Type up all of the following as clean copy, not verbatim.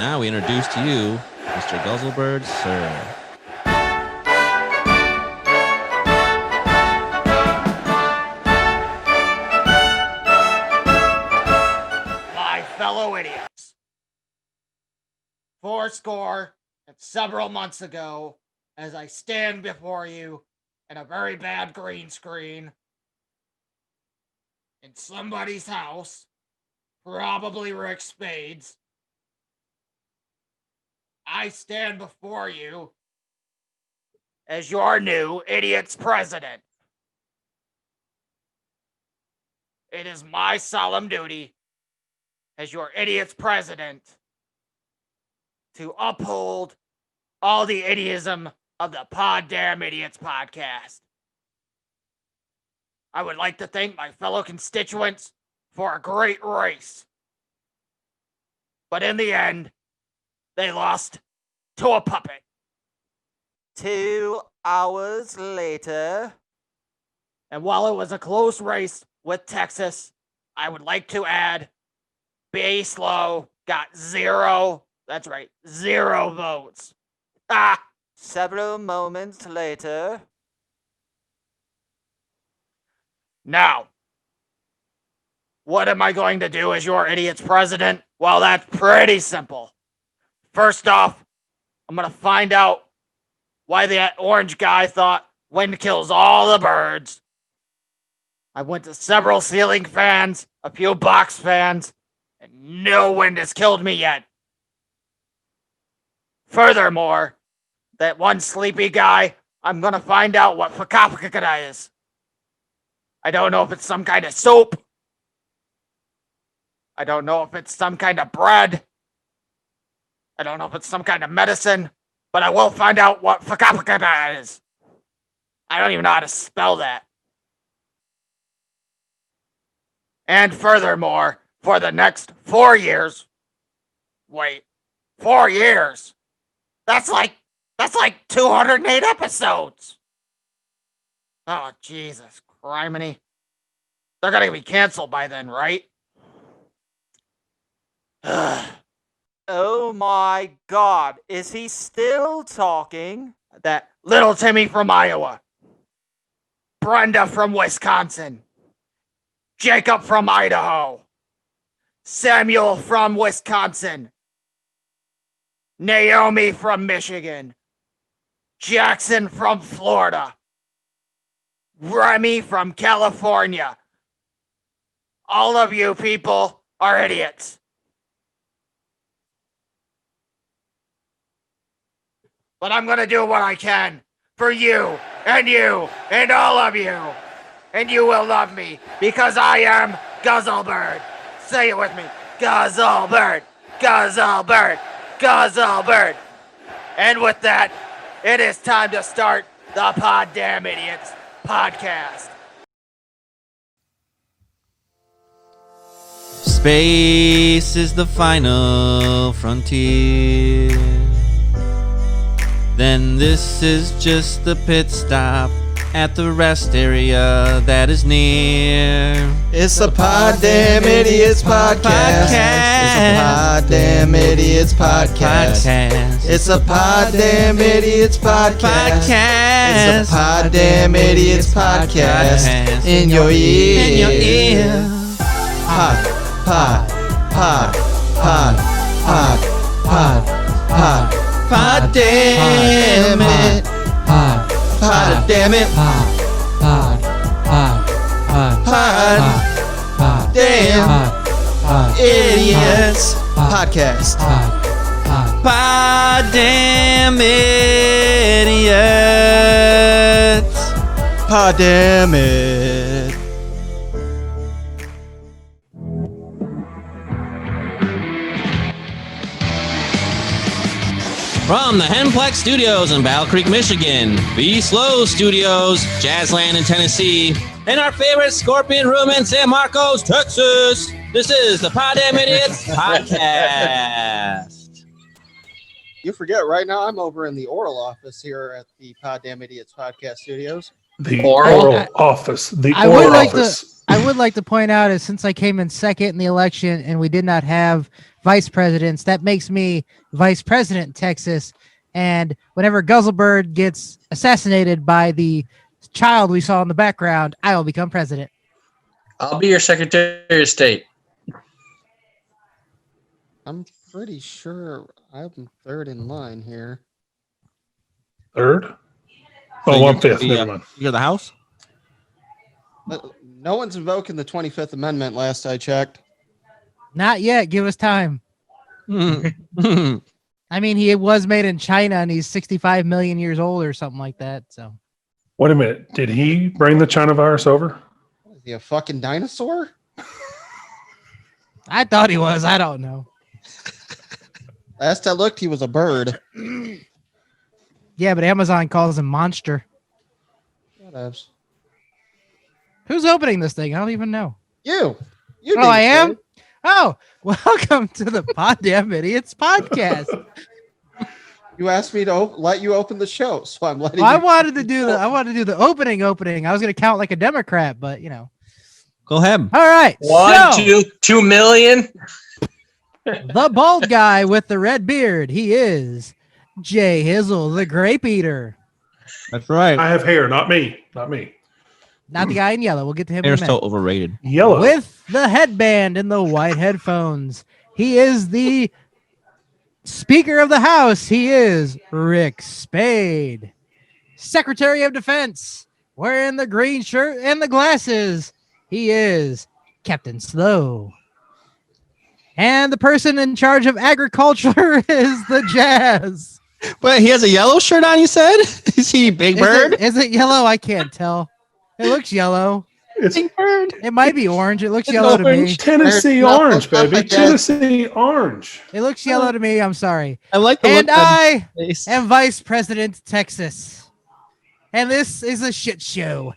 now we introduce to you Mr. Guzzlebird, sir. My fellow idiots, 4 and several months ago, as I stand before you in a very bad green screen in somebody's house, probably Ric Spade's, I stand before you as your new idiot's president. It is my solemn duty as your idiot's president to uphold all the idiotism of the Poddamn Idiotz Podcast. I would like to thank my fellow constituents for a great race. But in the end, they lost to a puppet. 2 hours later. And while it was a close race with Texas, I would like to add, B. Slow got 0. That's right, 0 votes. Several moments later. Now, what am I going to do as your idiot's president? Well, that's pretty simple. First off, I'm going to find out why that orange guy thought wind kills all the birds. I went to several ceiling fans, a few box fans, and no wind has killed me yet. Furthermore, that one sleepy guy, I'm going to find out what fakapakakada is. I don't know if it's some kind of soap. I don't know if it's some kind of bread. I don't know if it's some kind of medicine, but I will find out what fakapakakada is. I don't even know how to spell that. And furthermore, for the next 4 years, 4 years? That's like 208 episodes. Oh, Jesus criminy. They're gonna be canceled by then, right? Oh my God, is he still talking? That little Timmy from Iowa, Brenda from Wisconsin, Jacob from Idaho, Samuel from Wisconsin, Naomi from Michigan, Jackson from Florida, Remy from California. All of you people are idiots. But I'm going to do what I can for you and all of you. And you will love me because I am Guzzlebird. Say it with me. Guzzlebird, Guzzlebird, Guzzlebird. And with that, it is time to start the Poddamn Idiotz Podcast. Space is the final frontier. Then this is just the pit stop at the rest area that is near. It's a Poddamn Idiotz Podcast. It's a Poddamn Idiotz Podcast. It's a Poddamn Idiotz Podcast. It's a Poddamn Idiotz Podcast. In your ear. Pod. Poddamn it. Poddamn it. Poddamn Idiotz Podcast. Poddamn Idiotz. Poddamn it. From the Henplex Studios in Battle Creek, Michigan, Be Slow Studios, Jazzland in Tennessee, and our favorite Scorpion Room in San Marcos, Texas, this is the Poddamn Idiotz Podcast. You forget, right now I'm over in the oral office here at the Poddamn Idiotz Podcast Studios. The oral office. I would like to point out, is since I came in second in the election and we did not have vice presidents. That makes me vice president in Texas. And whenever Guzzlebird gets assassinated by the child we saw in the background, I will become president. I'll be your Secretary of State. I'm pretty sure I'm third in line here. Third? So Oh, you're 1/5. the, Never mind. You're the House? But no one's invoking the 25th Amendment last I checked. Not yet. Give us time. I mean, he was made in China and he's 65 million years old or something like that. So, Wait a minute. Did he bring the China virus over? Is he a fucking dinosaur? I thought he was. I don't know. Last I looked, he was a bird. Yeah, but Amazon calls him monster. Whatevs. Who's opening this thing? I don't even know. You. Oh, I am? Oh, welcome to the Poddamn Idiotz Podcast. You asked me to let you open the show, so I'm letting Well, you. I wanted to do the opening. I was going to count like a Democrat, but Go ahead. All right. One, So, 2 million. the bald guy with the red beard. He is Jay Hizzle, the grape eater. That's right. I have hair, not me. Not me. Not the guy in yellow. We'll get to him in a Hair's minute. so overrated. Yellow. With the headband and the white headphones. He is the Speaker of the House. He is Ric Spade. Secretary of Defense, wearing the green shirt and the glasses. He is Captain Slow. And the person in charge of agriculture is the Jazz. But he has a yellow shirt on, you said? Is he Big Bird? Is it yellow? I can't tell. It looks yellow. It's Big Bird. It might be orange. It looks It's yellow to me. orange. Tennessee There's nothing orange, baby. like that. Tennessee orange. It looks yellow to me. I'm sorry. I like the And look on I his face. am Vice President Texas. And this is a shit show.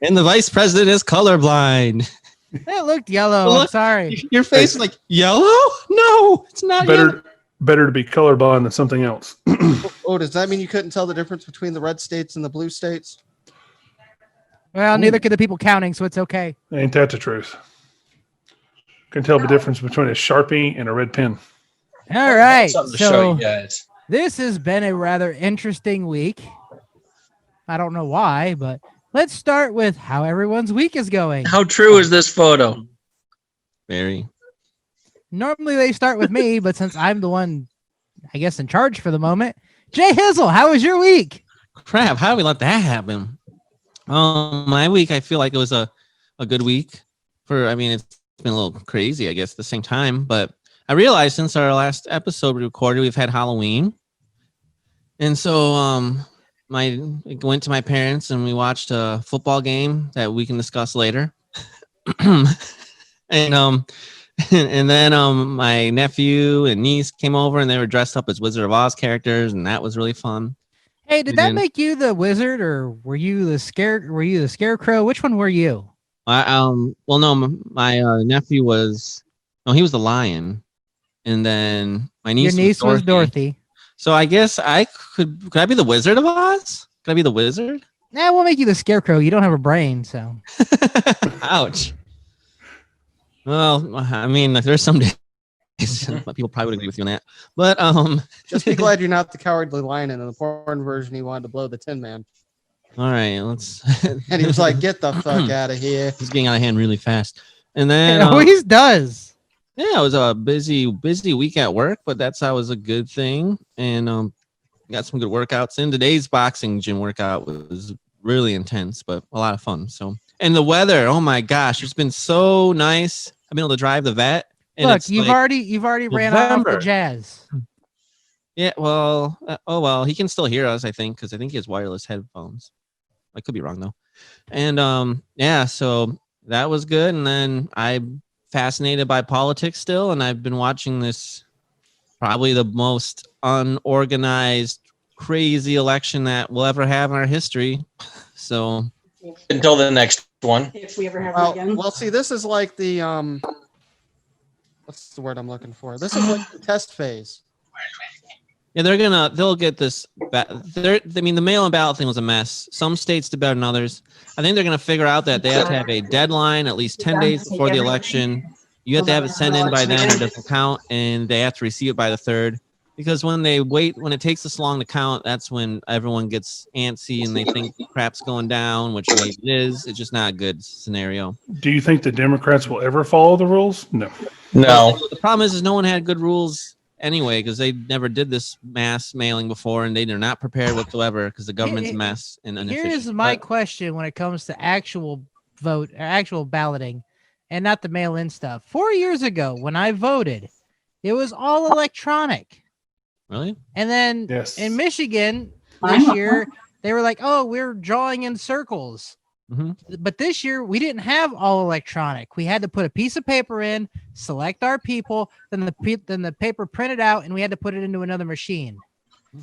And the vice president is colorblind. It looked yellow. Well, I'm look, sorry. Your face is like, yellow? No, it's not yellow. Better to be colorblind than something else. Oh, does that mean you couldn't tell the difference between the red states and the blue states? Well, neither could the people counting, so it's okay. Ain't that the truth? Can tell the difference between a Sharpie and a red pen. All right. Something to show So you guys. this has been a rather interesting week. I don't know why, but let's start with how everyone's week is going. How true is this photo? Very. Normally they start with me, but since I'm the one, I guess, in charge for the moment, Jay Hizzle, how was your week? Crap, how did we let that happen? My week, I feel like it was a good week. It's been a little crazy, I guess, at the same time. But I realized since our last episode we recorded, we've had Halloween. And so I went to my parents and we watched a football game that we can discuss later. and then my nephew and niece came over and they were dressed up as Wizard of Oz characters, and that was really fun. Hey, did that make you the wizard, or were you the scarecrow? Which one were you? Well, no, my nephew was, he was the lion, and then my niece. Your niece was Dorothy. So I guess could I be the Wizard of Oz? Could I be the wizard? Nah, we'll make you the scarecrow. You don't have a brain, so. Ouch. Well, I mean, there's some days people probably would agree with you on that, but Just be glad you're not the cowardly lion. And in the porn version, he wanted to blow the Tin Man. all right, let's. And he was like, get the fuck out of here. He's getting out of hand really fast, and then It always does. yeah, it was a busy week at work, but that was a good thing, and got some good workouts in. Today's boxing gym workout was really intense, but a lot of fun. So, and the weather, oh my gosh, it's been so nice. I've been able to drive the vet. And Look, it's you've like already ran off the November. Jazz. Yeah, well, oh well, he can still hear us, I think, because I think he has wireless headphones. I could be wrong though. And yeah, so that was good. And then I'm fascinated by politics still, and I've been watching this probably the most unorganized, crazy election that we'll ever have in our history. So Until the next one. If we ever have it again. Well, see, this is like the what's the word I'm looking for? This is like the test phase. yeah, they'll get this. The mail-in ballot thing was a mess. Some states did better than others. I think they're gonna figure out that they have to have a deadline at least 10 days before the election, You have to have it sent in by then, it doesn't count, and they have to receive it by the 3rd. Because when it takes this long to count, that's when everyone gets antsy and they think crap's going down, which maybe it is. It's just not a good scenario. Do you think the Democrats will ever follow the rules? No. No. The problem is no one had good rules anyway, because they never did this mass mailing before, and they're not prepared whatsoever because the government's a mess and inefficient. Here's my question when it comes to actual balloting and not the mail-in stuff. 4 years ago, when I voted, it was all electronic. Really? And then Yes. in Michigan this year, they were like, "Oh, we're drawing in circles." But this year, we didn't have all electronic. We had to put a piece of paper in, select our people, then the paper printed out, and we had to put it into another machine.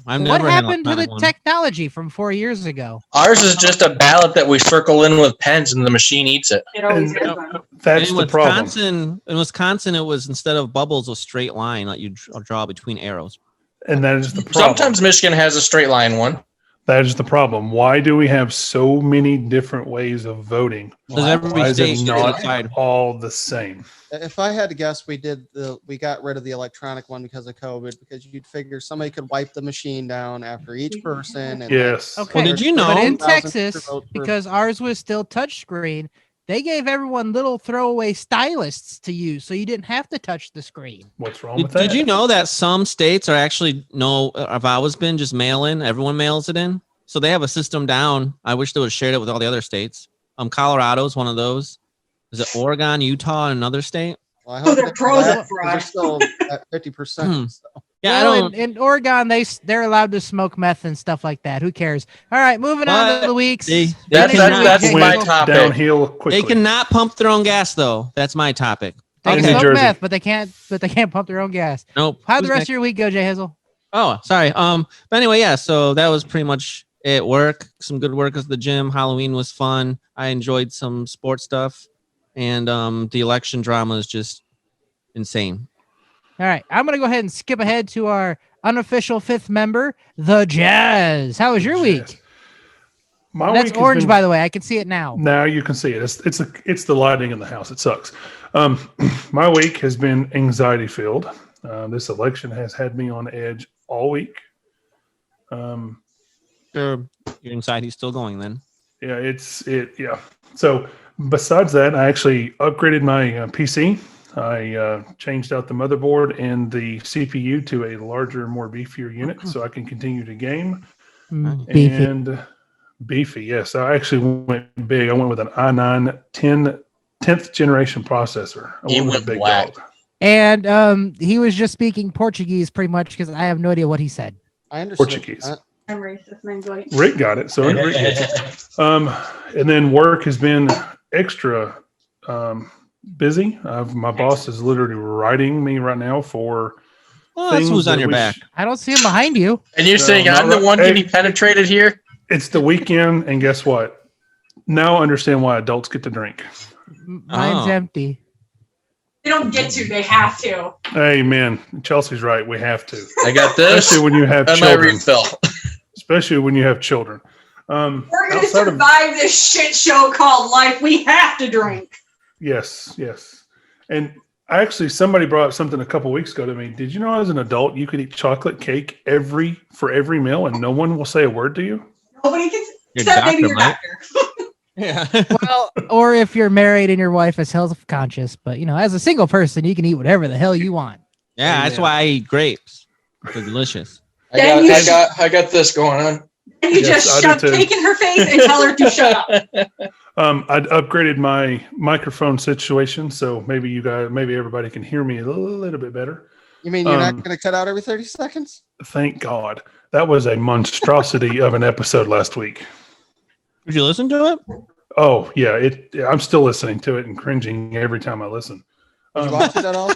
What happened to the technology from 4 years ago? Ours is just a ballot that we circle in with pens and the machine eats it. That's the problem. In Wisconsin, it was instead of bubbles, a straight line that you draw between arrows. And that is the problem. Sometimes Michigan has a straight line one. That is the problem. Why do we have so many different ways of voting? Why is it not all the same? If I had to guess, we got rid of the electronic one because of COVID, because you'd figure somebody could wipe the machine down after each person. And yes. Okay. Well, did you know in Texas, because ours was still touchscreen, they gave everyone little throwaway styluses to use, so you didn't have to touch the screen. What's wrong with that? Did you know that some states are actually have always been just mail in? Everyone mails it in, so they have a system down. I wish they would have shared it with all the other states. Colorado is one of those. Is it Oregon, Utah, and another state? Well, I hope they're pros at fraud. They're still at 50%. So. Yeah, well, in Oregon, they're allowed to smoke meth and stuff like that. Who cares? All right, moving on to the weeks. That's my topic. Downhill quickly. They cannot pump their own gas, though. That's my topic. They can smoke meth, but they can't pump their own gas. Nope. How'd the rest of your week go, Jay Hazel? Oh, sorry. But anyway, yeah. So that was pretty much it. Work, some good work at the gym. Halloween was fun. I enjoyed some sports stuff, and the election drama is just insane. All right, I'm going to go ahead and skip ahead to our unofficial 5th member, the Jazz. How was your week? That's orange, by the way. I can see it now. Now you can see it. It's the lighting in the house. It sucks. My week has been anxiety filled. This election has had me on edge all week. Your anxiety's still going then. Yeah, yeah. So besides that, I actually upgraded my PC. I changed out the motherboard and the CPU to a larger, more beefier unit so I can continue to game. Beefy. And beefy, yes. I actually went big. I went with an i9 10th generation processor. I went with a big dog. And he was just speaking Portuguese pretty much because I have no idea what he said. I understood. Portuguese. I'm racist, man. Rick got it. So Rick gets it. And then work has been extra busy. My boss is literally writing me right now for that's who's on your back. I don't see him behind you. And you're saying I'm the one getting penetrated here? It's the weekend, and guess what? Now I understand why adults get to drink. Mine's empty. They don't get to, they have to. Hey, man, Chelsea's right. We have to. I got this. Especially when you have and children. my refill. Especially when you have children. We're going to survive this shit show called life. We have to drink. Yes. And actually, somebody brought up something a couple weeks ago to me. Did you know as an adult, you could eat chocolate cake for every meal and no one will say a word to you? Nobody can, except maybe your doctor. Yeah. Well, or if you're married and your wife is health conscious, but as a single person, you can eat whatever the hell you want. Yeah, that's why I eat grapes. They're delicious. I got this going on. And you just shove cake in her face and tell her to shut up. I'd upgraded my microphone situation, so maybe everybody can hear me a little bit better. You mean you're not going to cut out every 30 seconds? Thank God. That was a monstrosity of an episode last week. Did you listen to it? Oh, yeah. I'm still listening to it and cringing every time I listen. Did you watch it at all?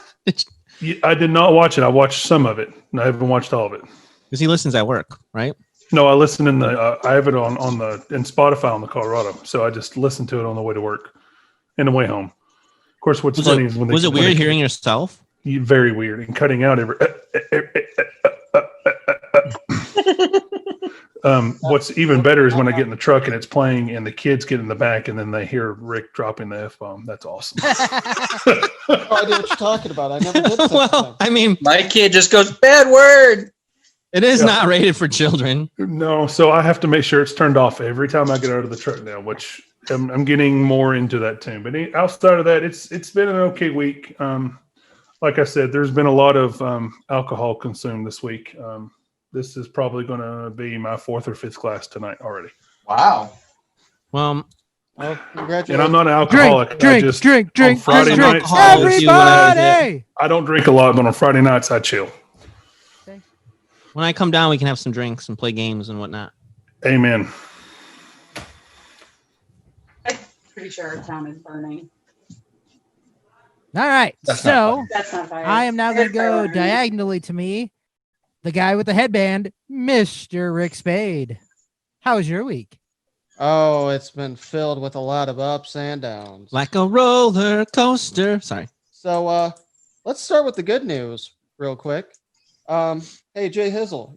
I did not watch it. I watched some of it. I haven't watched all of it. Because he listens at work, right? No, I listen I have it in Spotify on the Colorado. So I just listen to it on the way to work and the way home. Of course, what's funny is when was it weird hearing yourself? Very weird and cutting out every. What's even better is when I get in the truck and it's playing and the kids get in the back and then they hear Rick dropping the F-bomb. That's awesome. Oh, I know what you're talking about. I never did. Well, I mean, My kid just goes, bad word. it is not rated for children. No, so I have to make sure it's turned off every time I get out of the truck now, which I'm getting more into that tune. But outside of that, it's been an okay week. Like I said, there's been a lot of alcohol consumed this week. This is probably going to be my 4th or 5th glass tonight already. Wow. Well, Congratulations. And I'm not an alcoholic. Drink, I just, drink. on Friday drink. nights, Everybody! I don't drink a lot, but on Friday nights I chill. when I come down, we can have some drinks and play games and whatnot. Amen. I'm pretty sure our town is burning. All right. That's So That's not fire. I am now going to It's fire go burning. diagonally to me, the guy with the headband, Mr. Ric Spade. How was your week? Oh, it's been filled with a lot of ups and downs. Like a roller coaster. Sorry. So let's start with the good news real quick. Hey, Jay Hizzle,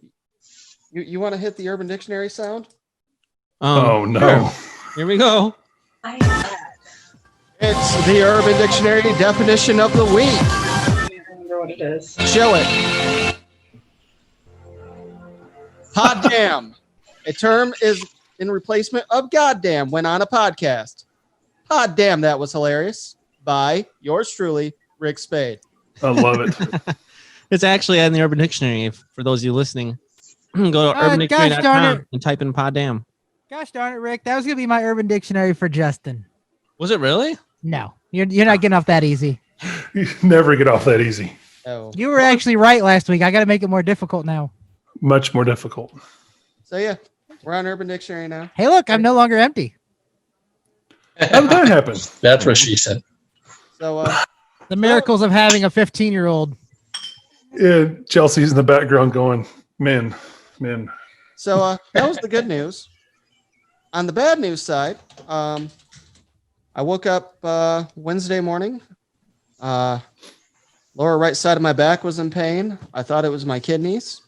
you want to hit the Urban Dictionary sound? Oh, no. Here we go. I hate that. It's the Urban Dictionary definition of the week. I can't remember what it is. Show it. Poddamn. A term is in replacement of goddamn when on a podcast. Poddamn, that was hilarious. By yours truly, Ric Spade. I love it. It's actually in the Urban Dictionary. For those of you listening, go to gosh darn urbandictionary.com it. and type in Poddamn. Gosh darn it, Rick. That was going to be my Urban Dictionary for Justin. Was it really? No, you're not getting off that easy. You never get off that easy. Oh. You were actually right last week. I got to make it more difficult now. Much more difficult. So yeah, we're on Urban Dictionary now. Hey, look, I'm no longer empty. How did that happen? That's what she said. So The miracles of having a 15-year-old. Yeah, Chelsea's in the background going, men. that was the good news. On the bad news side, I woke up Wednesday morning. Lower right side of my back was in pain. I thought it was my kidneys.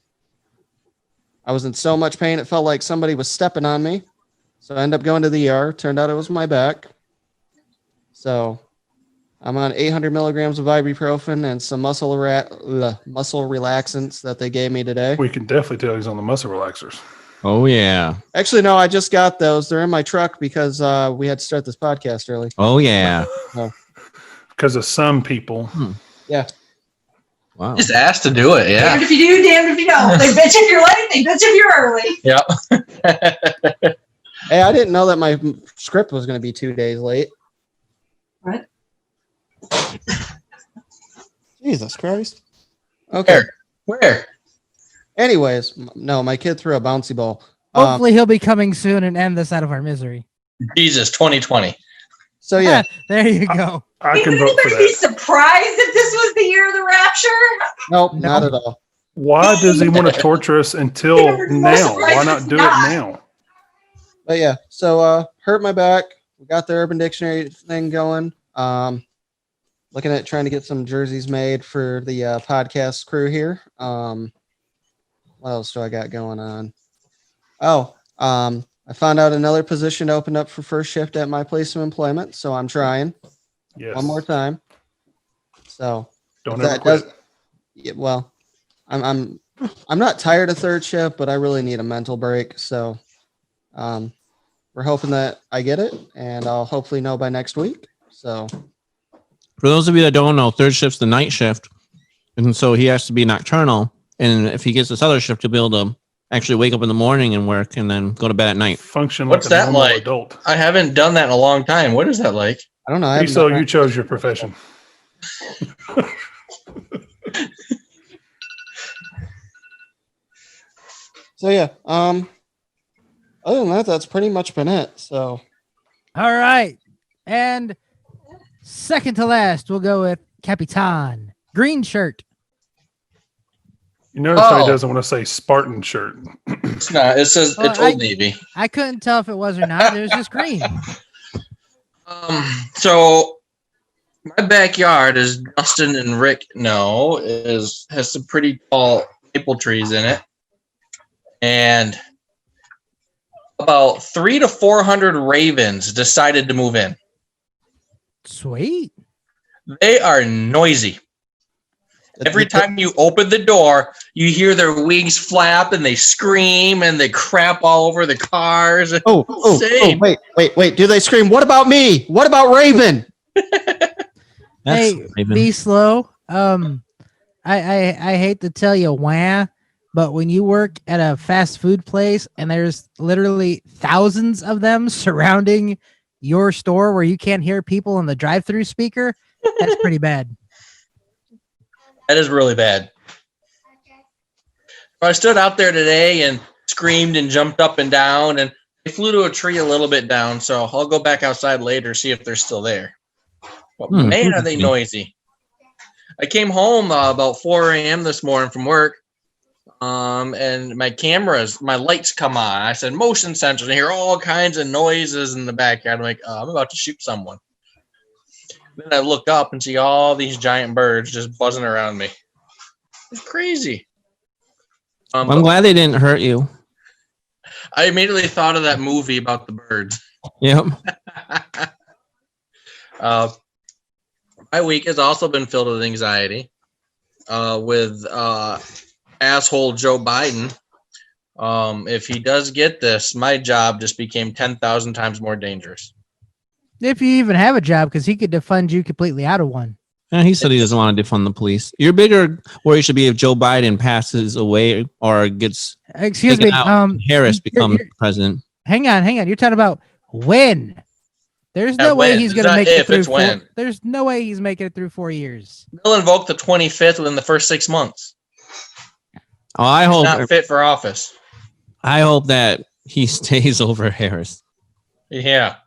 I was in so much pain it felt like somebody was stepping on me. So I ended up going to the ER. Turned out it was my back. So I'm on 800 milligrams of ibuprofen and some muscle relaxants that they gave me today. We can definitely tell he's on the muscle relaxers. Oh, yeah. Actually, no, I just got those. They're in my truck because we had to start this podcast early. Oh, yeah. Because of some people. Yeah. Wow. Just asked to do it, yeah. Damned if you do, damned if you don't. They bitch if you're late, they bitch if you're early. Yeah. Hey, I didn't know that my script was going to be 2 days late. What? Jesus Christ. Okay. Where? Anyways, no, my kid threw a bouncy ball. Hopefully, he'll be coming soon and end this out of our misery. Jesus, 2020. So yeah, There you go. I can Would vote for anybody be that. surprised if this was the year of the rapture? nope, not at all. Why does he want to torture us until now? Why not do it now? But yeah, so hurt my back. We got the Urban Dictionary thing going. Looking at trying to get some jerseys made for the podcast crew here. What else do I got going on? Oh, I found out another position opened up for first shift at my place of employment, so I'm trying Yes. one more time. So Don't if ever that quit. does, yeah, well, I'm not tired of third shift, but I really need a mental break. So we're hoping that I get it, and I'll hopefully know by next week. So For those of you that don't know, third shift's the night shift. And so he has to be nocturnal. And if he gets this other shift, he'll be able to actually wake up in the morning and work and then go to bed at night. Function What's like a that normal like? adult. I haven't done that in a long time. What is that like? I don't know. I haven't So done you that. chose your profession. So yeah. Other than that, that's pretty much been it. So All right. And second to last, we'll go with Capitan. Green shirt. You notice how he Oh. doesn't want to say Spartan shirt. It's not. It says Well, it's Old Navy. I couldn't tell if it was or not. It was just green. So my backyard, as Dustin and Rick know, has some pretty tall maple trees in it. And about 300 to 400 ravens decided to move in. Sweet. They are noisy. Every time you open the door, you hear their wings flap and they scream and they crap all over the cars. Oh, wait. Do they scream, "What about me? What about Raven?" Hey, be slow. I hate to tell you why, but when you work at a fast food place and there's literally thousands of them surrounding your store where you can't hear people in the drive-through speaker, that's pretty bad. That is really bad. I stood out there today and screamed and jumped up and down, and they flew to a tree a little bit down, so I'll go back outside later, see if they're still there. But man, are they noisy. I came home about 4 a.m. this morning from work, and my lights come on. I said, motion sensors. I hear all kinds of noises in the backyard. I'm like, I'm about to shoot someone. Then I look up and see all these giant birds just buzzing around me. It's crazy. I'm glad they didn't hurt you. I immediately thought of that movie about the birds. Yep. My week has also been filled with anxiety with asshole Joe Biden. If he does get this, my job just became 10,000 times more dangerous. If you even have a job, because he could defund you completely out of one. Yeah, he said he doesn't want to defund the police. Your bigger worry should be if Joe Biden passes away or gets Harris becomes president. Hang on. You're talking about when? There's no way he's going to make it through. There's no way he's making it through 4 years. They'll invoke the 25th within the first 6 months. Oh, I hope not fit for office. I hope that he stays over Harris. Yeah.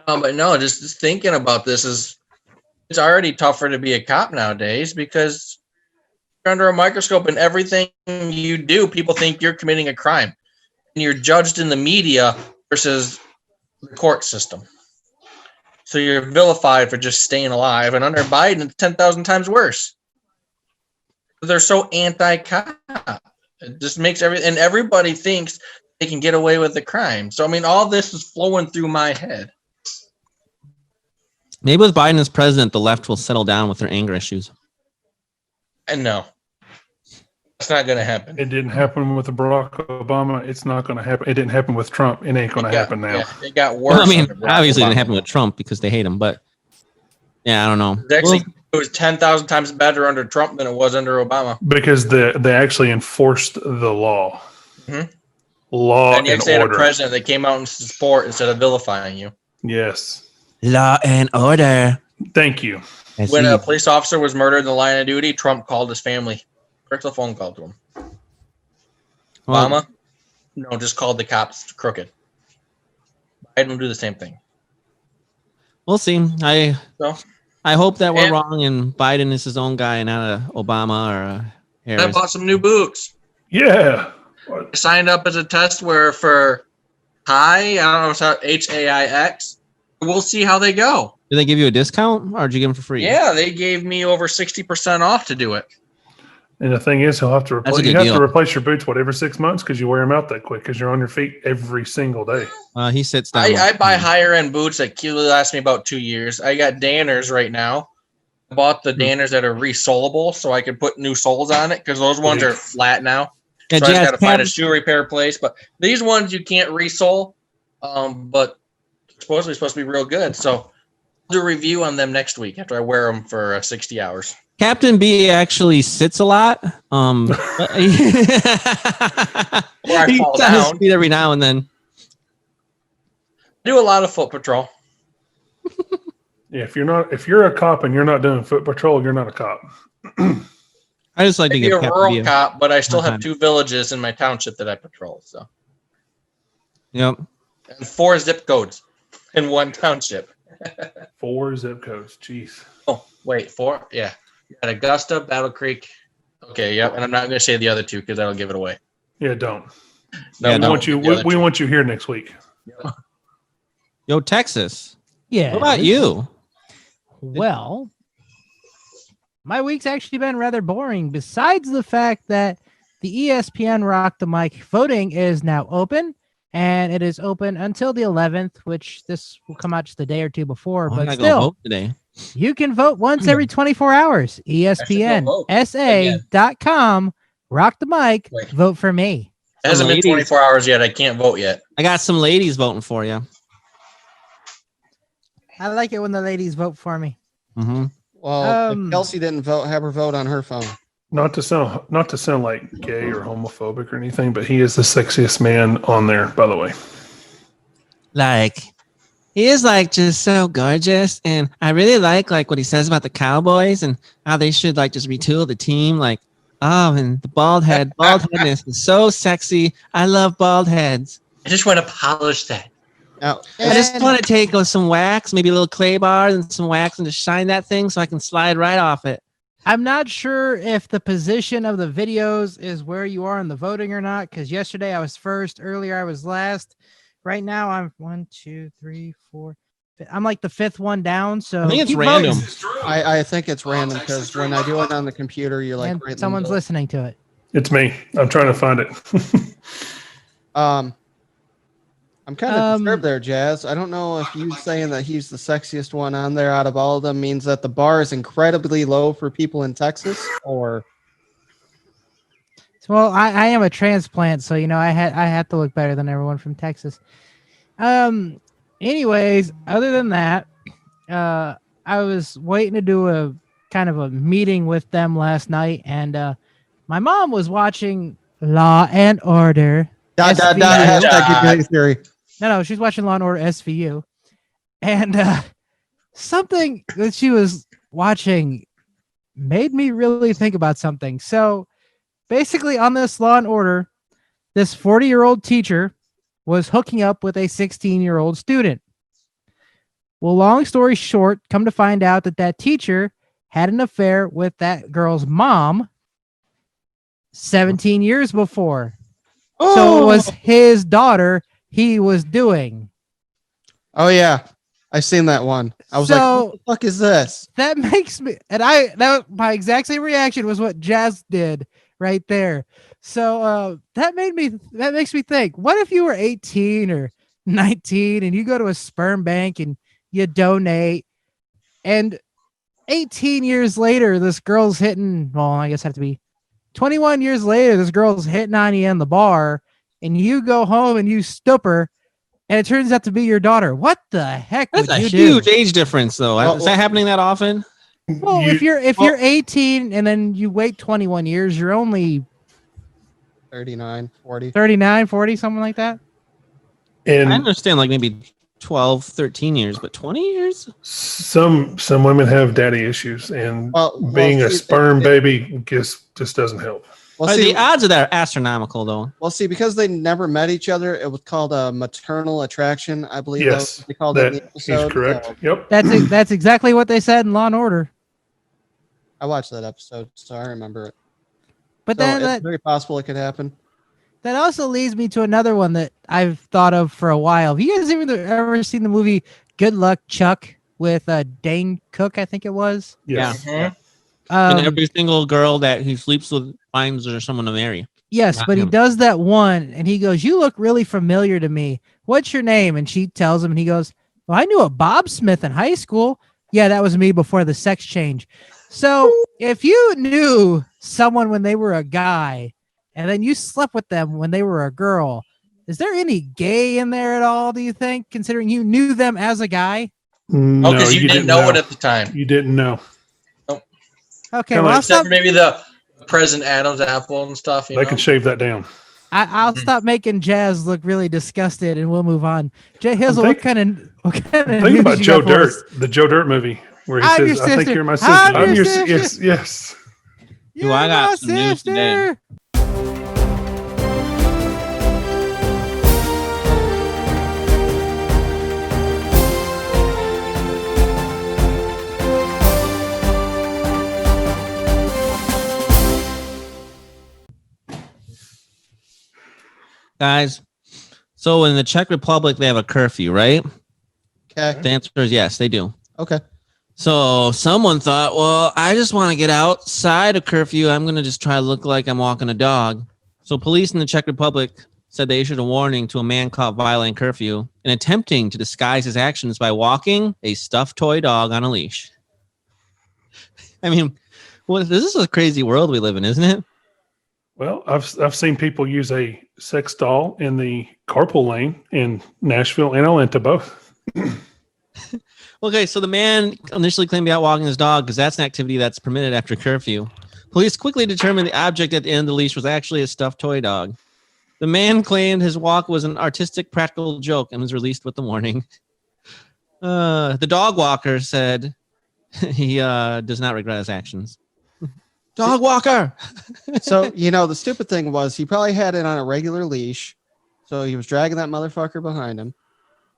But no, just thinking about this it's already tougher to be a cop nowadays because you're under a microscope and everything you do, people think you're committing a crime. And you're judged in the media versus the court system. So you're vilified for just staying alive. And under Biden, it's 10,000 times worse. They're so anti-cop. It just makes and everybody thinks they can get away with the crime. So, I mean, all this is flowing through my head. Maybe with Biden as president, the left will settle down with their anger issues. And no, it's not going to happen. It didn't happen with Barack Obama. It's not going to happen. It didn't happen with Trump. It ain't going to happen now. Yeah, it got worse. Well, I mean, obviously it didn't happen with Trump because they hate him. But yeah, I don't know. It was 10,000 times better under Trump than it was under Obama. Because they actually enforced the law. Mm-hmm. Law and and order. And a president that came out in support instead of vilifying you. Yes. Law and order. Thank you. When a police officer was murdered in the line of duty, Trump called his family. Personal phone call to him. Obama? No, just called the cops crooked. Biden will do the same thing. We'll see. I hope that we're wrong and Biden is his own guy and not a Obama or a Harris. I bought some new boots. Yeah. I signed up as a test for I don't know, it's how HAIX. We'll see how they go. Did they give you a discount or did you give them for free? Yeah, they gave me over 60% off to do it. And the thing is, he'll have to replace. You have to replace your boots every 6 months because you wear them out that quick because you're on your feet every single day. He sits down. I buy higher end boots that last me about 2 years. I got Danners right now. I bought the Danners that are resolable so I can put new soles on it because those ones are flat now. So I just got to find a shoe repair place. But these ones you can't resole, but supposedly supposed to be real good. So I'll do a review on them next week after I wear them for 60 hours. Captain B actually sits a lot. Or I fall down. Feet every now and then. I do a lot of foot patrol. Yeah, if you're a cop and you're not doing foot patrol, you're not a cop. I just like to be give a rural cop, but I still have 2 villages in my township that I patrol. So, yep, and 4 zip codes in one township. 4 zip codes. Jeez. Oh, wait, 4? Yeah. You got Augusta, Battle Creek. Okay, yep. And I'm not going to say the other 2 because that'll give it away. Yeah, don't. No, we want you here next week. Yeah. Yo, Texas. Yeah. What about you? Well, my week's actually been rather boring. Besides the fact that the ESPN Rock the Mic voting is now open, and it is open until the 11th, which this will come out just a day or two before. I But gotta go still, vote today. you can vote once every 24 hours. ESPNSA.com. Rock the mic. Wait. Vote for me. It hasn't been 24 hours yet. I can't vote yet. I got some ladies voting for you. I like it when the ladies vote for me. Mm-hmm. Well, if Kelsey didn't vote, have her vote on her phone. Not to sound like gay or homophobic or anything, but he is the sexiest man on there, by the way. Like, he is like just so gorgeous, and I really like what he says about the Cowboys and how they should like just retool the team. Like, oh, and the bald headness is so sexy. I love bald heads. I just want to polish that. Now, I just want to take some wax, maybe a little clay bar and some wax, and just shine that thing so I can slide right off it. I'm not sure if the position of the videos is where you are in the voting or not, because yesterday I was first, earlier I was last. Right now I'm 1, 2, 3, 4. I'm like the fifth one down. So I think it's keep random. voting. I think it's random because when I do it on the computer, you're like, And someone's listening to it. It's me. I'm trying to find it. I'm kind of disturbed there, Jazz. I don't know if you saying that he's the sexiest one on there out of all of them means that the bar is incredibly low for people in Texas, or Well, I am a transplant, so I had to look better than everyone from Texas. Anyways, other than that, I was waiting to do a kind of a meeting with them last night, and my mom was watching Law and Order. #good theory. No, she's watching Law and Order SVU, and something that she was watching made me really think about something. So basically, on this Law and Order, this 40-year-old teacher was hooking up with a 16-year-old student. Well, long story short, come to find out that teacher had an affair with that girl's mom 17 years before. Oh! So it was his daughter he was doing. Oh yeah, I seen that one. I was like, what the fuck is this? That makes me, and my exact same reaction was what Jazz did right there. So that makes me think, what if you were 18 or 19 and you go to a sperm bank and you donate, and 18 years later this girl's hitting, well, I guess it have to be 21 years later this girl's hitting on you in the bar, and you go home and you stoop her, and it turns out to be your daughter. What the heck? That's would a you huge do? age difference, though. Is that happening that often? Well, if you're 18 and then you wait 21 years, you're only 39, 40. 39, 40, something like that. And I understand, like maybe 12, 13 years, but 20 years? some women have daddy issues, and being a sperm baby just doesn't help. Well, see, the odds of that are astronomical, though. well, see, because they never met each other, it was called a maternal attraction, I believe. Yes, they called it in the he's episode. correct. So Yep. That's exactly what they said in Law and Order. I watched that episode, so I remember it. But So then it's very possible it could happen. that also leads me to another one that I've thought of for a while. Have you guys ever seen the movie Good Luck Chuck with Dane Cook, I think it was? Yes. Yeah. And every single girl that he sleeps with finds there's someone to marry. Yes, Not but he him. does that one, and he goes, "You look really familiar to me. What's your name?" And she tells him, and he goes, "Well, I knew a Bob Smith in high school. Yeah, that was me before the sex change." So if you knew someone when they were a guy, and then you slept with them when they were a girl, is there any gay in there at all, do you think, considering you knew them as a guy? No, because you didn't know it at the time. You didn't know. Okay, Kinda well, like- Except for maybe the President Adams apple and stuff. They can shave that down. I'll stop making Jazz look really disgusted, and we'll move on. Jay Hizzle, what kind of Think news about you Joe got for us? Dirt, the Joe Dirt movie, where he I'm says, your "I think sister. you're my sister." I'm your Yes, sister. yes. Ooh, I got some news today. Guys, so in the Czech Republic, they have a curfew, right? Okay. The answer is yes, they do. Okay. So someone thought, well, I just want to get outside of curfew. I'm going to just try to look like I'm walking a dog. So police in the Czech Republic said they issued a warning to a man caught violating curfew and attempting to disguise his actions by walking a stuffed toy dog on a leash. I mean, well, this is a crazy world we live in, isn't it? Well, I've seen people use a sex doll in the carpool lane in Nashville and Atlanta both. Okay, so the man initially claimed to be out walking his dog because that's an activity that's permitted after curfew. Police quickly determined the object at the end of the leash was actually a stuffed toy dog. The man claimed his walk was an artistic, practical joke and was released with the warning. The dog walker said he does not regret his actions. Dog walker! So, the stupid thing was he probably had it on a regular leash. So he was dragging that motherfucker behind him.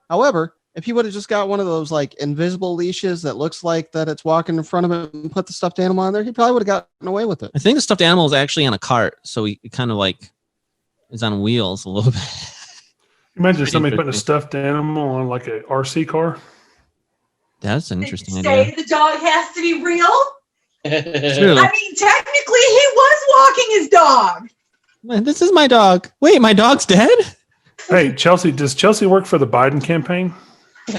However, if he would have just got one of those like invisible leashes that looks like that it's walking in front of him and put the stuffed animal on there, he probably would have gotten away with it. I think the stuffed animal is actually on a cart, so he kind of like is on wheels a little bit. Imagine somebody putting a stuffed animal on like a RC car. That's an interesting Say idea. the dog has to be real. True. I mean, technically, he was walking his dog. Man, this is my dog. Wait, my dog's dead? Hey, Chelsea, does Chelsea work for the Biden campaign? Hey,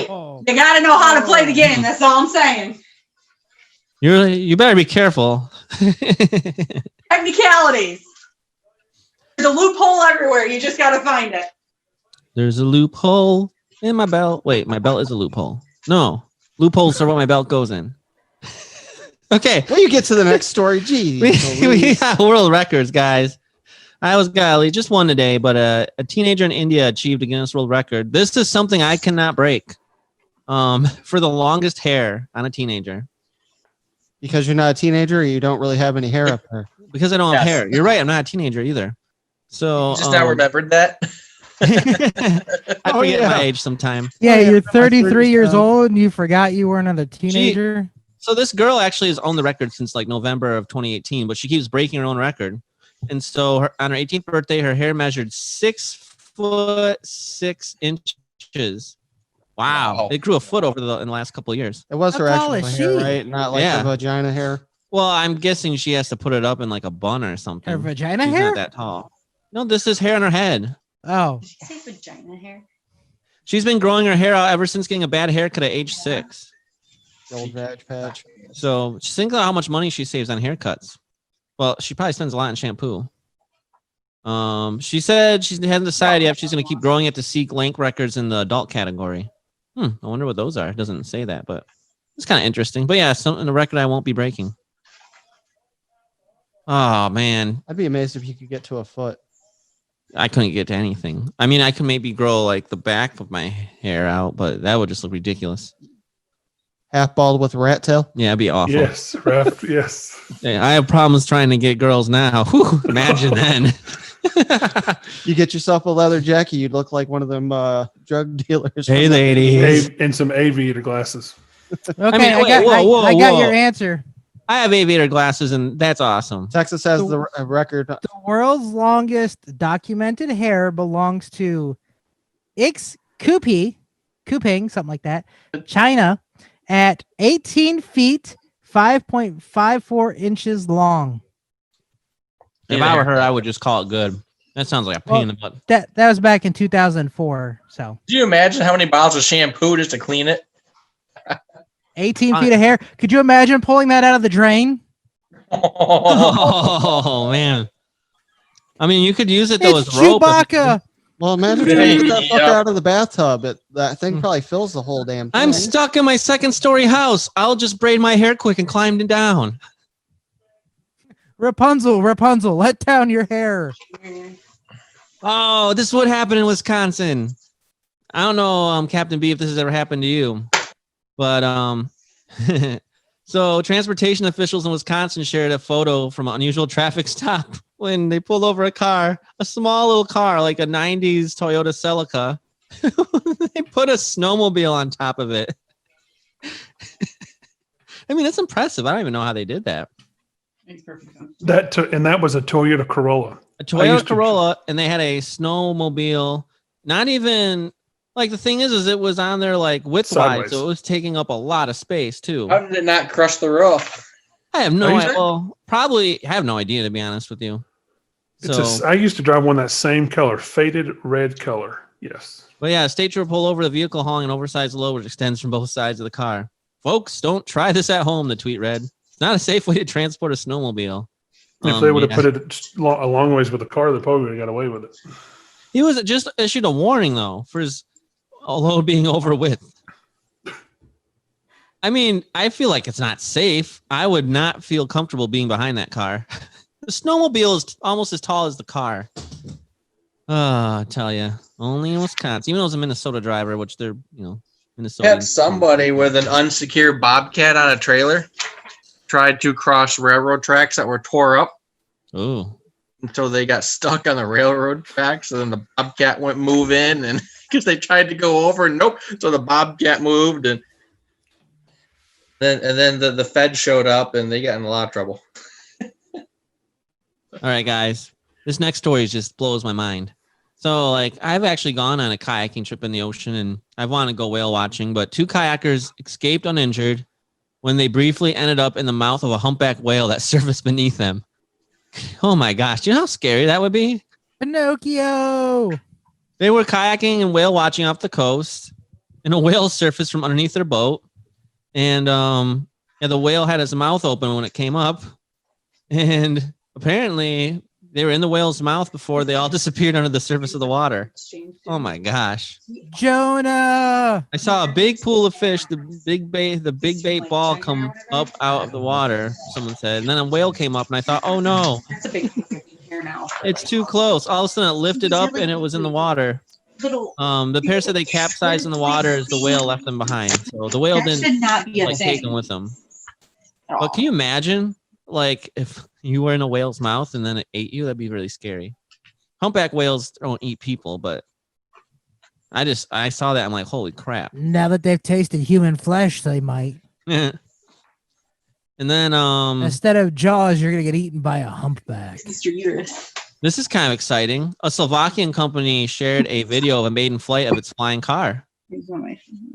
you got to know how to play the game. That's all I'm saying. You better be careful. Technicalities. There's a loophole everywhere. You just got to find it. There's a loophole in my belt. Wait, my belt is a loophole. No, loopholes are what my belt goes in. Okay. Well, you get to the next story. Gee. we got world records, guys. I was golly, just one today, but a teenager in India achieved a Guinness World Record. This is something I cannot break. For the longest hair on a teenager. Because you're not a teenager, or you don't really have any hair up there. Because I don't have hair. You're right. I'm not a teenager either. So Just now remembered that. I forget my age sometime. Yeah, you're 33 years old and you forgot you were another teenager. So this girl actually has owned the record since like November of 2018, but she keeps breaking her own record. And so on her 18th birthday, her hair measured 6'6". Wow. It grew a foot in the last couple of years. It was her How tall actual is hair, she? right? Not like the vagina hair. Well, I'm guessing she has to put it up in like a bun or something. Her vagina She's hair? not that tall. No, this is hair on her head. Oh. Did you say vagina hair? She's been growing her hair out ever since getting a bad haircut at age 6. The old vag patch. So just think about how much money she saves on haircuts. Well, she probably spends a lot on shampoo. She said she hasn't decided yet if she's going to keep growing it to seek length records in the adult category. I wonder what those are. It doesn't say that, but it's kind of interesting. But yeah, something a record I won't be breaking. Oh man, I'd be amazed if you could get to a foot. I couldn't get to anything. I mean, I could maybe grow like the back of my hair out, but that would just look ridiculous. Half bald with a rat tail. Yeah, it'd be awful. Yes, Raph, yes. Yeah, I have problems trying to get girls now. Whew, imagine then. You get yourself a leather jacket, you'd look like one of them drug dealers. Hey, ladies. And some aviator glasses. Okay, I mean, I got your answer. I have aviator glasses, and that's awesome. Texas has the record. The world's longest documented hair belongs to Kuping, something like that, China, at 18 feet, 5.54 inches long. If I were her, I would just call it good. That sounds like a pain in the butt. That was back in 2004. So Do you imagine how many bottles of shampoo just to clean it? 18 feet of hair. Could you imagine pulling that out of the drain? Oh man! I mean, you could use it though It's as rope. Chewbacca. Well, imagine trying to get that fucker out of the bathtub. That thing probably fills the whole damn thing. I'm stuck in my second-story house. I'll just braid my hair quick and climb it down. Rapunzel, let down your hair. Oh, this is what happened in Wisconsin. I don't know, Captain B, if this has ever happened to you, but so transportation officials in Wisconsin shared a photo from an unusual traffic stop when they pulled over a small little car, like a 90s Toyota Celica. They put a snowmobile on top of it. I mean, that's impressive. I don't even know how they did that. Makes perfect sense. That was a Toyota Corolla. A Toyota Corolla, and they had a snowmobile. Not even like the thing is it was on there like widthwise, so it was taking up a lot of space too. How did it not crush the roof? I have no I used idea. to- Well, probably have no idea, to be honest with you. So, I used to drive one that same color, faded red color. Yes. but yeah, state trooper pull over the vehicle hauling an oversized load which extends from both sides of the car. Folks, don't try this at home, the tweet read. It's not a safe way to transport a snowmobile. If they would have Yeah. put it a long ways with the car, they probably would have got away with it. He was just issued a warning, though, for his load being over width. I mean, I feel like it's not safe. I would not feel comfortable being behind that car. The snowmobile is almost as tall as the car. I tell you, only in Wisconsin. Even though it's a Minnesota driver, which they're, Minnesota. Had somebody with an unsecured Bobcat on a trailer tried to cross railroad tracks that were tore up Oh, until they got stuck on the railroad tracks. And then the Bobcat went move in, and because they tried to go over, and nope. So the Bobcat moved, and then the Fed showed up, and they got in a lot of trouble. all right, guys. This next story just blows my mind. So, I've actually gone on a kayaking trip in the ocean, and I want to go whale watching, but 2 kayakers escaped uninjured when they briefly ended up in the mouth of a humpback whale that surfaced beneath them. Oh my gosh, do you know how scary that would be? Pinocchio. They were kayaking and whale watching off the coast, and a whale surfaced from underneath their boat. And the whale had its mouth open when it came up, and apparently they were in the whale's mouth before they all disappeared under the surface of the water. Oh my gosh! Jonah. I saw a big pool of fish, the big bait ball come up out of the water. Someone said, and then a whale came up, and I thought, oh no, That's a big piece of hair now. it's too close. All of a sudden, it lifted up, and it was in the water. The pair said they capsized in the water as the whale left them behind. So the whale That didn't should not be a take thing. them with them. at But all. can you imagine, if you were in a whale's mouth and then it ate you? That'd be really scary. Humpback whales don't eat people, but I saw that. I'm like, holy crap. Now that they've tasted human flesh, they might. And then Instead of Jaws, you're gonna get eaten by a humpback. Mr. Uterus. this is kind of exciting. A Slovakian company shared a video of a maiden flight of its flying car,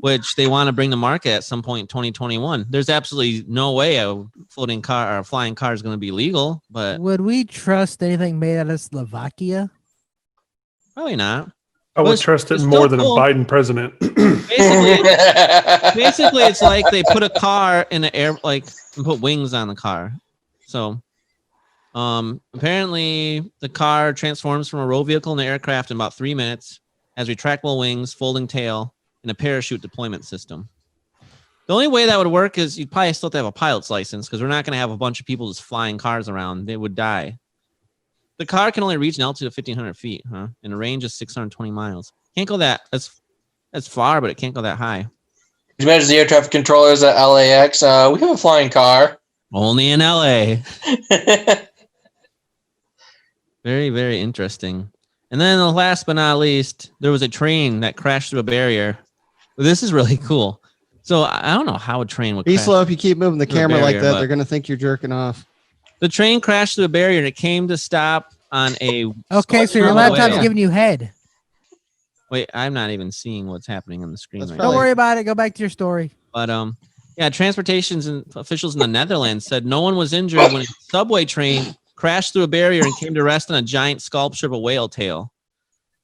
which they want to bring to market at some point in 2021. There's absolutely no way a floating car or a flying car is going to be legal, but Would we trust anything made out of Slovakia? probably not. I Well, would it's- trust it it's more still than cool. a Biden president. Basically, it's like they put a car in the air, and put wings on the car. So, apparently, the car transforms from a row vehicle in the aircraft in about 3 minutes, has retractable wings, folding tail, and a parachute deployment system. The only way that would work is you'd probably still have to have a pilot's license because we're not going to have a bunch of people just flying cars around. They would die. The car can only reach an altitude of 1,500 feet, and a range of 620 miles. Can't go that's far, but it can't go that high. You imagine the air traffic controllers at LAX. We have a flying car. Only in LA. Very, very interesting. And then last but not least, there was a train that crashed through a barrier. This is really cool. So I don't know how a train would Be crash. slow if you keep moving the Through a camera like barrier, that. but- They're gonna think you're jerking off. The train crashed through a barrier and it came to stop on a... Okay, so your on the laptop's way. giving you head. Wait, I'm not even seeing what's happening on the screen That's right Don't now. worry about it. Go back to your story. But transportations and officials in the Netherlands said no one was injured when a subway train crashed through a barrier and came to rest on a giant sculpture of a whale tail.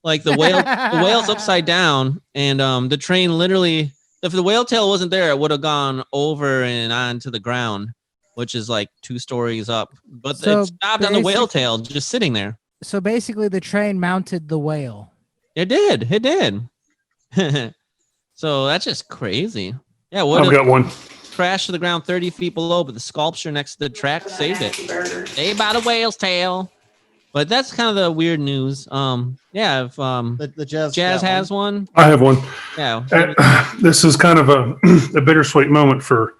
Like the whale's upside down, and the train literally, if the whale tail wasn't there, it would have gone over and onto the ground, which is like 2 stories up. But So it stopped on the whale tail, just sitting there. So basically, the train mounted the whale. It did. So that's just crazy. Yeah, what I've if got one. crashed to the ground 30 feet below, but the sculpture next to the track saved it. Saved by the whale's tail. But that's kind of the weird news. If The Jazz Jazz got has one, I have one. yeah. This is kind of a bittersweet moment for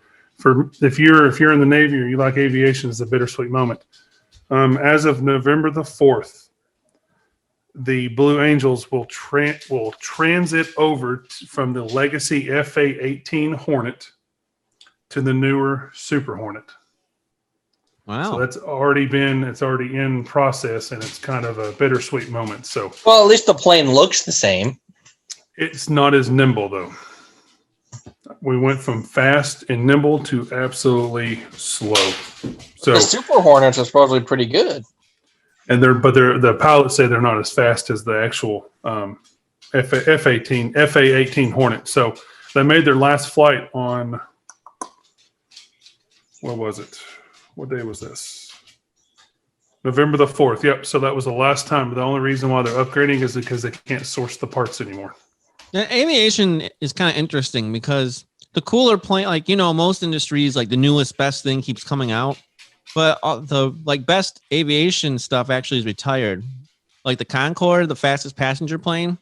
if you're in the Navy or you like aviation, it's a bittersweet moment. As of November the 4th, the Blue Angels will transit over from the legacy FA-18 Hornet to the newer Super Hornet. Wow. So it's already in process, and it's kind of a bittersweet moment. So Well, at least the plane looks the same. it's not as nimble though. We went from fast and nimble to absolutely slow. So The Super Hornets are supposedly pretty good. and the pilots say they're not as fast as the actual FA-18 Hornet. So they made their last flight on, what was it? What day was this? November the 4th. Yep. So that was the last time. The only reason why they're upgrading is because they can't source the parts anymore. Yeah, aviation is kind of interesting because the cooler plane, like, most industries, like the newest best thing keeps coming out, but the best aviation stuff actually is retired. Like the Concorde, the fastest passenger plane,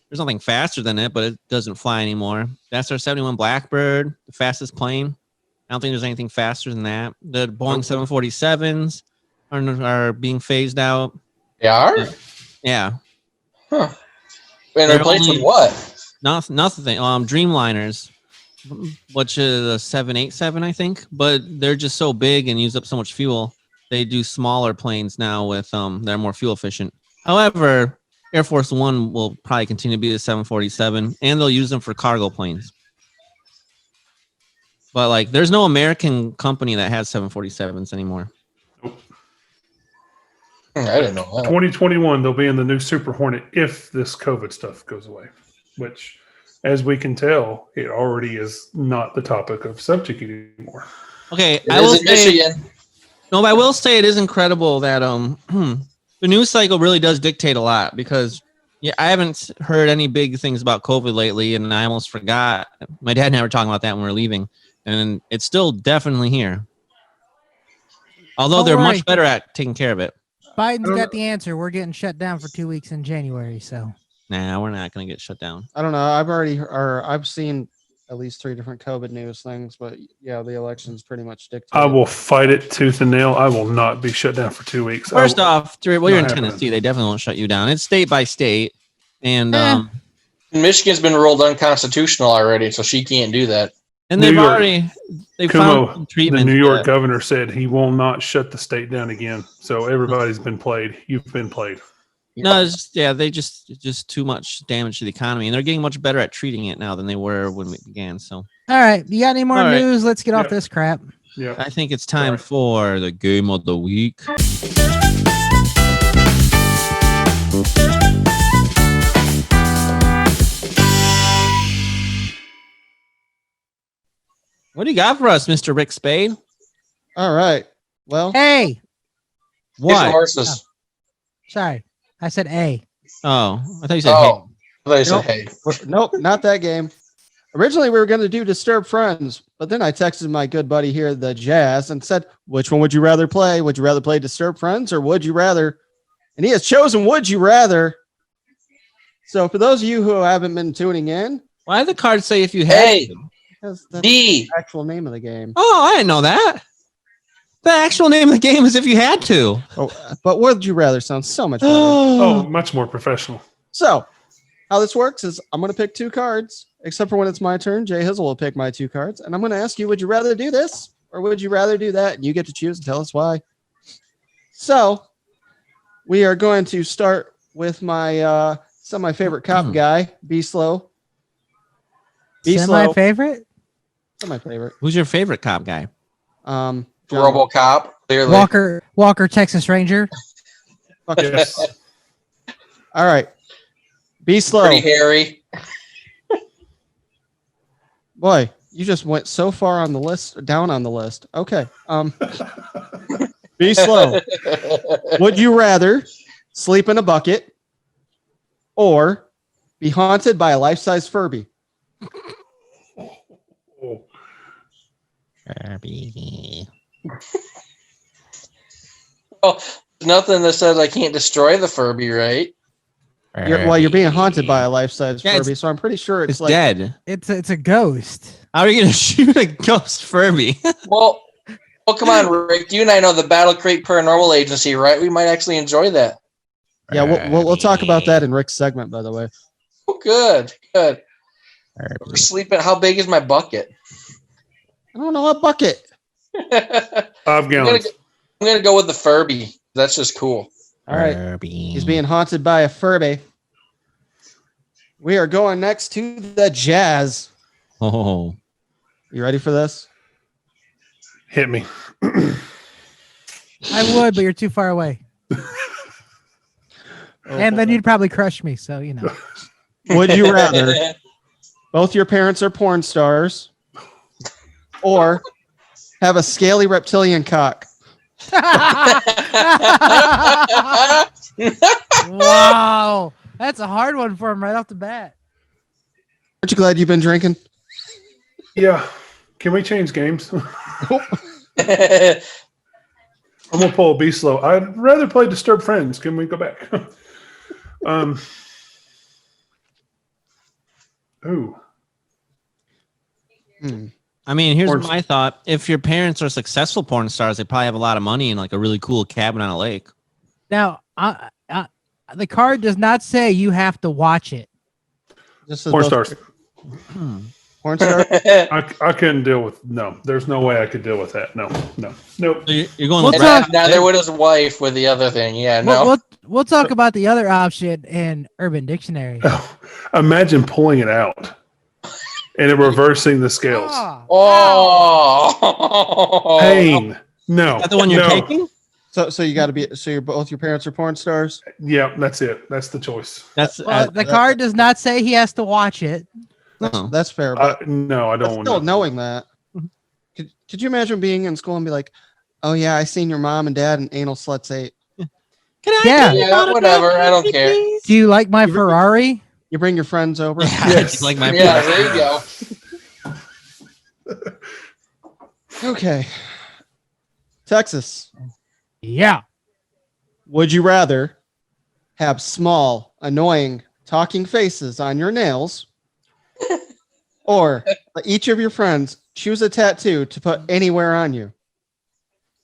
there's nothing faster than it, but it doesn't fly anymore. That's our 71 Blackbird, the fastest plane. I don't think there's anything faster than that. The Boeing 747s are being phased out. They are? Yeah. Huh. And replaced with what? Nothing. Dreamliners, which is a 787, I think. But they're just so big and use up so much fuel. They do smaller planes now with they're more fuel efficient. However, Air Force One will probably continue to be the 747, and they'll use them for cargo planes. But there's no American company that has 747s anymore. I didn't know that. 2021, they'll be in the new Super Hornet if this COVID stuff goes away, which, as we can tell, it already is not the topic of subject anymore. Okay, It is in Michigan. No, but I will say it is incredible that the news cycle really does dictate a lot because I haven't heard any big things about COVID lately, and I almost forgot. My dad and I were talking about that when we were leaving, and it's still definitely here. Although they're much better at taking care of it. Biden's got the answer. We're getting shut down for 2 weeks in January, so. Nah, we're not going to get shut down. I don't know. I've seen at least 3 different COVID news things, but yeah, the election's pretty much dictated. I will fight it tooth and nail. I will not be shut down for 2 weeks. First off, you're in Tennessee. They definitely won't shut you down. It's state by state. And Michigan's been ruled unconstitutional already, so she can't do that. And they've found treatment. The New York governor said he will not shut the state down again. So everybody's been played. You've been played. No, they just too much damage to the economy, and they're getting much better at treating it now than they were when we began. So, all right, you got any more news? Let's get off this crap. Yeah, I think it's time for the game of the week. What do you got for us, Mr. Ric Spade? All right. Well, hey, what? Horses. Sorry, I said A. Oh, I thought you said hey. I thought you said hey. Nope, not that game. Originally, we were going to do Disturb Friends, but then I texted my good buddy here, the Jazz, and said, which one would you rather play? Would you rather play Disturb Friends or would you rather? And he has chosen Would You Rather. So for those of you who haven't been tuning in. Why did the card say if you had to? That's the D. actual name of the game. Oh, I didn't know that. The actual name of the game is if you had to. Oh, but Would You Rather sounds so much better. Oh, much more professional. So how this works is I'm going to pick 2 cards, except for when it's my turn. Jay Hizzle will pick my 2 cards. And I'm going to ask you, would you rather do this or would you rather do that? And you get to choose and tell us why. So we are going to start with my semi-favorite cop guy, Be Slow. Semi-favorite? Semi-favorite. Who's your favorite cop guy? RoboCop, clearly. Walker, Texas Ranger. Yes. All right. Be Slow. Pretty hairy. Boy, you just went so far on the list, down on the list. Okay. Be Slow. Would you rather sleep in a bucket or be haunted by a life-size Furby? Furby. Well, nothing that says I can't destroy the Furby, right? You're being haunted by a life-size Furby, so I'm pretty sure It's dead. It's a ghost. How are you going to shoot a ghost Furby? Well, come on, Rick. You and I know the Battle Creek Paranormal Agency, right? We might actually enjoy that. Yeah, we'll talk about that in Rick's segment, by the way. Oh, good. We're sleeping. How big is my bucket? I don't know what bucket. 5 gallons. I'm gonna go with the Furby. That's just cool. All right. Furby. He's being haunted by a Furby. We are going next to the Jazz. Oh. You ready for this? Hit me. I would, but you're too far away. And then you'd probably crush me. So, you know. Would you rather both your parents are porn stars or have a scaly reptilian cock? Wow. That's a hard one for him right off the bat. Aren't you glad you've been drinking? Yeah. Can we change games? I'm gonna pull a be slow. I'd rather play Disturb Friends. Can we go back? Ooh. I mean, here's Porn- my thought. If your parents are successful porn stars, they probably have a lot of money and like a really cool cabin on a lake. Now, the card does not say you have to watch it. Just as Porn both- stars. Porn star? I couldn't deal with there's no way I could deal with that. Nope. So you're going We'll with talk- Neither would his wife with the other thing. Yeah, no. We'll talk about the other option in Urban Dictionary. Imagine pulling it out and it reversing the scales. Ah. Oh, Pain. No. Is that the one you're no. taking? So you got to be. So you're both your parents are porn stars. Yeah, that's it. That's the choice. That's Well, the card does not say he has to watch it. no. That's fair. But No, I but don't want still to. knowing that, could you imagine being in school and be like, "Oh yeah, I seen your mom and dad and anal sluts ate." Can I Yeah. get Yeah, autograph, whatever, I don't care. please? Do you like my Ferrari? You bring your friends over. Yes. Like my yeah, there you go. Okay. Texas. Yeah. Would you rather have small, annoying, talking faces on your nails, or let each of your friends choose a tattoo to put anywhere on you?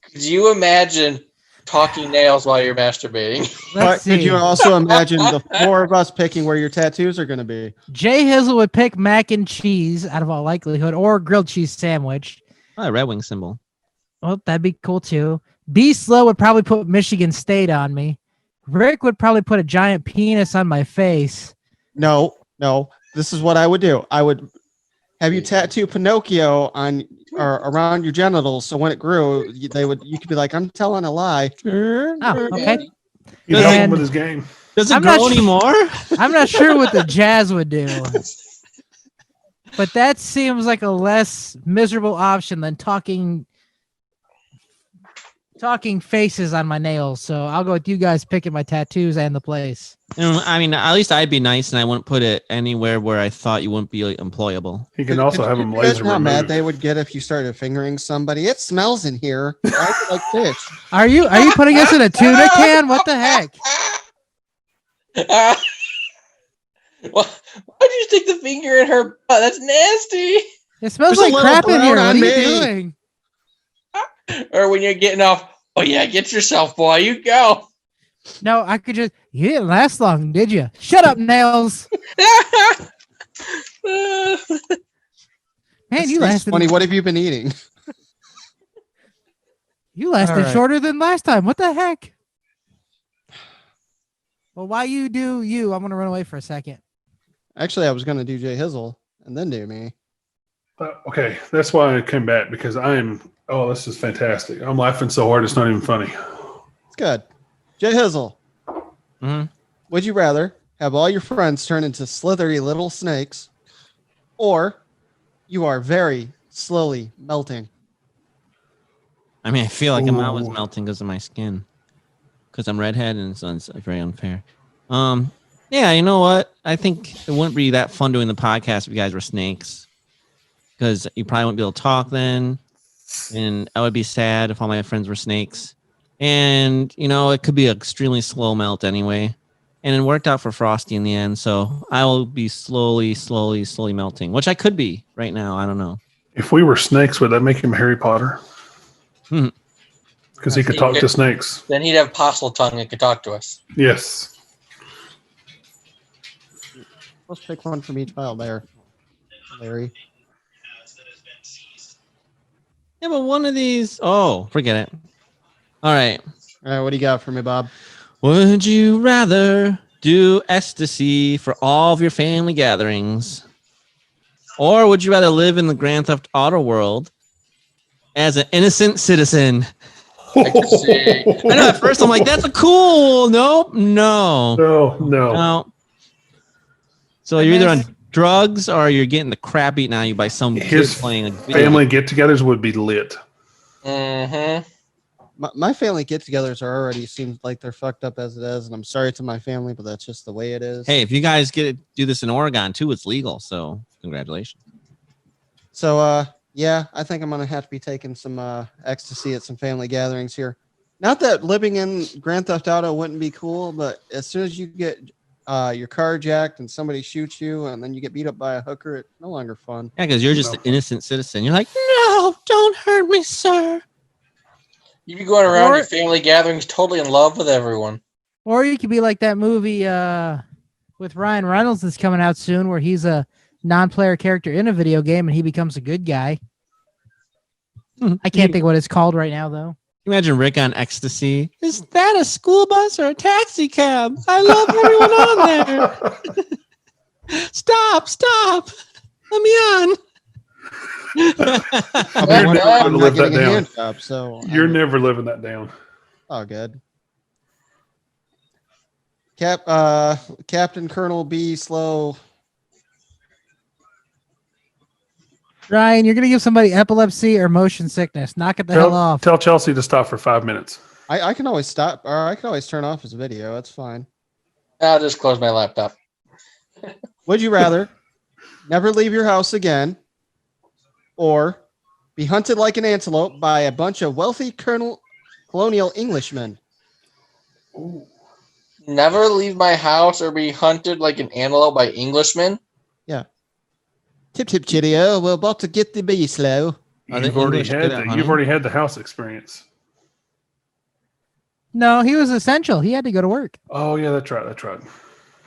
Could you imagine talking nails while you're masturbating? But Let's could see. you also imagine the four of us picking where your tattoos are going to be? Jay Hizzle would pick mac and cheese out of all likelihood, or grilled cheese sandwich. Oh, a Red Wing symbol. Well, that'd be cool too. B Slow would probably put Michigan State on me. Rick would probably put a giant penis on my face. No. This is what I would do. I would have you tattoo Pinocchio on or around your genitals, so when it grew, you could be like, "I'm telling a lie." Oh, okay. He's helping And- with his game. Does it I'm not grow su- anymore? I'm not sure what the Jazz would do. But that seems like a less miserable option than talking faces on my nails. So I'll go with you guys picking my tattoos and the place. I mean, at least I'd be nice and I wouldn't put it anywhere where I thought you wouldn't be employable. He can also have them you imagine laser how mad removed. they would get if you started fingering somebody. It smells in here. Why is it like fish? Are you putting us in a tuna can? What the heck? Why did you stick the finger in her butt? That's nasty. It smells There's a like little crap in here. brown What are on you me. doing? Or when you're getting off, oh yeah, get yourself, boy, you go. No, I could just. You didn't last long, did you? Shut up, nails. Man, you lasted. Funny. What have you been eating? You lasted All right. shorter than last time. What the heck? Well, why you do you? I'm gonna run away for a second. Actually, I was going to do Jay Hizzle and then do me. Okay, that's why I came back because oh, this is fantastic. I'm laughing so hard it's not even funny. It's good. Jay Hizzle. Mhm. Would you rather have all your friends turn into slithery little snakes, or you are very slowly melting? I mean, I feel like I'm always Ooh. melting because of my skin. Because I'm redhead and it's very unfair. Yeah, you know what? I think it wouldn't be that fun doing the podcast if you guys were snakes. Because you probably wouldn't be able to talk then. And I would be sad if all my friends were snakes. And, it could be an extremely slow melt anyway. And it worked out for Frosty in the end. So I will be slowly melting, which I could be right now. I don't know. If we were snakes, would that make him Harry Potter? Hmm. Because he could talk to snakes. Then he'd have postle tongue and could talk to us. Yes. Let's pick one from each pile there, Larry. Yeah, but one of these. Oh, forget it. All right. All right, what do you got for me, Bob? Would you rather do ecstasy for all of your family gatherings, Or would you rather live in the Grand Theft Auto world as an innocent citizen? I can see. I know at first I'm like, that's a cool. Nope. No. No. So you're either on drugs or you're getting the crap eaten out of you by some His kid playing a video family game. get-togethers would be lit. Mm-hmm. My family get-togethers are already seem like they're fucked up as it is, and I'm sorry to my family, but that's just the way it is. Hey, if you guys do this in Oregon too, it's legal. So congratulations. So yeah, I think I'm gonna have to be taking some ecstasy at some family gatherings here. Not that living in Grand Theft Auto wouldn't be cool, but as soon as you get your car jacked and somebody shoots you and then you get beat up by a hooker, it's no longer fun. Yeah, because you're just an innocent citizen. You're like, no, don't hurt me, sir. You'd be going around your family gatherings totally in love with everyone. Or you could be like that movie with Ryan Reynolds that's coming out soon where he's a non-player character in a video game and he becomes a good guy. I can't think what it's called right now, though. Imagine Rick on ecstasy. Is that a school bus or a taxi cab? I love everyone on there. Stop. Let me on. You're never going to live that down. Job, so You're never living that down. Oh, good. Captain Colonel B. Slow. Ryan, you're going to give somebody epilepsy or motion sickness. Knock it the hell off. Tell Chelsea to stop for 5 minutes. I can always stop, or I can always turn off his video. That's fine. I'll just close my laptop. Would you rather never leave your house again or be hunted like an antelope by a bunch of wealthy colonial Englishmen? Ooh. Never leave my house or be hunted like an antelope by Englishmen? Yeah. Tip, cheerio. We're about to get the bee slow. You've already had the house experience. No, he was essential. He had to go to work. Oh, yeah, that's right.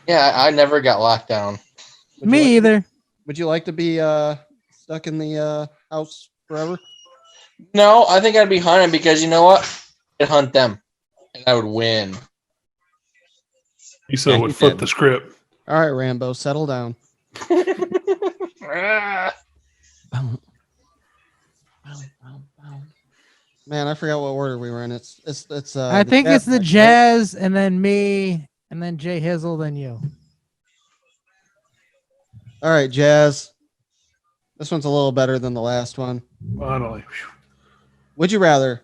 Yeah, I never got locked down. Me either. Would you like to be stuck in the house forever? No, I think I'd be hunted because you know what? I'd hunt them, and I would win. You still would flip the script. All right, Rambo, settle down. Man, I forgot what order we were in. It's I think it's the Jazz, and then me, and then Jay Hizzle, then you. All right, Jazz. This one's a little better than the last one. Finally. Would you rather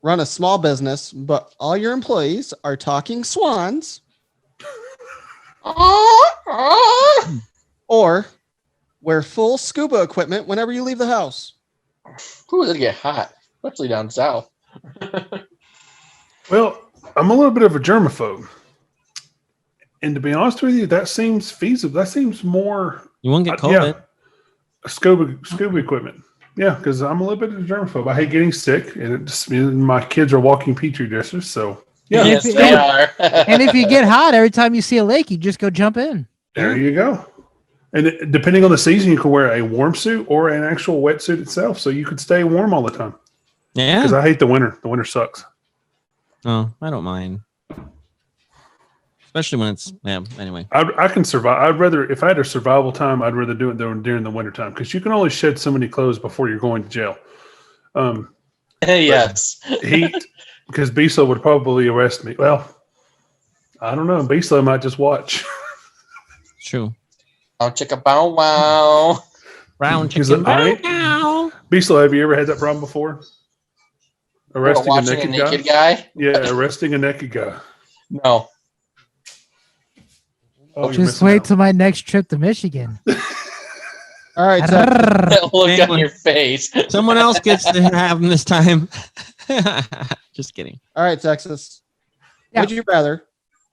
run a small business, but all your employees are talking swans, or wear full scuba equipment whenever you leave the house? Ooh, it'll get hot, especially down south. Well, I'm a little bit of a germaphobe. And to be honest with you, that seems feasible. That seems more... You won't get COVID. Yeah, scuba equipment. Yeah, because I'm a little bit of a germaphobe. I hate getting sick, and my kids are walking petri dishes, so... Yeah. Yes, they are. And if you get hot, every time you see a lake, you just go jump in. There you go. And depending on the season, you can wear a warm suit or an actual wetsuit itself, so you could stay warm all the time. Yeah. Because I hate the winter. The winter sucks. Oh, I don't mind. Especially when it's, anyway. I can survive. If I had a survival time, I'd rather do it during the winter time because you can only shed so many clothes before you're going to jail. Yes. Heat, because Beaslo would probably arrest me. Well, I don't know. Beaslo might just watch. True. Oh, chicka bow wow. Round chicken bow wow. Beaslo, have you ever had that problem before? Arresting a naked guy? Yeah, arresting a naked guy. No. Oh, just wait till my next trip to Michigan. All right. Look on your face. Someone else gets to have them this time. Just kidding. All right, Texas. Yeah. Would you rather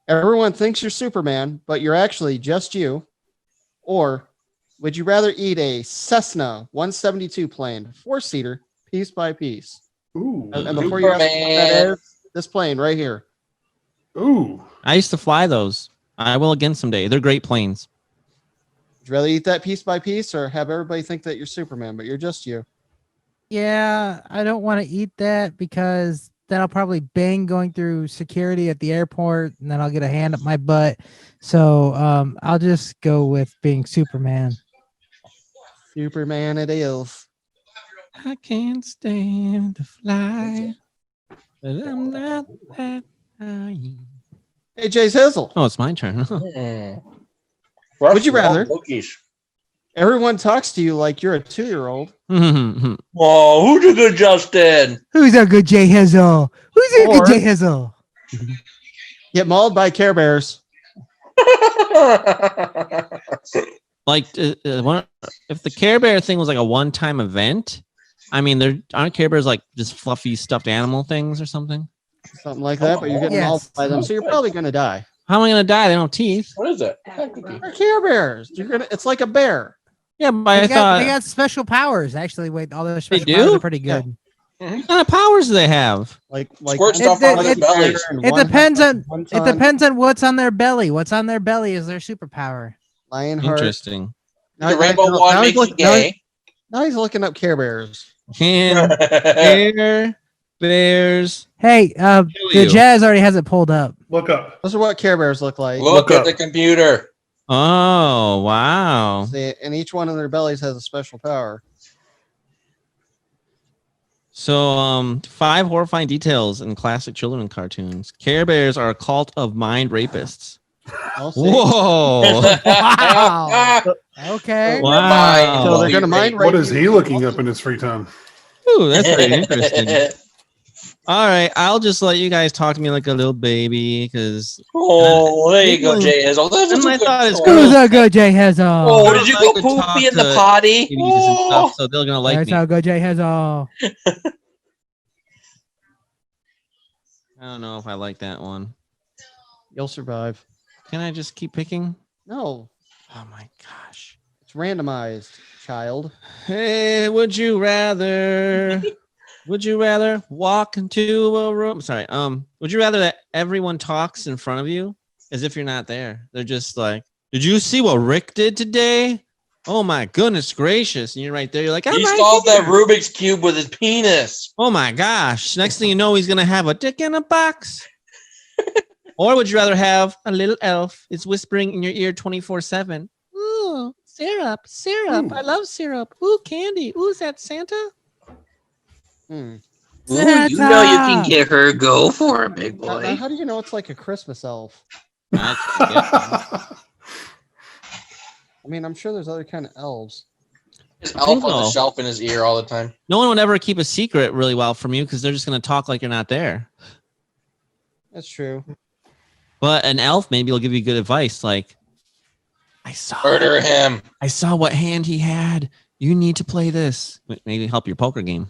everyone thinks you're Superman, but you're actually just you? Or would you rather eat a Cessna 172 plane, 4-seater, piece by piece? Ooh. And before you ask what that is, this plane right here. Ooh. I used to fly those. I will again someday. They're great planes. Would you rather eat that piece by piece or have everybody think that you're Superman, but you're just you? Yeah, I don't want to eat that because then I'll probably bang going through security at the airport and then I'll get a hand up my butt. So I'll just go with being Superman. Superman it is. I can't stand to fly, but I'm not that high. Hey, Jay's Hizzle. Oh, it's my turn. Would you rather? Cookies. Everyone talks to you like you're a 2-year-old. Oh, who's a good Justin? Who's a good Jay Hizzle? Who's a Or- good Jay Hizzle? Get mauled by Care Bears. Like, if the Care Bear thing was like a one-time event, I mean, there aren't Care Bears like just fluffy stuffed animal things or something? Something like that, but you're getting mauled by them, so you're probably going to die. How am I gonna die? They don't have teeth. What is it? They're Care Bears. It's like a bear. Yeah, but They got special powers. Actually, wait, all those special do? powers are pretty good. What kind of powers do they have? Like Squirt stuff on their bellies. It depends on what's on their belly. What's on their belly is their superpower. Lionheart. Interesting. Now- The rainbow now- one now makes he's you look- now he- gay. Now he's looking up Care Bears. Can Care Bears? Hey, Kill the you. Jazz already has it pulled up. Look up. Those are what Care Bears look like. Look Look at up. the computer. Oh, wow. See, and each one of their bellies has a special power. So, 5 horrifying details in classic children's cartoons. Care Bears are a cult of mind rapists. I'll see. Whoa. Wow. Okay. Wow. So they're gonna mind rape What is you. he looking up in his free time? Ooh, that's very interesting. All right, I'll just let you guys talk to me like a little baby because Oh, there you go, Jay Hazel. That's And a my good thought is choice. cool. Who's a good Jay Hizzle? Oh, I did you like go to talk poopy in the to potty? babies and stuff, so they're gonna like That's me. how good Jay Hizzle. I don't know if I like that one. You'll survive. Can I just keep picking? No, Oh my gosh. it's randomized, child. Hey, would you rather? Would you rather walk into a room? Sorry. Would you rather that everyone talks in front of you as if you're not there? They're just like, "Did you see what Rick did today? Oh my goodness gracious!" And you're right there. You're like, He right solved here." that Rubik's Cube with his penis. Oh my gosh. Next thing you know, he's going to have a dick in a box. Or would you rather have a little elf? It's whispering in your ear 24/7. Ooh, syrup, syrup. I love syrup. Ooh, candy. Ooh, is that Santa? Hmm. Ooh, you know you can get her. Go for it, big Now, boy. how do you know it's like a Christmas elf? I I mean, I'm sure there's other kind of elves. His elf on the so. shelf in his ear all the time. No one would ever keep a secret really well from you because they're just going to talk like you're not there. That's true. But an elf maybe will give you good advice like, I Murder him. saw what hand he had. You need to play this. Maybe help your poker game.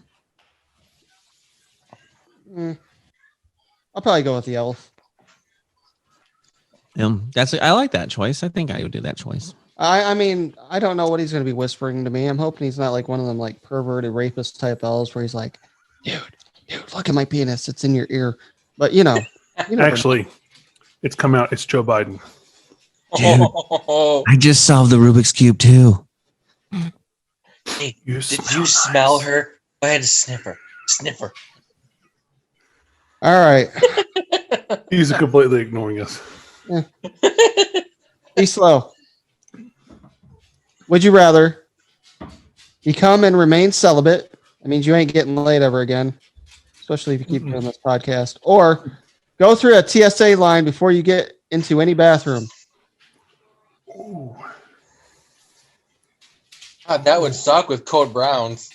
I'll probably go with the elf. I like that choice. I think I would do that choice. I mean, I don't know what he's going to be whispering to me. I'm hoping he's not like one of them like perverted rapist type elves where he's like, dude, look at my penis. It's in your ear. But you know never know. Actually, it's come out. It's Joe Biden. Oh, I just solved the Rubik's Cube too. hey, You did you smell her? I had to sniff her. Sniff her. All right. He's completely ignoring us. Be slow. Would you rather become and remain celibate? That means you ain't getting laid ever again, especially if you keep doing this podcast. Or go through a TSA line before you get into any bathroom. God, that would suck with Code Browns.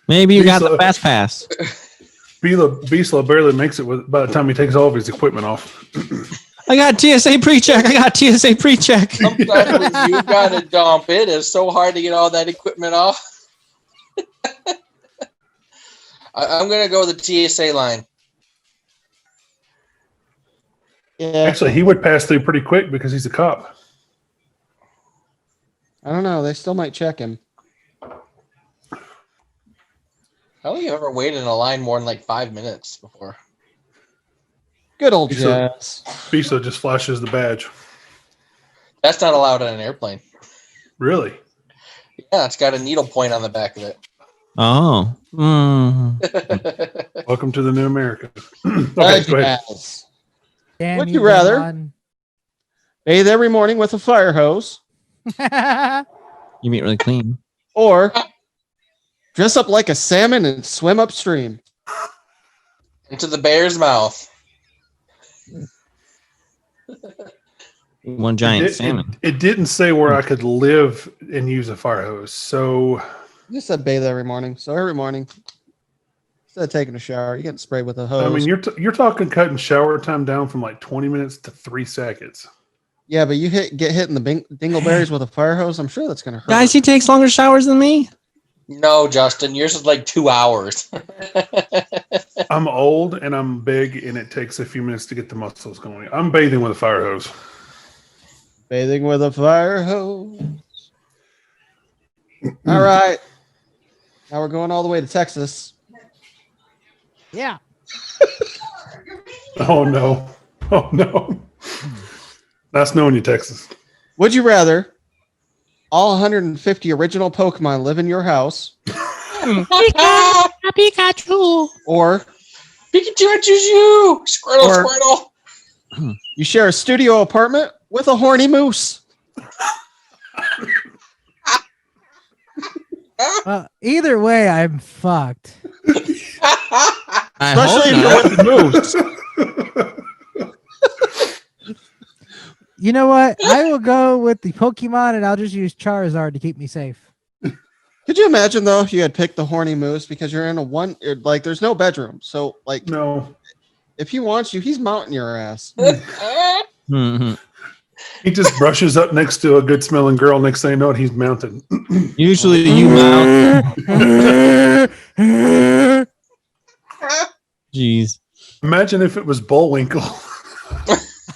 Maybe you got Lisa- the fast pass. Beasla barely makes it by the time he takes all of his equipment off. I got TSA pre-check. Sometimes when you gotta dump it, it's so hard to get all that equipment off. I'm gonna go with the TSA line. Yeah. Actually, He would pass through pretty quick because he's a cop. I don't know. They still might check him. How have you ever waited in a line more than like 5 minutes before? Good old He's Jazz. Beasla just flashes the badge. That's not allowed on an airplane. Really? Yeah, it's got a needle point on the back of it. Oh. Welcome to the new America. Okay, Good go ahead. Jazz. Damn Would you rather? John. Bathe every morning with a fire hose You mean really clean. Or dress up like a salmon and swim upstream. Into the bear's mouth. One giant salmon. It didn't say where I could live and use a fire hose. So You said bathe every morning. So every morning, instead of taking a shower, you're getting sprayed with a hose. I mean, you're talking cutting shower time down from like 20 minutes to 3 seconds. yeah, but you get hit in the dingleberries with a fire hose. I'm sure that's gonna hurt. Guys, he takes longer showers than me. No, Justin, yours is like 2 hours. I'm old and I'm big, and it takes a few minutes to get the muscles going. I'm bathing with a fire hose. Bathing with a fire hose. All right. Now we're going all the way to Texas. Yeah. Oh no! Oh no! That's knowing you, Texas. Would you rather all 150 original Pokemon live in your house, Pikachu. or Pikachu, I choose you. Squirtle, Or- Squirtle. you share a studio apartment with a horny moose? Either way, I'm fucked. I Especially hope if not. you're with the moose. You know what? I will go with the Pokemon, and I'll just use Charizard to keep me safe. Could you imagine though if you had picked the horny moose because you're in like there's no bedroom, so like No, if he wants you, he's mounting your ass. Mhm. he just brushes up next to a good smelling girl. Next thing you know, he's mounted. Usually you mount. Jeez. Imagine if it was Bullwinkle.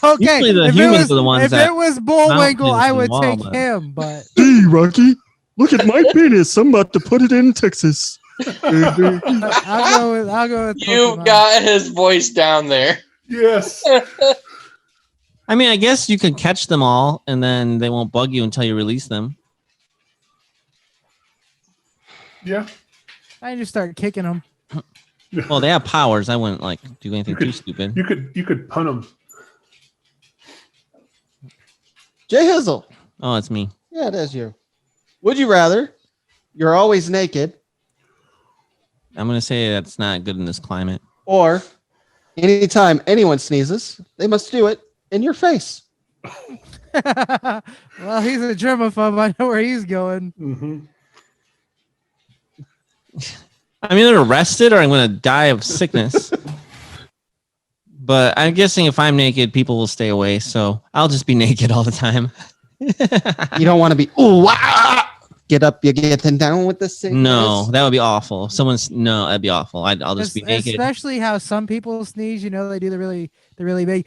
Okay, Usually the if humans are the ones if that it was Bullwinkle, mount I into would the wall, take but- him, but Hey, Rocky, look at my penis. I'm about to put it in Texas. I'll go with You Pokemon. got his voice down there. Yes. I mean, I guess you could catch them all, and then they won't bug you until you release them. Yeah. I just start kicking them. Well, they have powers. I wouldn't like do anything too stupid. You could punt him. Jay Hizzle. Oh, it's me. Yeah, it is you. Would you rather you're always naked, I'm gonna say that's not good in this climate. or anytime anyone sneezes, they must do it in your face? Well, he's a germaphobe. I know where he's going. Mm-hmm. I'm either arrested or I'm gonna die of sickness. But I'm guessing if I'm naked, people will stay away. So I'll just be naked all the time. You don't want to be, ooh, ah, get up, you're getting down with the sickness. No, that would be awful. If no, that'd be awful. I'll just be naked. Especially how some people sneeze. You know, they do the really big.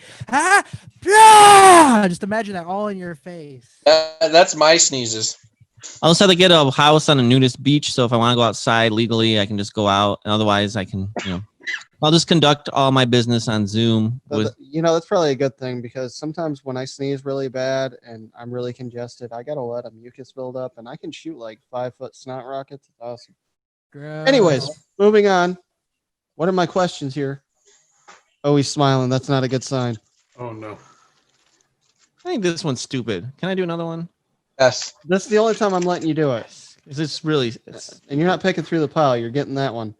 Just imagine that all in your face. That's my sneezes. I'll just have to get a house on a nudist beach. So if I want to go outside legally, I can just go out. And otherwise, I can, I'll just conduct all my business on Zoom. That's probably a good thing because sometimes when I sneeze really bad and I'm really congested, I gotta let a mucus build up and I can shoot like 5-foot snot rockets. It's awesome. Gross. Anyways, moving on. What are my questions here? Oh, he's smiling. That's not a good sign. Oh no. I think this one's stupid. Can I do another one? Yes. That's the only time I'm letting you do it. It's really. And you're not picking through the pile. You're getting that one.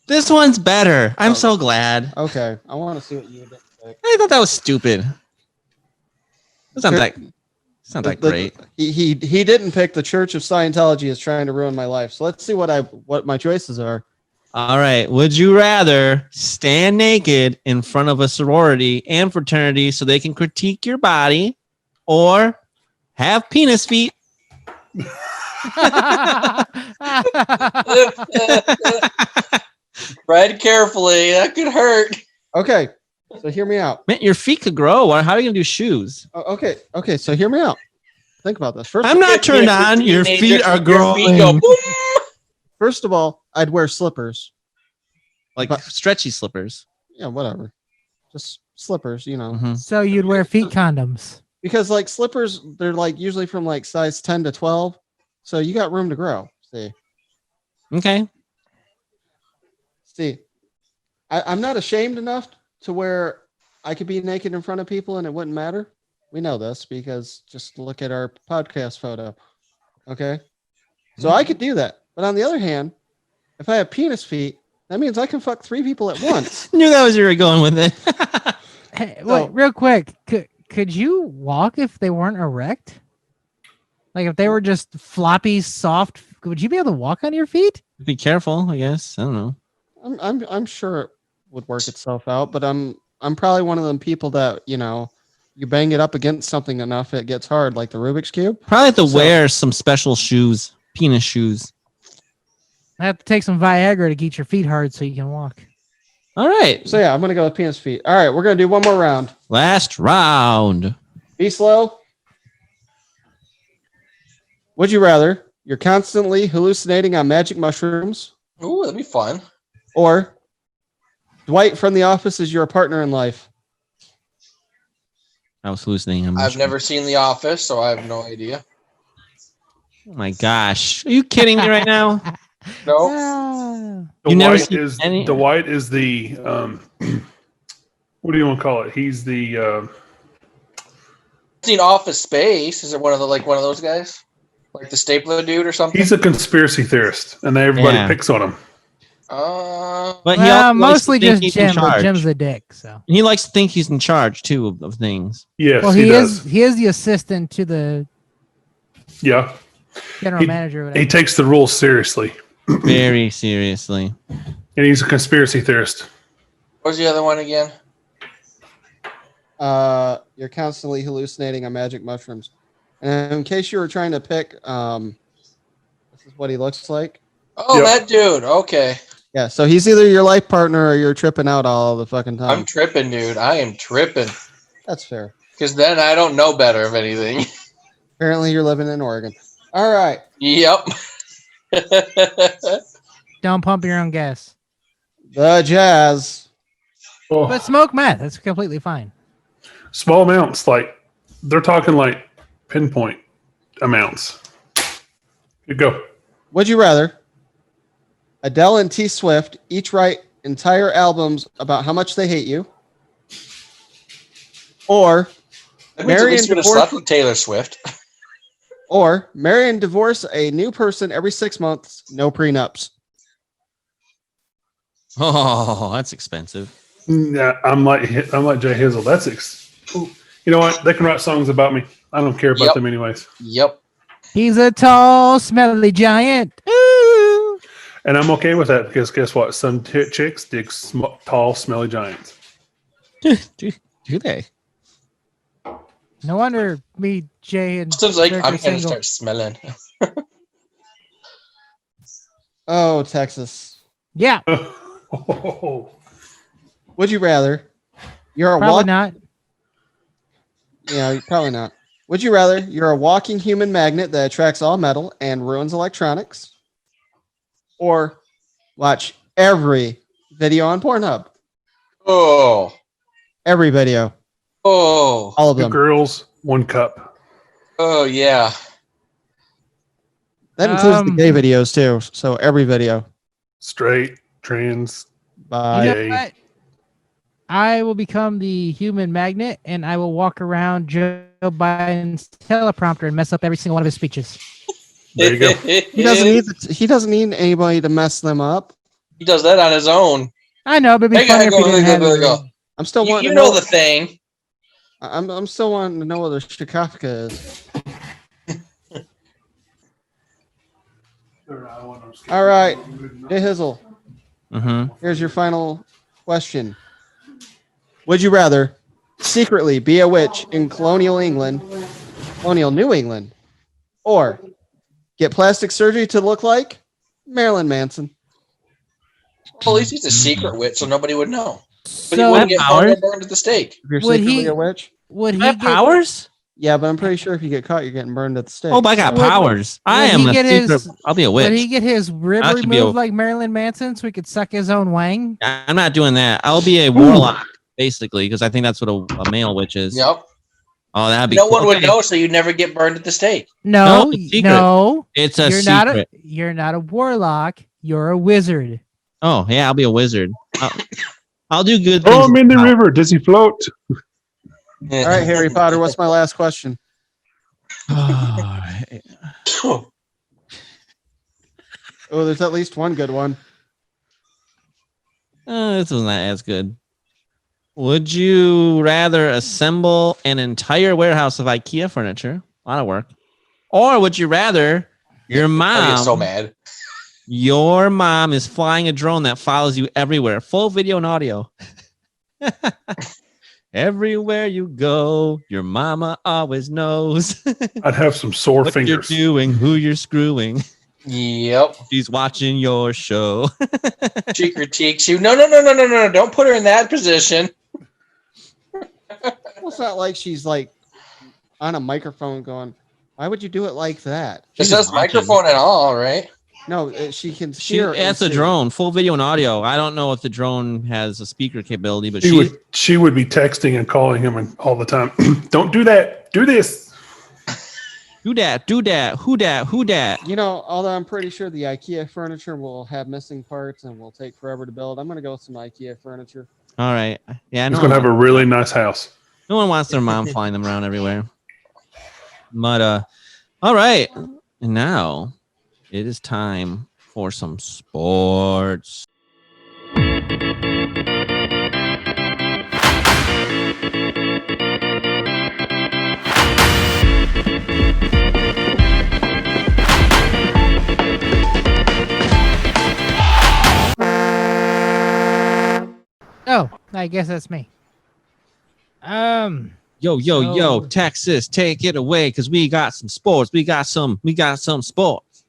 This one's better. I'm so glad. Okay. I want to see what you did pick. I thought that was stupid. It's not that great. He didn't pick the Church of Scientology is trying to ruin my life. So let's see what my choices are. All right. Would you rather stand naked in front of a sorority and fraternity so they can critique your body, or have penis feet? Tread carefully. That could hurt. Okay. So hear me out. Man, your feet could grow. How are you gonna do shoes? Okay. So hear me out. Think about this. First, I'm not turned on. Your feet are growing. First of all, I'd wear slippers. Like stretchy slippers. Yeah, whatever. Just slippers, Mhm. So you'd wear feet condoms. Because like slippers, they're like usually from like size 10 to 12. So you got room to grow. Okay. See, I'm not ashamed enough to where I could be naked in front of people and it wouldn't matter. We know this because just look at our podcast photo. Okay. So I could do that. But on the other hand, if I have penis feet, that means I can fuck 3 people at once. Knew that was where you were going with it. Hey, wait, real quick, could you walk if they weren't erect? Like if they were just floppy, soft, would you be able to walk on your feet? Be careful, I guess. I don't know. I'm sure it would work itself out, but I'm probably one of them people that, you bang it up against something enough, it gets hard, like the Rubik's Cube. Probably have to wear some special shoes, penis shoes. I have to take some Viagra to get your feet hard so you can walk. All right. So yeah, I'm gonna go with penis feet. All right, we're gonna do one more round. Last round. Be slow. Would you rather you're constantly hallucinating on magic mushrooms, Ooh, that'd be fun. or Dwight from The Office is your partner in life? I was hallucinating. I've never seen The Office, so I have no idea. Oh my gosh. Are you kidding me right now? No. You never Dwight seen any- Dwight is the what do you want to call it? He's the I've seen Office Space. Is it one of those guys? Like the stapler dude or something? he's a conspiracy theorist, and everybody Yeah. picks on him. But he Well, also mostly likes to think just he's in Jim, but charge. Jim's a dick, so. He likes to think he's in charge too of things. Yes, Well, he is does. he is the assistant to the Yeah, general manager. Or whatever. he takes the rules seriously, Very seriously. and he's a conspiracy theorist. What was the other one again? You're constantly hallucinating on magic mushrooms. And in case you were trying to pick, this is what he looks like. Oh, Yep. that dude. Okay. Yeah, so he's either your life partner or you're tripping out all the fucking time. I'm tripping, dude. I am tripping. That's fair. Because then I don't know better of anything. Apparently, you're living in Oregon. All right. Yep. Don't pump your own gas. The Jazz. Oh, But smoke meth. That's completely fine. small amounts, like they're talking like pinpoint amounts. You go. Would you rather Adele and T Swift each write entire albums about how much they hate you, or That means at marry least and you're going to divorce, slept with Taylor Swift. or marry and divorce a new person every 6 months, no prenups? Oh, that's expensive. Yeah, I'm like Jay Hizzle. You know what? They can write songs about me. I don't care about Yep. them anyways. Yep. He's a tall, smelly giant. Ooh. And I'm okay with that because guess what? Some chicks dig tall, smelly giants. Do they? No wonder me, Jay, and Sounds like Rick I'm are going to single. start smelling. Oh, Texas. Yeah, Oh, Would you rather you're a probably walk? not. Yeah, probably not. Would you rather you're a walking human magnet that attracts all metal and ruins electronics, or watch every video on Pornhub? Oh. Every video, Oh. all of two them. girls, one cup. Oh, yeah. That includes the Um, gay videos too. So every video. Straight, trans. Bye. You Yay. know what? I will become the human magnet, and I will walk around Joe Biden's teleprompter and mess up every single one of his speeches. There you go. He doesn't need anybody to mess them up. He does that on his own. I know, but it'd be funny if he didn't have it. I'm still You, wanting you to know know. the thing. I'm still wanting to know what the Shikafka is. All right, Hey Hizzle. Mm-hmm. Here's your final question. Would you rather secretly be a witch in colonial New England, or get plastic surgery to look like Marilyn Manson? Well, at least he's a secret witch, so nobody would know. But he So wouldn't get powers? burned at the stake. If you're Would secretly he- a witch? would he I have get, powers? Yeah, but I'm pretty sure if you get caught, you're getting burned at the stake. Oh, but I got Would- powers. I would am he a get secret. his- I'll be a Would he witch. get his rib I could be removed a- like Marilyn Manson so he could suck his own wang? I'm not doing that. I'll be a warlock, basically, because I think that's what a male witch is. Yep. Oh, that'd be No cool. one would Okay. know, so you'd never get burned at the stake. No, No, it's secret. no. It's a You're secret. you're not a warlock. You're a wizard. Oh, yeah, I'll be a wizard. I'll do good things. Throw him in the river. Does he float? All right, Harry Potter, what's my last question? Oh, there's at least one good one. This was not as good. Would you rather assemble an entire warehouse of IKEA furniture? A lot of work. Or would you rather your mom... so mad. Your mom is flying a drone that follows you everywhere. Full video and audio. Everywhere you go, your mama always knows. I'd have some sore what fingers. you're doing, who you're screwing. Yep. She's watching your show. She critiques you. No. Don't put her in that position. Well, it's not like she's like on a microphone going, why would you do it like that? It says microphone and all, right? No, she can hear. That's a drone, full video and audio. I don't know if the drone has a speaker capability, but she would be texting and calling him all the time. Don't do that. Do this. Do that. Who dat? You know, although I'm pretty sure the IKEA furniture will have missing parts and will take forever to build, I'm going to go with some IKEA furniture. All right. Yeah, He's going to have a really nice house. No one wants their mom flying them around everywhere. But, all right. And now it is time for some sports. Oh, I guess that's me. Yo, Texas, take it away because we got some sports. We got some sports.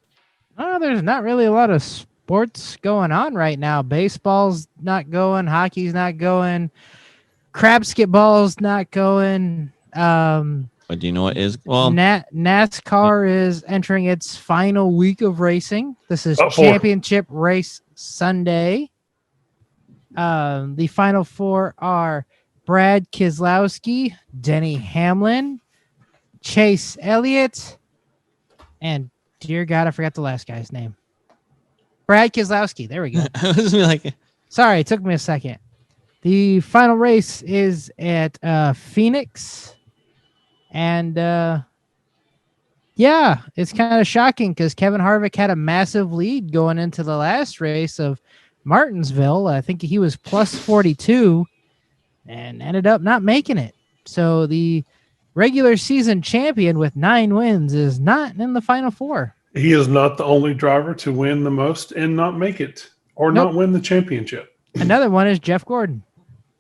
Oh, there's not really a lot of sports going on right now. Baseball's not going. Hockey's not going. Crabsketball's not going. But do you know what is? Well, NASCAR is entering its final week of racing. This is championship race Sunday. The final four are Brad Keselowski, Denny Hamlin, Chase Elliott, and dear God, I forgot the last guy's name. Brad Keselowski. There we go. I was like, sorry, it took me a second. The final race is at Phoenix. And yeah, it's kind of shocking because Kevin Harvick had a massive lead going into the last race of Martinsville. I think he was plus 42 and ended up not making it. So the regular season champion with 9 wins is not in the final four. He is not the only driver to win the most and not make it or not win the championship. Another one is Jeff Gordon.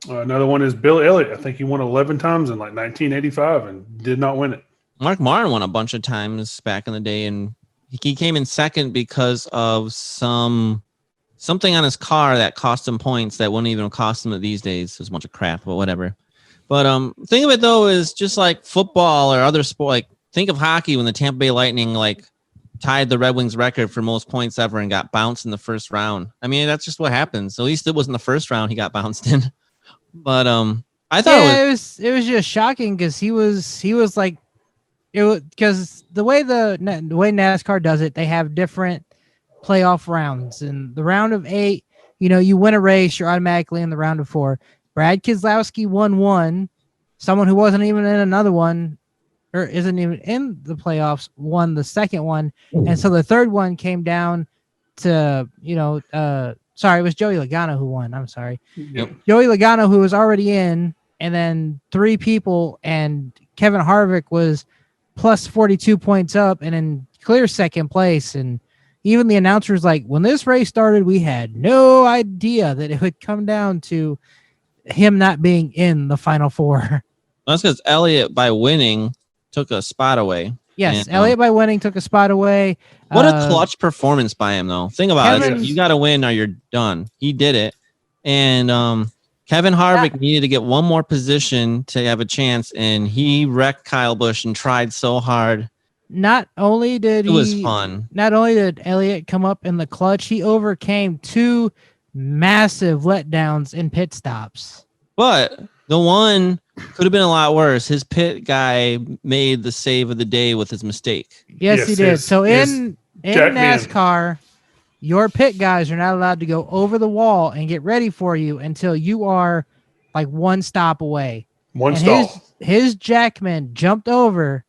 Another one is Bill Elliott. I think he won 11 times in like 1985 and did not win it. Mark Martin won a bunch of times back in the day, and he came in second because of something on his car that cost him points that wouldn't even cost him these days. It's a bunch of crap, but whatever. But think of it though is just like football or other sport. Like think of hockey when the Tampa Bay Lightning like tied the Red Wings record for most points ever and got bounced in the first round. I mean, that's just what happens. At least it wasn't the first round he got bounced in. But I thought it was just shocking because he was like because the way NASCAR does it, they have different playoff rounds, and the round of 8, you win a race, you're automatically in the round of 4. Brad Keselowski won one. Someone who wasn't even in another one or isn't even in the playoffs won the second one, and so the third one came down to sorry, it was Joey Logano who won. I'm sorry. Yep. Joey Logano, who was already in, and then 3 people, and Kevin Harvick was plus 42 points up and in clear second place. And even the announcers, like, when this race started, we had no idea that it would come down to him not being in the final 4. That's because Elliott, by winning, took a spot away. Yes, and, Elliott by winning took a spot away. What a clutch performance by him, though. Think about it. You got to win or you're done. He did it. And Kevin Harvick needed to get one more position to have a chance, and he wrecked Kyle Busch and tried so hard. Not only did it was fun. Not only did Elliott come up in the clutch, he overcame 2 massive letdowns in pit stops. But the one could have been a lot worse. His pit guy made the save of the day with his mistake. Yes, he did. So in NASCAR, your pit guys are not allowed to go over the wall and get ready for you until you are like one stop away. his jackman jumped over,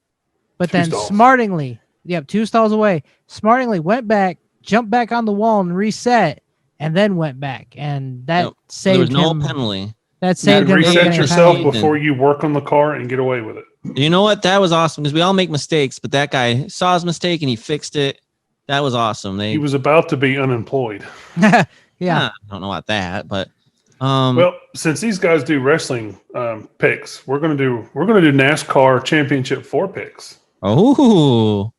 but Two then stalls. smartingly, 2 stalls away, smartingly went back, jumped back on the wall and reset, and then went back. And that There saved was no him. penalty. That You saved can him from reset getting a yourself penalty. before you work on the car and get away with it. You know what? That was awesome because we all make mistakes, but that guy saw his mistake and he fixed it. That was awesome. He was about to be unemployed. Yeah. I don't know about that, but Well, since these guys do wrestling picks, we're gonna do NASCAR Championship 4 picks. oh,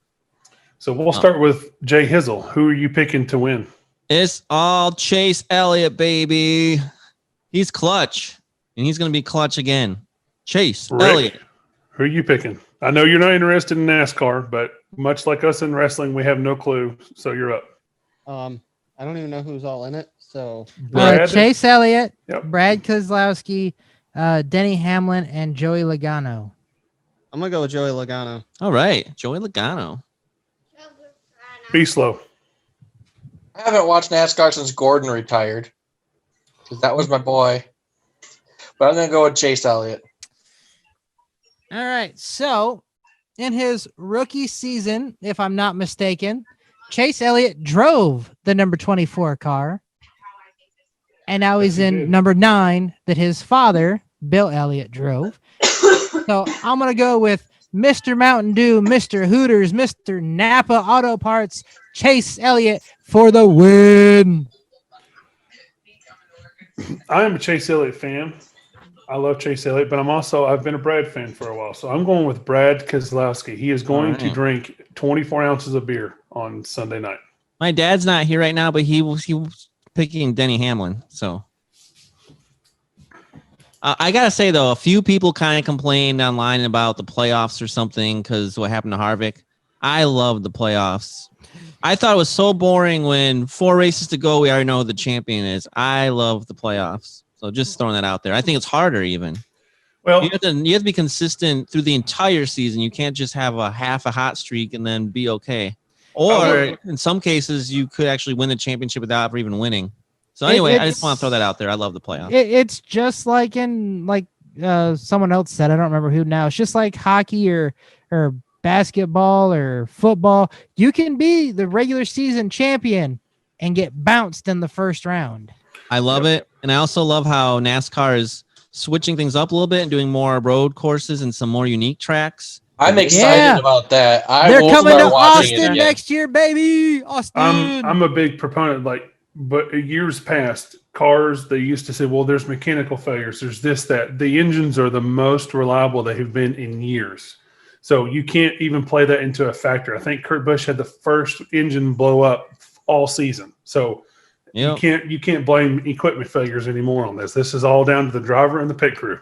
So we'll start with Jay Hizzle. Who are you picking to win? it's all Chase Elliott, baby. He's clutch, and he's going to be clutch again. Chase Elliott. Rick, who are you picking? I know you're not interested in NASCAR, but much like us in wrestling, we have no clue. So you're up. I don't even know who's all in it. So Brad. Chase Elliott, Yep. Brad Keselowski, Denny Hamlin, and Joey Logano. I'm gonna go with Joey Logano. All right, Joey Logano. Be slow. I haven't watched NASCAR since Gordon retired. 'Cause that was my boy. But I'm going to go with Chase Elliott. All right. So, in his rookie season, if I'm not mistaken, Chase Elliott drove the number 24 car. And now he's Yes, he in did. number 9 that his father, Bill Elliott, drove. So, I'm going to go with Mr. Mountain Dew, Mr. Hooters, Mr. Napa Auto Parts, Chase Elliott for the win. I am a Chase Elliott fan. I love Chase Elliott, but I've been a Brad fan for a while. So I'm going with Brad Keselowski. He is going to drink 24 ounces of beer on Sunday night. My dad's not here right now, but he was picking Denny Hamlin. So I gotta say though, a few people kind of complained online about the playoffs or something because what happened to Harvick. I love the playoffs. I thought it was so boring when 4 races to go, we already know who the champion is. I love the playoffs. So just throwing that out there. I think it's harder even. Well, You have to be consistent through the entire season. You can't just have a half a hot streak and then be okay. Or in some cases, you could actually win the championship without ever even winning. So anyway, I just want to throw that out there. I love the playoffs. It's just like someone else said, I don't remember who now. It's just like hockey or basketball or football. You can be the regular season champion and get bounced in the first round. I love it. And I also love how NASCAR is switching things up a little bit and doing more road courses and some more unique tracks. I'm excited about that. They're coming to watching it Austin again. next year, baby. Austin. I'm a big proponent, but years past, cars, they used to say, well, there's mechanical failures. There's this, that. The engines are the most reliable they have been in years. So you can't even play that into a factor. I think Kurt Busch had the first engine blow up all season. So you can't blame equipment failures anymore on this. This is all down to the driver and the pit crew.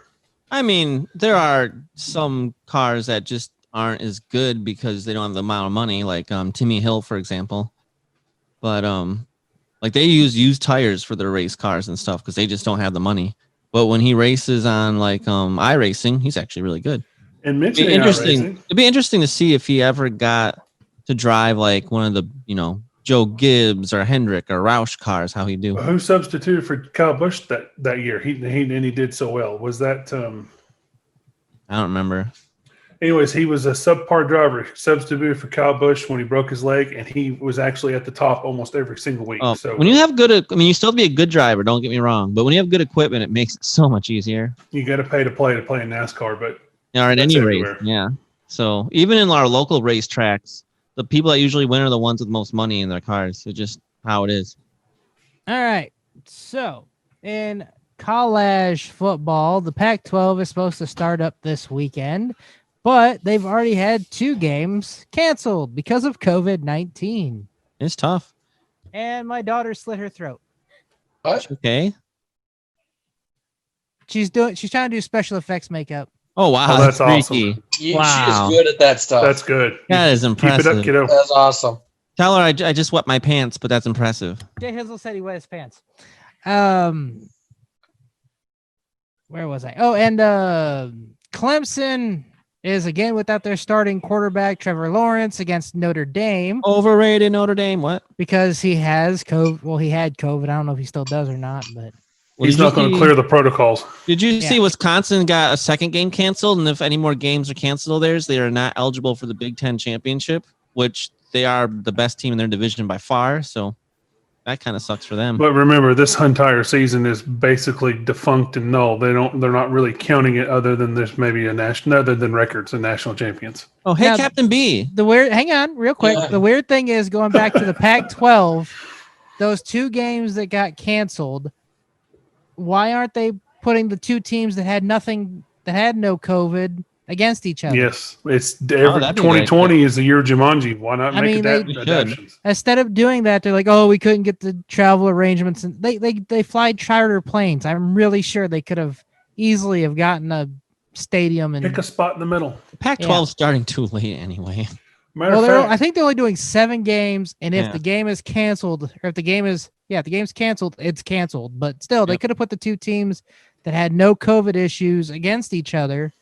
I mean, there are some cars that just aren't as good because they don't have the amount of money, like Timmy Hill, for example. But like they use used tires for their race cars and stuff because they just don't have the money. But when he races on like iRacing, he's actually really good. And mentioning iRacing, it'd be interesting to see if he ever got to drive like one of the, Joe Gibbs or Hendrick or Roush cars, how he do. who substituted for Kyle Busch that year? He did so well. Was that I don't remember. Anyways, he was a subpar driver, substituted for Kyle Busch when he broke his leg, and he was actually at the top almost every single week. Oh, So when you have you still have to be a good driver, don't get me wrong, but when you have good equipment, it makes it so much easier. you got to pay in NASCAR, but Or at that's any rate, everywhere. yeah. So even in our local race tracks, the people that usually win are the ones with the most money in their cars. It's just how it is. All right. So in college football, the Pac-12 is supposed to start up this weekend, but they've already had 2 games canceled because of COVID-19. It's tough. And my daughter slit her throat. What? Okay. She's trying to do special effects makeup. Oh wow, Oh, that's freaky. awesome. Wow. She is good at that stuff. That's good. That is Keep impressive. it up, kiddo. That's awesome. Tell her I just wet my pants, but that's impressive. Jay Hizzle said he wet his pants. Where was I? Oh, and Clemson is again without their starting quarterback, Trevor Lawrence, against Notre Dame Overrated Notre Dame. What? because he has COVID. Well, he had COVID. I don't know if he still does or not, but Well, He's did you not going to see- clear the protocols. Did you Yeah. see Wisconsin got a second game canceled? And if any more games are canceled of theirs, they are not eligible for the Big Ten championship, which they are the best team in their division by far. So that kind of sucks for them. But remember, this entire season is basically defunct and null. They're not really counting it other than there's maybe other than records and national champions. Oh, hey, Now- Captain B. Hang on, real quick. Yeah. The weird thing is going back to the Pac-12, those two games that got canceled. Why aren't they putting the two teams that had no COVID against each other? Yes, it's that'd be great. 2020 is the year of Jumanji. Why not I make mean, that they should. adaptations? Instead of doing that, they're like, "Oh, we couldn't get the travel arrangements," and they fly charter planes. I'm really sure they could have easily have gotten a stadium and. Pick a spot in the middle. Pac-12 is starting too late anyway. Matter Well, of I fact, think they're only doing 7 games, and if Yeah. the game is canceled, or if the game's canceled, it's canceled. But still, they Yep. could have put the two teams that had no COVID issues against each other.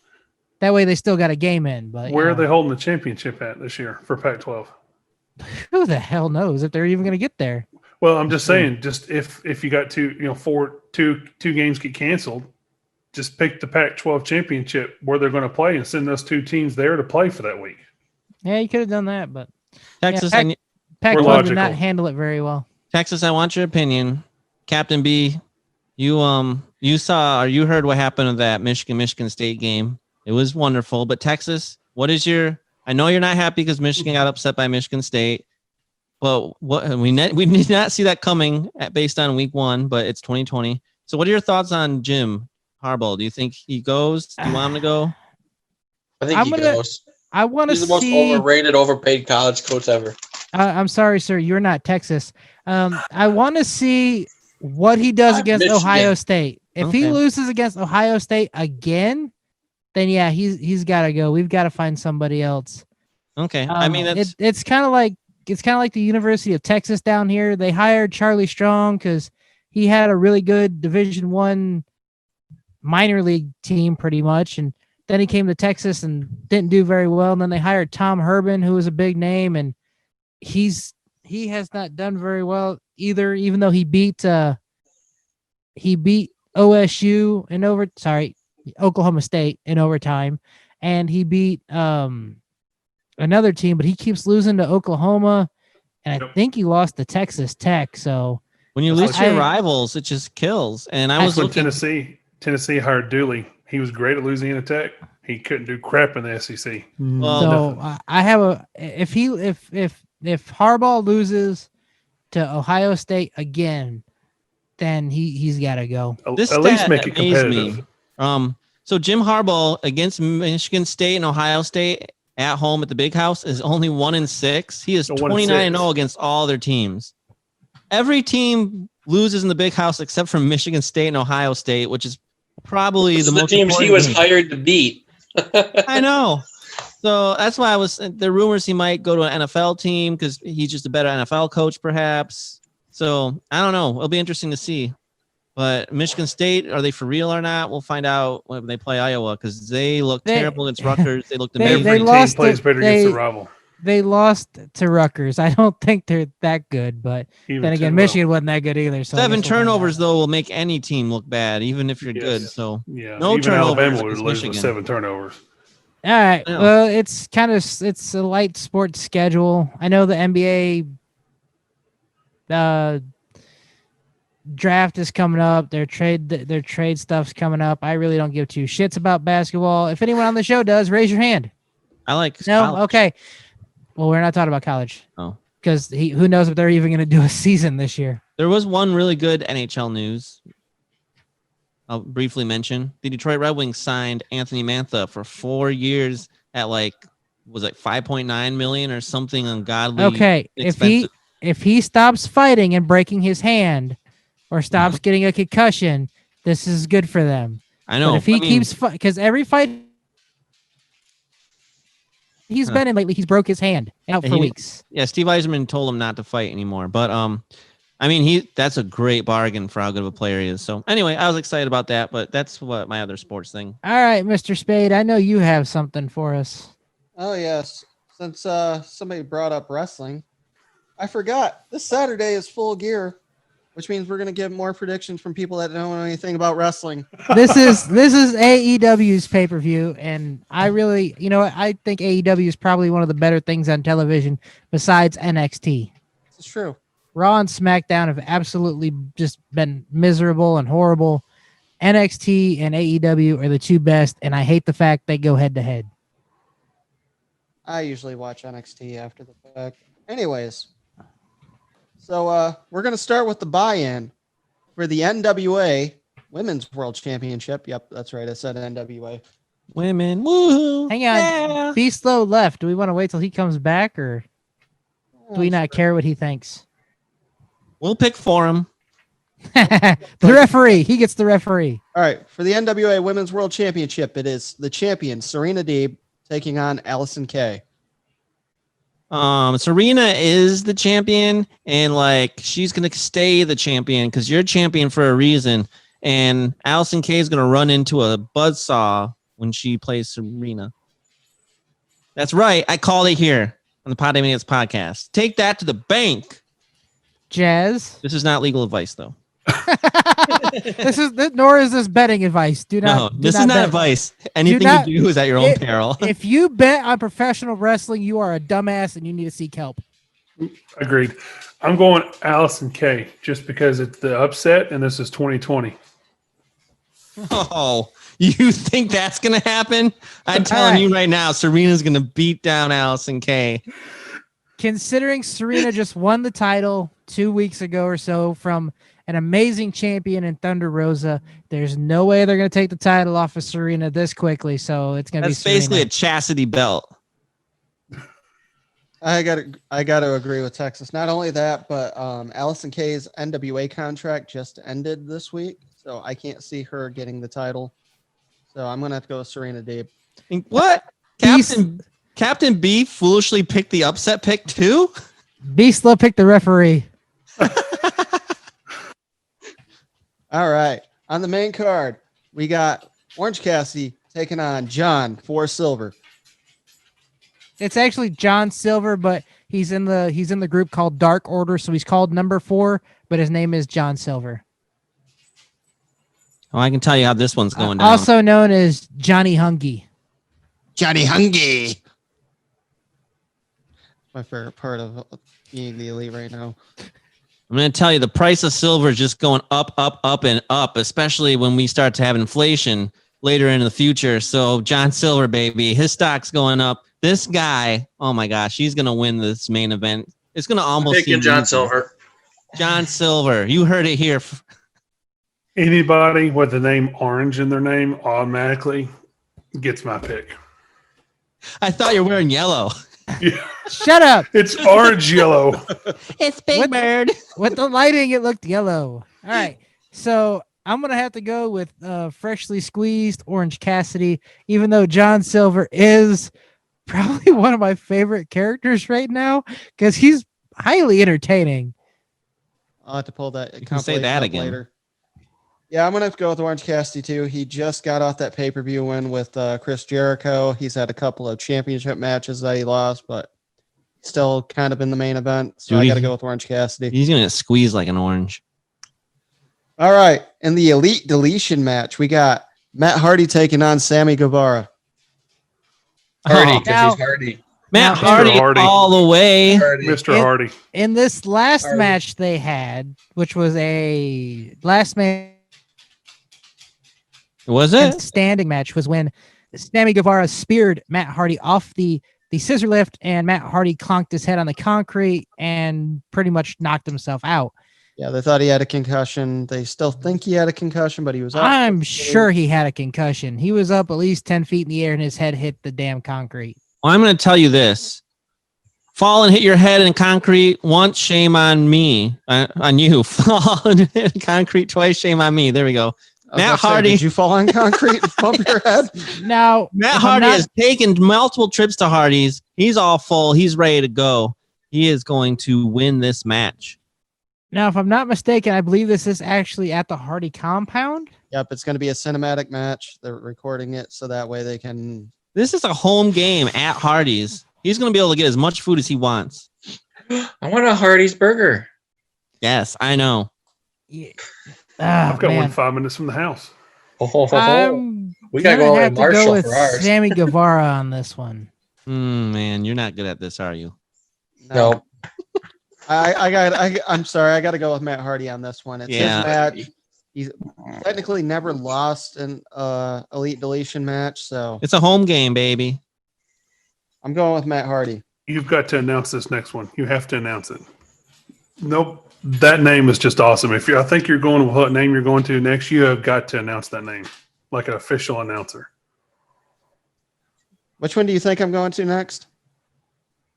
That way, they still got a game in. But where are they holding the championship at this year for Pac-12? Who the hell knows if they're even going to get there? Well, I'm just saying, just if you got two games get canceled, just pick the Pac-12 championship where they're going to play and send those two teams there to play for that week. Yeah, you could have done that, but Texas, Pac- Pac-12 did not logical. handle it very well. Texas, I want your opinion. Captain B, you saw or you heard what happened with that Michigan State game. It was wonderful. But Texas, I know you're not happy because Michigan got upset by Michigan State. But we did not see that coming based on week 1, but it's 2020. So what are your thoughts on Jim Harbaugh? Do you think he goes? Do you want him to go? I think he goes. I want to He's the most see. overrated, overpaid college coach ever. I'm sorry, sir. You're not Texas. I want to see what he does I'm against Michigan. Ohio State. If he Okay. loses against Ohio State again, then yeah, he's got to go. We've got to find somebody else. Okay. I mean, that's it's kind of like the University of Texas down here. They hired Charlie Strong because he had a really good Division I minor league team, pretty much, and then he came to Texas and didn't do very well. And then they hired Tom Herman, who was a big name, and he has not done very well either. Even though he beat OSU in Oklahoma State in overtime, and he beat another team, but he keeps losing to Oklahoma, and I think he lost to Texas Tech. So when you lose to your I- rivals, it just kills. And I That's was when looking. Tennessee hired Dooley. He was great at Louisiana Tech. He couldn't do crap in the SEC. Well, So I have if Harbaugh loses to Ohio State again, then he's got to go. This At least stat make it amazed competitive. me. So Jim Harbaugh against Michigan State and Ohio State at home at the Big House is only 1-6. He is 29-0 against all their teams. Every team loses in the Big House except for Michigan State and Ohio State, which is probably This the is the most teams he important was game. hired to beat. I know. So that's why the rumors he might go to an NFL team because he's just a better NFL coach, perhaps. So I don't know. It'll be interesting to see. But Michigan State, are they for real or not? We'll find out when they play Iowa because they look terrible against Rutgers. They looked amazing. they Every lost team plays to- better against the rival. They lost to Rutgers. I don't think they're that good, but Even then again, 10-0. Michigan wasn't that good either. So I 7 guess we'll find turnovers, out. though, will make any team look bad, even if you're good. Yes. So Yeah, no even turnovers Alabama would against lose with Michigan. 7 turnovers. All right. Yeah. Well, it's a light sports schedule. I know the NBA draft is coming up. Their trade stuff's coming up. I really don't give 2 shits about basketball. If anyone on the show does, raise your hand. I like No, college. okay. Well, we're not talking about college. Oh. Because who knows if they're even going to do a season this year. There was one really good NHL news. I'll briefly mention. The Detroit Red Wings signed Anthony Mantha for 4 years at was it 5.9 million or something ungodly. Okay, expensive. if he stops fighting and breaking his hand, or stops getting a concussion, this is good for them. I know. But if he keeps because every fight he's been in lately, he's broke his hand out for weeks. Yeah, Steve Yzerman told him not to fight anymore. But I mean, that's a great bargain for how good of a player he is. So anyway, I was excited about that. But that's what my other sports thing. All right, Mr. Spade, I know you have something for us. Oh yes, since somebody brought up wrestling, I forgot this Saturday is Full Gear. which means we're gonna get more predictions from people that don't know anything about wrestling. This is AEW's pay-per-view, and I really, I think AEW is probably one of the better things on television besides NXT. It's true. Raw and SmackDown have absolutely just been miserable and horrible. NXT and AEW are the two best, and I hate the fact they go head to head. I usually watch NXT after the fact. Anyways, so we're going to start with the buy-in for the NWA Women's World Championship. Yep, that's right. I said NWA. Women, woohoo! Hang on. Yeah. Be slow left. Do we want to wait till he comes back, or do we not care what he thinks? We'll pick for him. The referee. He gets the referee. All right. For the NWA Women's World Championship, it is the champion, Serena Deeb, taking on Allison Kay. Serena is the champion, and like she's gonna stay the champion because you're champion for a reason. And Allison Kay is gonna run into a buzzsaw when she plays Serena. That's right. I called it here on the Poddamn Idiotz Podcast. Take that to the bank. Jazz. This is not legal advice, though. Nor is this betting advice. This is not bet. Advice. Anything you do is at your own peril. If you bet on professional wrestling, you are a dumbass and you need to seek help. Agreed. I'm going Allison Kay just because it's the upset, and this is 2020. Oh, you think that's going to happen? I'm telling you right now, Serena's going to beat down Allison Kay. Considering Serena just won the title 2 weeks ago or so from an amazing champion in Thunder Rosa, there's no way they're going to take the title off of Serena this quickly. So it's going to be That's basically a chastity belt. I gotta agree with Texas. Not only that, but Allison Kay's NWA contract just ended this week, so I can't see her getting the title. So I'm gonna have to go with Serena Deeb. What? Captain B foolishly picked the upset pick too? Beastla picked the referee. All right. On the main card, we got Orange Cassidy taking on John 4 Silver. It's actually John Silver, but he's in the group called Dark Order, so he's called number 4, but his name is John Silver. Oh, I can tell you how this one's going down. Also known as Johnny Hungy. Johnny Hungy. My favorite part of being the elite right now. I'm going to tell you the price of silver is just going up, up, up, and up, especially when we start to have inflation later in the future. So John Silver, baby, his stock's going up. This guy, oh my gosh, he's going to win this main event. It's going to almost Picking John Silver. John Silver. You heard it here. Anybody with the name Orange in their name automatically gets my pick. I thought you were wearing yellow. Yeah. Shut up. It's orange yellow. It's Big Bird. With the lighting, it looked yellow. All right. So I'm going to have to go with freshly squeezed Orange Cassidy, even though John Silver is probably one of my favorite characters right now because he's highly entertaining. I'll have to pull that. You can say that again. Later. Yeah, I'm going to have to go with Orange Cassidy, too. He just got off that pay-per-view win with Chris Jericho. He's had a couple of championship matches that he lost, but still kind of in the main event. So I got to go with Orange Cassidy. He's going to squeeze like an orange. All right. In the Elite Deletion match, we got Matt Hardy taking on Sammy Guevara. Hardy, because he's Hardy. Matt Hardy all the way. Mr. Hardy. In this last match they had, which was a last man standing match, was when Sammy Guevara speared Matt Hardy off the scissor lift, and Matt Hardy conked his head on the concrete and pretty much knocked himself out. Yeah, they thought he had a concussion. They still think he had a concussion, but he was up. I'm sure he had a concussion. He was up at least 10 feet in the air and his head hit the damn concrete. Well, I'm going to tell you this. Fall and hit your head in concrete once, shame on me. On you. Fall and hit concrete twice, shame on me. There we go. Matt Hardy. Did you fall on concrete and bump your head? Now, Matt Hardy has taken multiple trips to Hardy's. He's all full. He's ready to go. He is going to win this match. Now, if I'm not mistaken, I believe this is actually at the Hardy compound. Yep, it's going to be a cinematic match. They're recording it so that way they can... This is a home game at Hardy's. He's going to be able to get as much food as he wants. I want a Hardy's burger. Yes, I know. Yeah. I've got one Man. 5 minutes from the house. I'm We gotta go gonna over have to to go Marshall with for ours. Sammy Guevara on this one. Man, you're not good at this, are you? No. I'm sorry. I got to go with Matt Hardy on this one. It's Yeah. his match. He's technically never lost an Elite Deletion match, so It's a home game, baby. I'm going with Matt Hardy. You've got to announce this next one. You have to announce it. Nope. That name is just awesome. I think you're going with what name you're going to next, you have got to announce that name like an official announcer. Which one do you think I'm going to next?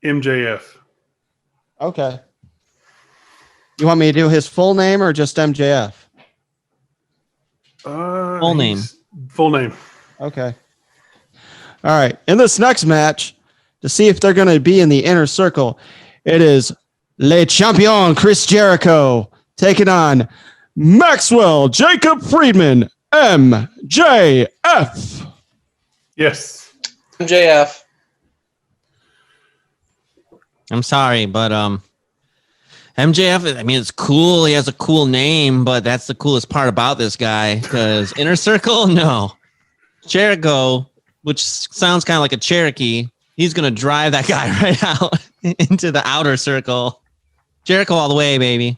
MJF. Okay. You want me to do his full name or just MJF? Full name. Full name. Okay. All right. In this next match, to see if they're going to be in the inner circle, it is Le Champion Chris Jericho taking on Maxwell Jacob Friedman, MJF. Yes. MJF. I'm sorry, but MJF, I mean, it's cool. He has a cool name, but that's the coolest part about this guy because Inner Circle, no. Jericho, which sounds kind of like a Cherokee, he's going to drive that guy right out into the outer circle. Jericho all the way, baby.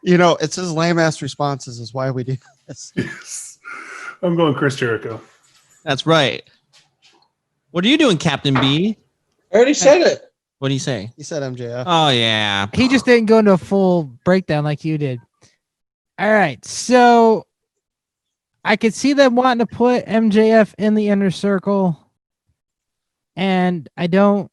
You know, it's his lame ass responses is why we do this. Yes. I'm going Chris Jericho. That's right. What are you doing, Captain B? I already said it. What do you say? He said MJF. Oh, yeah. He just didn't go into a full breakdown like you did. All right. So I could see them wanting to put MJF in the inner circle. And I don't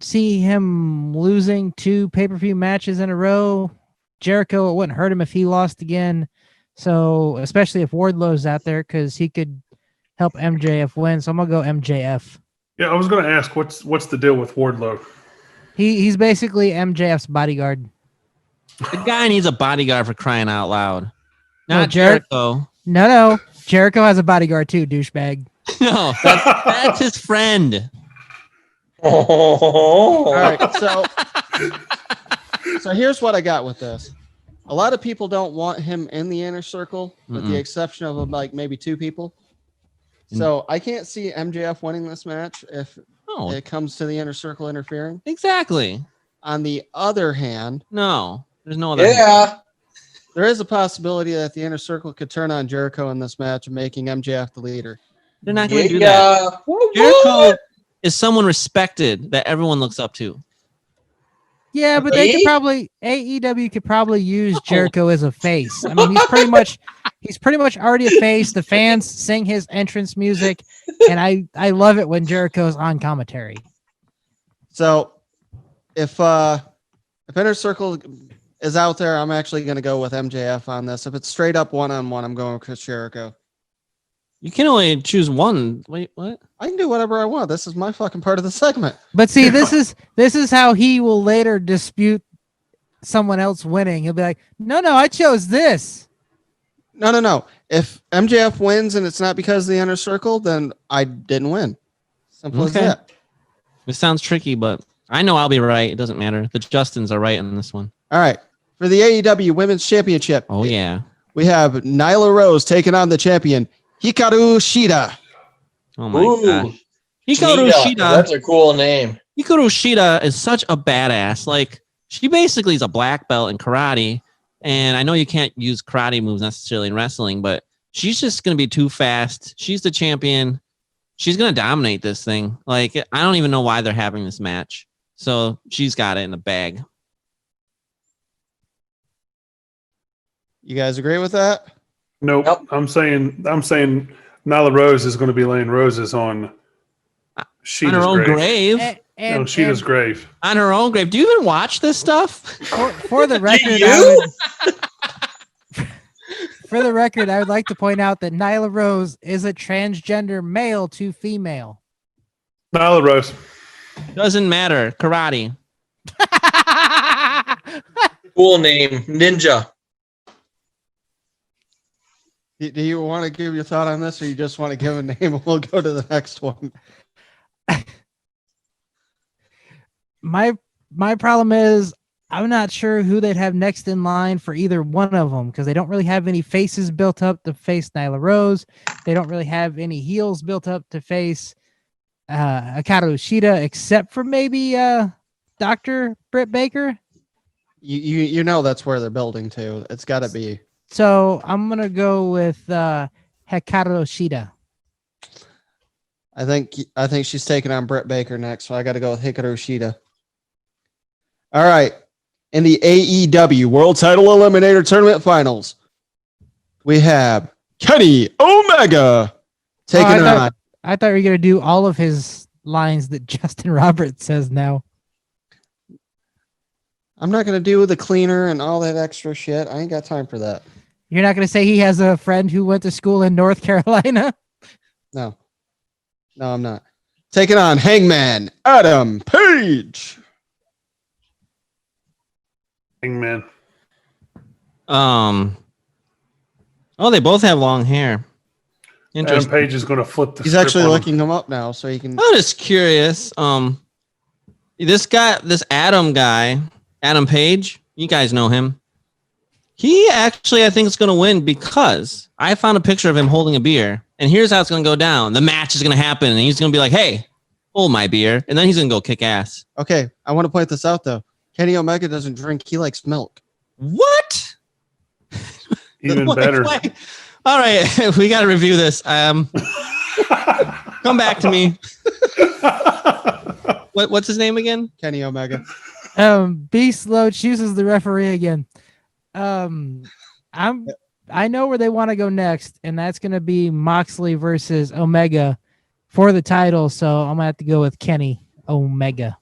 see him losing 2 pay-per-view matches in a row. Jericho, it wouldn't hurt him if he lost again. So especially if Wardlow's out there because he could help MJF win. So I'm going to go MJF. Yeah, I was going to ask, what's the deal with Wardlow? He's basically MJF's bodyguard. The guy needs a bodyguard for crying out loud. No, Not Jericho. No. Jericho has a bodyguard too, douchebag. No, that's his friend. All right. So here's what I got with this. A lot of people don't want him in the inner circle, with the exception of like maybe 2 people. So I can't see MJF winning this match if it comes to the inner circle interfering. Exactly. On the other hand, no, there's no other. Yeah. There is a possibility that the inner circle could turn on Jericho in this match, making MJF the leader. They're not going to do that. Jericho is someone respected that everyone looks up to. Yeah, but they could probably AEW could probably use Jericho as a face. I mean, he's pretty much already a face. The fans sing his entrance music, and I love it when Jericho's on commentary. So if Inner Circle is out there, I'm actually going to go with MJF on this. If it's straight up 1-on-1, I'm going with Chris Jericho. You can only choose one. Wait, what? I can do whatever I want. This is my fucking part of the segment. But see, this is how he will later dispute someone else winning. He'll be like, no, I chose this. No. If MJF wins and it's not because of the Inner Circle, then I didn't win. Simple as that. It sounds tricky, but I know I'll be right. It doesn't matter. The Justins are right in this one. All right. For the AEW Women's Championship. Oh, yeah. We have Nyla Rose taking on the champion, Hikaru Shida. Oh, my gosh. Hikaru Shida. That's a cool name. Hikaru Shida is such a badass. Like, she basically is a black belt in karate. And I know you can't use karate moves necessarily in wrestling, but she's just going to be too fast. She's the champion. She's going to dominate this thing. Like, I don't even know why they're having this match. So she's got it in the bag. You guys agree with that? Nope. I'm saying Nyla Rose is going to be laying roses on Sheeta's on her own grave. And Sheeta's grave. On her own grave. Do you even watch this stuff? For the record, for the record, I would like to point out that Nyla Rose is a transgender male to female. Nyla Rose. Doesn't matter. Karate. Cool name. Ninja. Do you want to give your thought on this, or you just want to give a name and we'll go to the next one? My problem is I'm not sure who they'd have next in line for either one of them because they don't really have any faces built up to face Nyla Rose. They don't really have any heels built up to face Hikaru Shida, except for maybe Dr. Britt Baker. You know that's where they're building to. It's got to be. So I'm gonna go with Hikaru Shida. I think she's taking on Britt Baker next, so I got to go with Hikaru Shida. All right. In the AEW World Title Eliminator Tournament Finals, we have Kenny Omega taking on. I thought you were going to do all of his lines that Justin Roberts says now. I'm not going to do the cleaner and all that extra shit. I ain't got time for that. You're not going to say he has a friend who went to school in North Carolina? No, I'm not. Taking on Hangman Adam Page. Hangman. Oh, they both have long hair. Adam Page is going to flip the He's script actually on him. looking him up now, so he can. I'm just curious. This Adam guy, Adam Page, you guys know him. He actually, I think, is going to win because I found a picture of him holding a beer, and here's how it's going to go down. The match is going to happen, and he's going to be like, "Hey, hold my beer," and then he's going to go kick ass. Okay, I want to point this out though. Kenny Omega doesn't drink; he likes milk. What? Even better. All right, we got to review this. Come back to me. What's his name again? Kenny Omega. Beast Loach chooses the referee again. I know where they want to go next, and that's going to be Moxley versus Omega for the title. So I'm gonna have to go with Kenny Omega.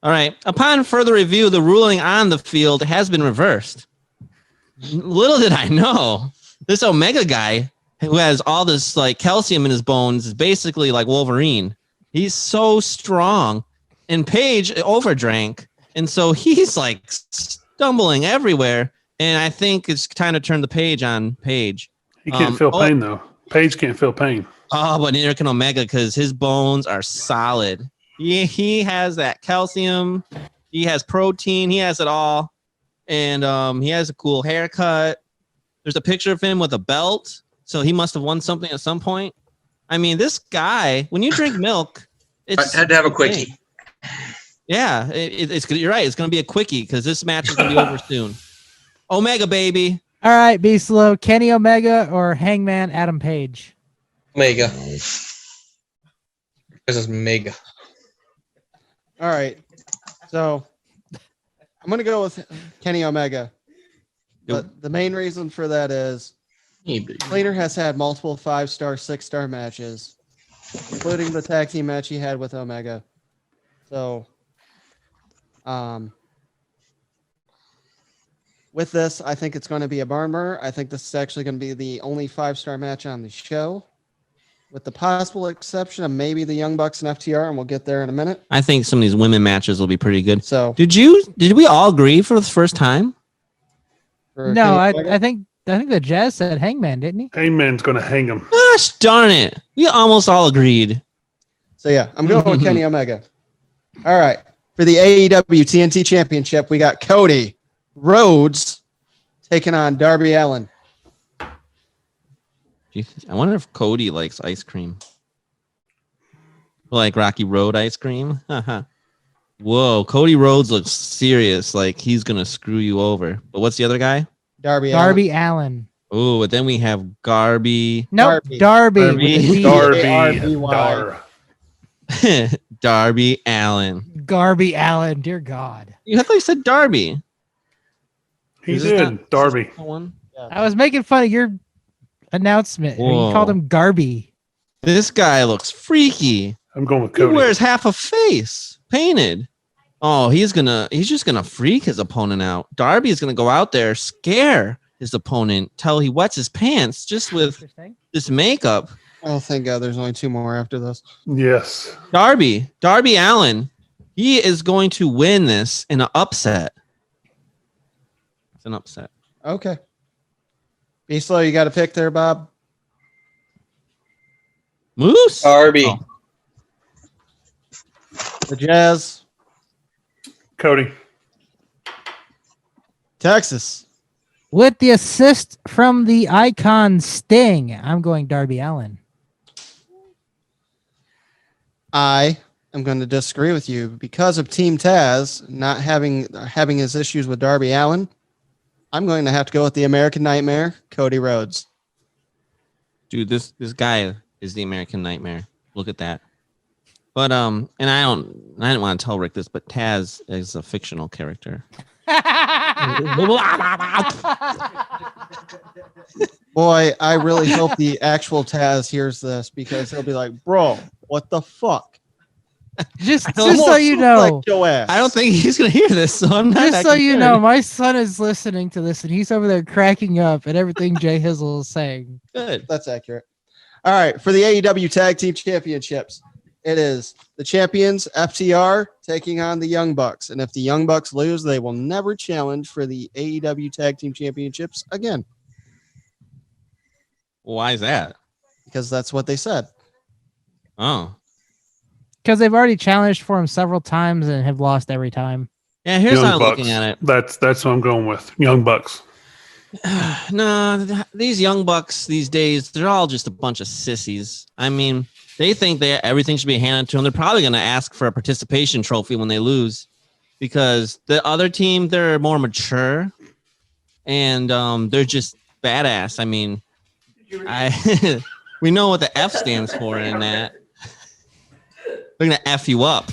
All right. Upon further review, the ruling on the field has been reversed. Little did I know, this Omega guy who has all this like calcium in his bones is basically like Wolverine. He's so strong, and Paige overdrank, and so he's like stumbling everywhere. And I think it's time to turn the page on Paige. He can't feel pain though. Paige can't feel pain. Oh, but neither can Omega because his bones are solid. He has that calcium. He has protein. He has it all. And he has a cool haircut. There's a picture of him with a belt. So he must have won something at some point. I mean, this guy, when you drink milk, it's... I had to have a quickie. Yeah, you're right. It's going to be a quickie because this match is going to be over soon. Omega, baby. All right, be slow. Kenny Omega or Hangman Adam Page? Omega. This is mega. All right, so I'm gonna go with Kenny Omega, but the main reason for that is Cleaner has had multiple 5-star, 6-star matches, including the tag team match he had with Omega. So, with this, I think it's going to be a barn burner. I think this is actually going to be the only 5-star match on the show, with the possible exception of maybe the Young Bucks and FTR, and we'll get there in a minute. I think some of these women matches will be pretty good. So, did we all agree for the first time? No, I think the Jazz said Hangman, didn't he? Hangman's going to hang him. Gosh darn it. We almost all agreed. So yeah, I'm going with Kenny Omega. All right. For the AEW TNT Championship, we got Cody Rhodes taking on Darby Allin. I wonder if Cody likes ice cream. Like Rocky Road ice cream? Whoa, Cody Rhodes looks serious. Like he's going to screw you over. But what's the other guy? Darby Allin. Oh, but then we have Garby. No, Darby. Darby Allin. Garby Allin. Dear God. I thought you said Darby. He did. Darby. I was making fun of your announcement. Whoa. You called him Garby. This guy looks freaky. I'm going with He Cody. wears half a face painted. Oh, he's just gonna freak his opponent out. Darby is gonna go out there, scare his opponent till he wets his pants just with this makeup. Oh, thank God there's only 2 more after this. Yes. Darby Allin, he is going to win this in an upset. It's an upset. Okay. Be slow. You got a pick there, Bob? Moose? Darby. Oh. The Jazz. Cody. Texas. With the assist from the icon Sting, I'm going Darby Allin. I am going to disagree with you because of Team Taz not having his issues with Darby Allin. I'm going to have to go with the American Nightmare, Cody Rhodes. Dude, this guy is the American Nightmare. Look at that. But and I didn't want to tell Rick this, but Taz is a fictional character. Boy, I really hope the actual Taz hears this because he'll be like, "Bro, what the fuck?" Just so you know, I don't think he's gonna hear this, so I'm not. Just so you know, my son is listening to this and he's over there cracking up at everything Jay Hizzle is saying. Good. That's accurate. All right, for the AEW Tag Team Championships, it is the champions FTR taking on the Young Bucks, and if the Young Bucks lose, they will never challenge for the AEW Tag Team Championships again. Why is that? Because that's what they said. Oh. Because they've already challenged for him several times and have lost every time. Yeah, here's Young how I'm Bucks. looking at it. That's what I'm going with. Young Bucks. No, these Young Bucks these days, they're all just a bunch of sissies. I mean, they think everything should be handed to them. They're probably going to ask for a participation trophy when they lose because the other team, they're more mature and they're just badass. I mean, we know what the F stands for in that. They're going to F you up.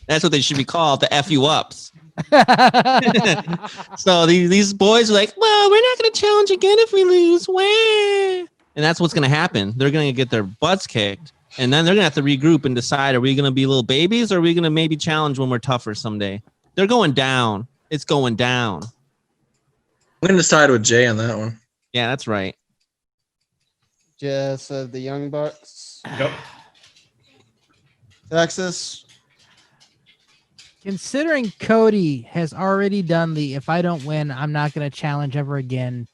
That's what they should be called, the F you ups. So these boys are like, well, we're not going to challenge again if we lose. Wah. And that's what's going to happen. They're going to get their butts kicked. And then they're going to have to regroup and decide, are we going to be little babies or are we going to maybe challenge when we're tougher someday? They're going down. It's going down. I'm going to side with Jay on that one. Yeah, that's right. Just the Young Bucks. Yep. Texas. Considering Cody has already done the if I don't win, I'm not going to challenge ever again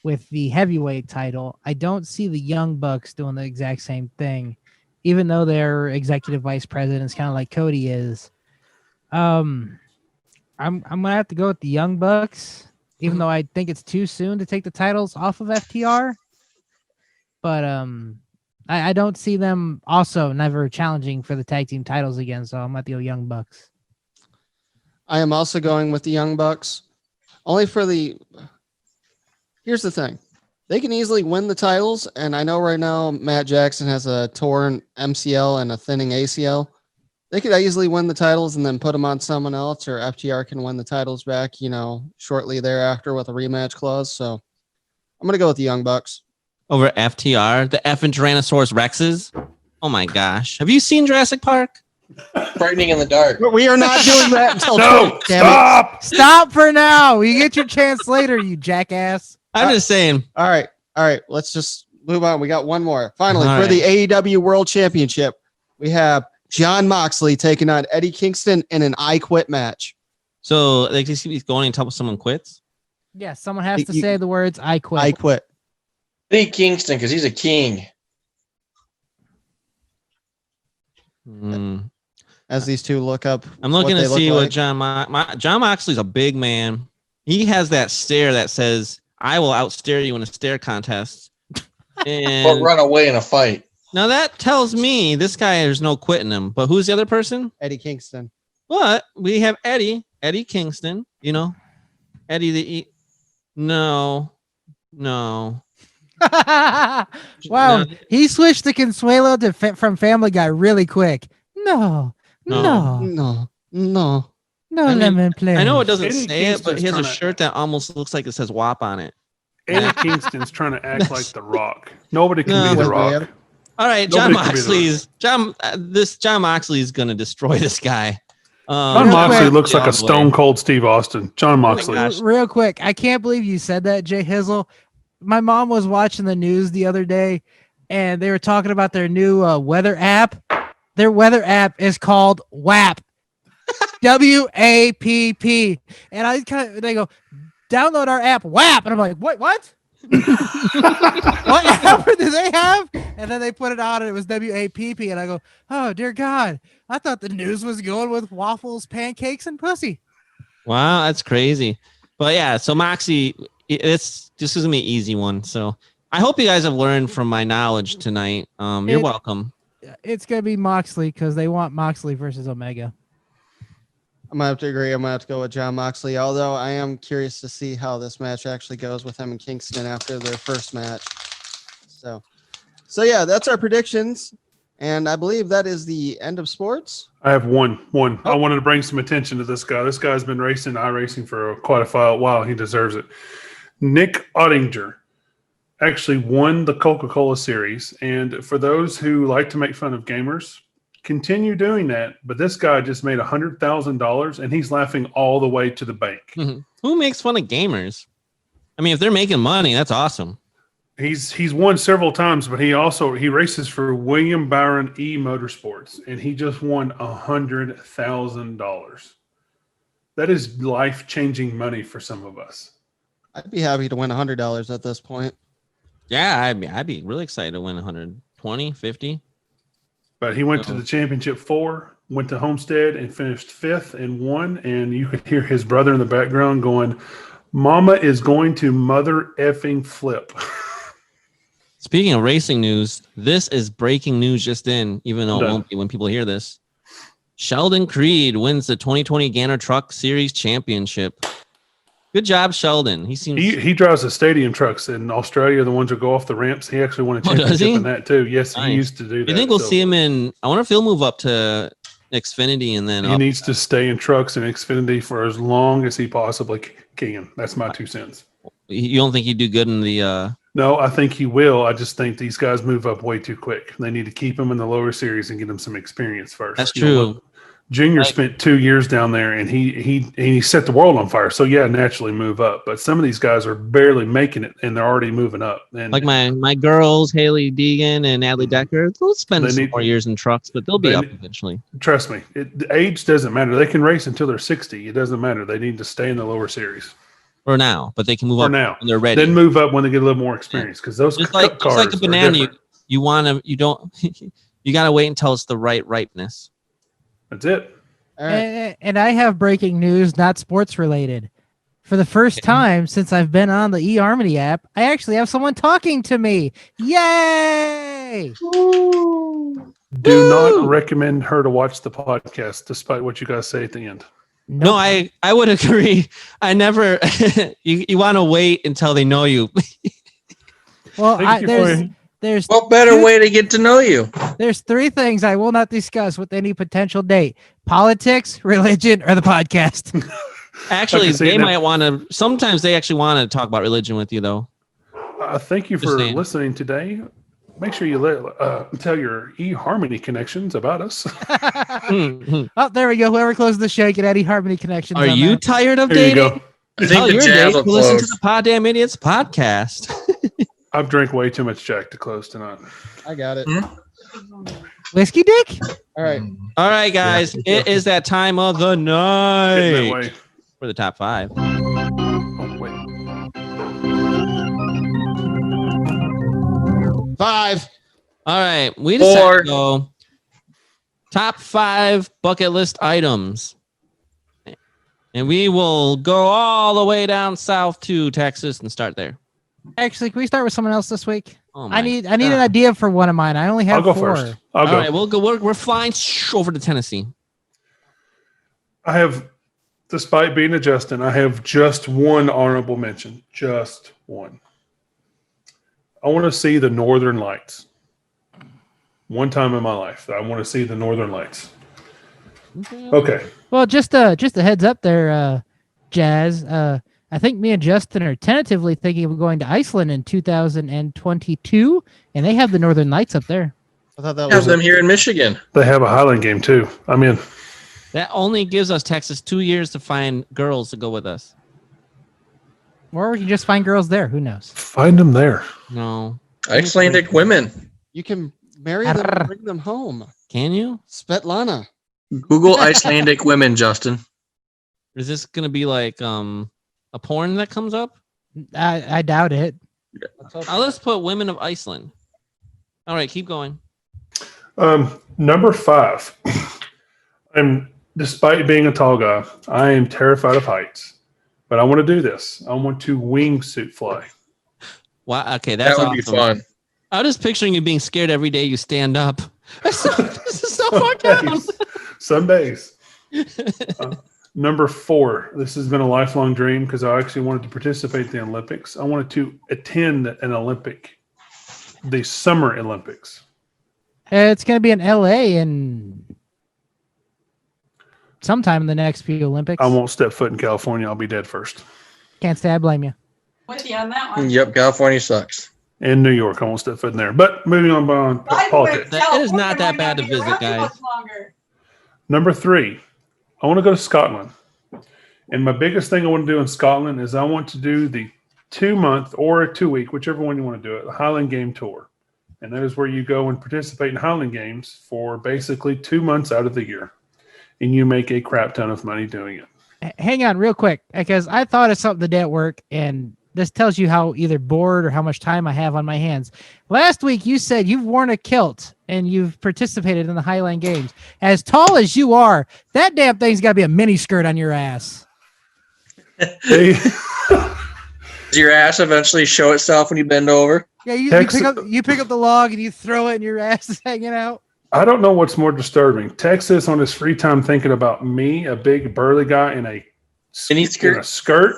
with the heavyweight title, I don't see the Young Bucks doing the exact same thing, even though they're executive vice presidents, kind of like Cody is. I'm gonna have to go with the Young Bucks, even though I think it's too soon to take the titles off of FTR. But I don't see them also never challenging for the tag team titles again, so I'm at the Young Bucks. I am also going with the Young Bucks. Only for the... Here's the thing. They can easily win the titles, and I know right now Matt Jackson has a torn MCL and a thinning ACL. They could easily win the titles and then put them on someone else, or FTR can win the titles back, shortly thereafter with a rematch clause. So I'm going to go with the Young Bucks. Over FTR, the effing Tyrannosaurus Rexes. Oh my gosh. Have you seen Jurassic Park? Frightening in the dark. We are not doing that until No, damn stop. Stop for now. You get your chance later, you jackass. I'm just saying. All right. Let's just move on. We got one more. Finally, All for right. the AEW World Championship, we have Jon Moxley taking on Eddie Kingston in an I Quit match. So like he's going until someone quits. Yeah, someone has to say the words I quit. I quit. Eddie Kingston, because he's a king. As these two look up, I'm looking what to they see look what Jon Moxley's a big man. He has that stare that says, "I will outstare you in a stare contest." And Or run away in a fight. now that tells me this guy there's no quitting him. But who's the other person? Eddie Kingston. But we have Eddie Kingston. Eddie the No. Wow, No. he switched to Consuelo from Family Guy really quick. No, I mean, lemon play. I know it doesn't Eddie say it, but he has a Kingston's shirt that almost looks like it says WAP on it. Eddie Kingston's trying to act like The Rock. Nobody can be No. The Rock. All right, Jon Nobody can be the Jon Moxley's gonna destroy this guy. John Real Moxley quick. looks like Oh, a stone cold Steve Austin. John Moxley. gosh. Real quick, I can't believe you said that, Jay Hizzle. My mom was watching the news the other day, and they were talking about their new weather app. Their weather app is called WAP. WAPP. And they go, download our app, WAP. And I'm like, what? What app do they have? And then they put it out and it was WAPP. And I go, oh, dear God. I thought the news was going with waffles, pancakes, and pussy. Wow, that's crazy. But yeah, so Moxie, this is gonna be an easy one. So I hope you guys have learned from my knowledge tonight. You're welcome. It's gonna be Moxley because they want Moxley versus Omega. I'm gonna have to agree. I'm gonna have to go with John Moxley. Although I am curious to see how this match actually goes with him and Kingston after their first match. So yeah, that's our predictions, and I believe that is the end of sports. I have one. I wanted to bring some attention to this guy. This guy's been racing iRacing for quite a while. He deserves it. Nick Ottinger actually won the Coca-Cola series. And for those who like to make fun of gamers, continue doing that. But this guy just made $100,000 and he's laughing all the way to the bank. Mm-hmm. Who makes fun of gamers? I mean, if they're making money, that's awesome. He's won several times, but he races for William Byron E Motorsports, and he just won $100,000. That is life-changing money for some of us. I'd be happy to win $100 at this point. Yeah, I'd be really excited to win 120, 50. But he went to the championship 4, went to Homestead and finished 5th and won. And you could hear his brother in the background going, "Mama is going to mother effing flip." Speaking of racing news, this is breaking news just in, even though it won't be when people hear this. Sheldon Creed wins the 2020 Ganner Truck Series Championship. Good job, Sheldon. He drives the stadium trucks in Australia, the ones that go off the ramps. He actually won a championship in that too. Yes, nice. He used to do that. You think we'll see him in? I wonder if he'll move up to Xfinity and then he needs to stay in trucks and Xfinity for as long as he possibly can. That's my 2 cents. You don't think he'd do good in the? No, I think he will. I just think these guys move up way too quick. They need to keep him in the lower series and get him some experience first. That's true. Junior spent 2 years down there, and he set the world on fire. So yeah, naturally move up. But some of these guys are barely making it, and they're already moving up. And like my girls, Haley Deegan and Natalie Decker, they'll spend some more years in trucks, but they'll be up eventually. Trust me, age doesn't matter. They can race until they're 60. It doesn't matter. They need to stay in the lower series. For now, but they can move up now when they're ready. Then move up when they get a little more experience, because those just cars like a banana, you got to wait until it's the right ripeness. That's it. All right. And I have breaking news, not sports related. For the first time since I've been on the eHarmony app, I actually have someone talking to me. Yay! Do not recommend her to watch the podcast, despite what you guys say at the end. No, I would agree. I never. you want to wait until they know you. Well, there's what better way to get to know you? There's 3 things I will not discuss with any potential date: politics, religion, or the podcast. Actually, they might want to. Sometimes they actually want to talk about religion with you, though. Thank you for listening today. Make sure you tell your eHarmony connections about us. Oh, there we go. Whoever closed the show get Eddie Harmony connections. Are you tired of dating? You go. I think your date to listen to the Poddamn Idiotz Podcast. I've drank way too much Jack to close tonight. I got it. Whiskey dick? All right, guys. Yeah. It is that time of the night for the top 5. Oh, wait. 5. All right. We decided to go top 5 bucket list items. And we will go all the way down south to Texas and start there. Actually, can we start with someone else this week? Oh I need an idea for one of mine. I only have 4. I'll go first. All right, we'll go. We're flying over to Tennessee. I have, despite being a Justin, I have just one honorable mention. Just one. I want to see the Northern Lights. One time in my life, I want to see the Northern Lights. Okay. Well, just a heads up there, Jazz. I think me and Justin are tentatively thinking of going to Iceland in 2022, and they have the Northern Lights up there. I thought that was them here in Michigan. They have a Highland game too. I'm in. That only gives us Texas 2 years to find girls to go with us. Or we can just find girls there. Who knows? Find them there. No. Icelandic women. You can marry them and bring them home. Can you? Svetlana. Google Icelandic women, Justin. Is this going to be like a porn that comes up? I doubt it. Let's put women of Iceland. All right, keep going. Number 5. Despite being a tall guy, I am terrified of heights. but I want to do this. I want to wingsuit fly. Wow. Okay, that's that would awesome. be fun. I'm just picturing you being scared every day you stand up. This is so far down. Some days. Number 4. This has been a lifelong dream because I actually wanted to participate in the Olympics. I wanted to attend an Olympic, the Summer Olympics. It's going to be in LA in sometime in the next few Olympics. I won't step foot in California. I'll be dead first. Can't say I blame you. With you on that one. Yep, California sucks. In New York, I won't step foot in there. But moving on beyond politics. It is not that bad to visit, guys. Number 3, I want to go to Scotland. And my biggest thing I want to do in Scotland is I want to do the 2-month or a 2-week, whichever one you want to do it, the Highland Game Tour. And that is where you go and participate in Highland Games for basically 2 months out of the year. And you make a crap ton of money doing it. Hang on real quick, because I thought of something today at work, and this tells you how either bored or how much time I have on my hands. Last week, you said you've worn a kilt and you've participated in the Highland Games. As tall as you are, that damn thing's got to be a mini skirt on your ass. Does your ass eventually show itself when you bend over? Yeah, you pick up the log and you throw it and your ass is hanging out. I don't know what's more disturbing. Texas on his free time thinking about me, a big burly guy in a Mini skirt. In a skirt.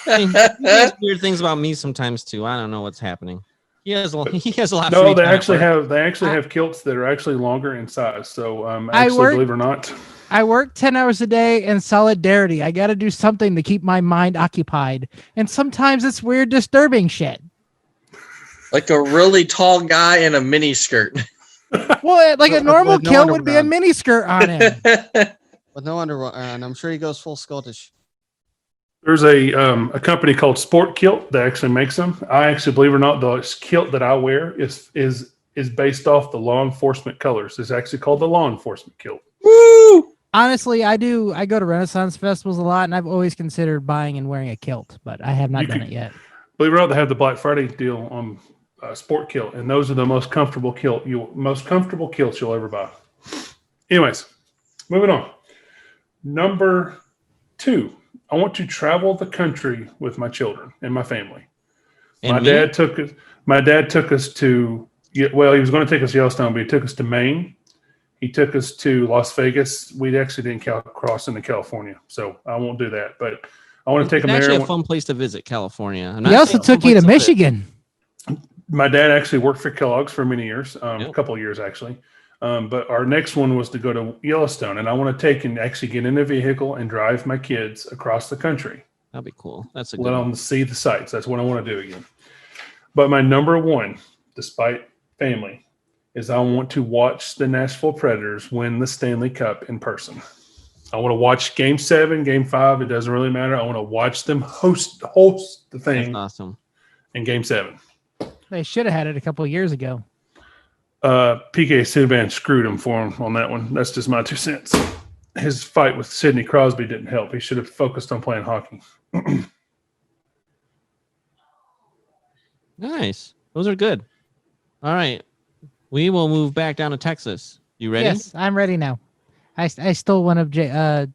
He has weird things about me sometimes too. I don't know what's happening. He has a lot. No, they actually have kilts that are actually longer in size. So believe it or not, I work 10 hours a day in solidarity. I got to do something to keep my mind occupied, and sometimes it's weird, disturbing shit. Like a really tall guy in a mini skirt. Well, like a normal kilt would be a mini skirt on him. With no underwear on. I'm sure he goes full Scottish. There's a company called Sport Kilt that actually makes them. I actually, believe it or not, the kilt that I wear is based off the law enforcement colors. It's actually called the law enforcement kilt. Woo! Honestly, I go to Renaissance festivals a lot, and I've always considered buying and wearing a kilt, but I have not done it yet. Believe it or not, they have the Black Friday deal on Sport Kilt, and those are the most comfortable kilts you'll ever buy. Anyways, moving on. Number 2, I want to travel the country with my children and my family. My dad took us to, well, he was going to take us to Yellowstone, but he took us to Maine. He took us to Las Vegas. We actually didn't cross into California, so I won't do that. But I want to take them there. It's actually a fun place to visit, California. He also took you to Michigan. My dad actually worked for Kellogg's for many years, a couple of years actually. But our next one was to go to Yellowstone, and I want to take and actually get in a vehicle and drive my kids across the country. That'd be cool. That's a let good them one. see the sights. That's what I want to do again. But my number 1, despite family, is I want to watch the Nashville Predators win the Stanley Cup in person. I want to watch Game 7, Game 5. It doesn't really matter. I want to watch them host the thing. That's awesome. In Game 7. They should have had it a couple of years ago. PK Subban screwed him for him on that one. That's just my 2 cents. His fight with Sidney Crosby didn't help. He should have focused on playing hockey. Nice. Those are good. All right. We will move back down to Texas. You ready? Yes, I'm ready now. I stole one of the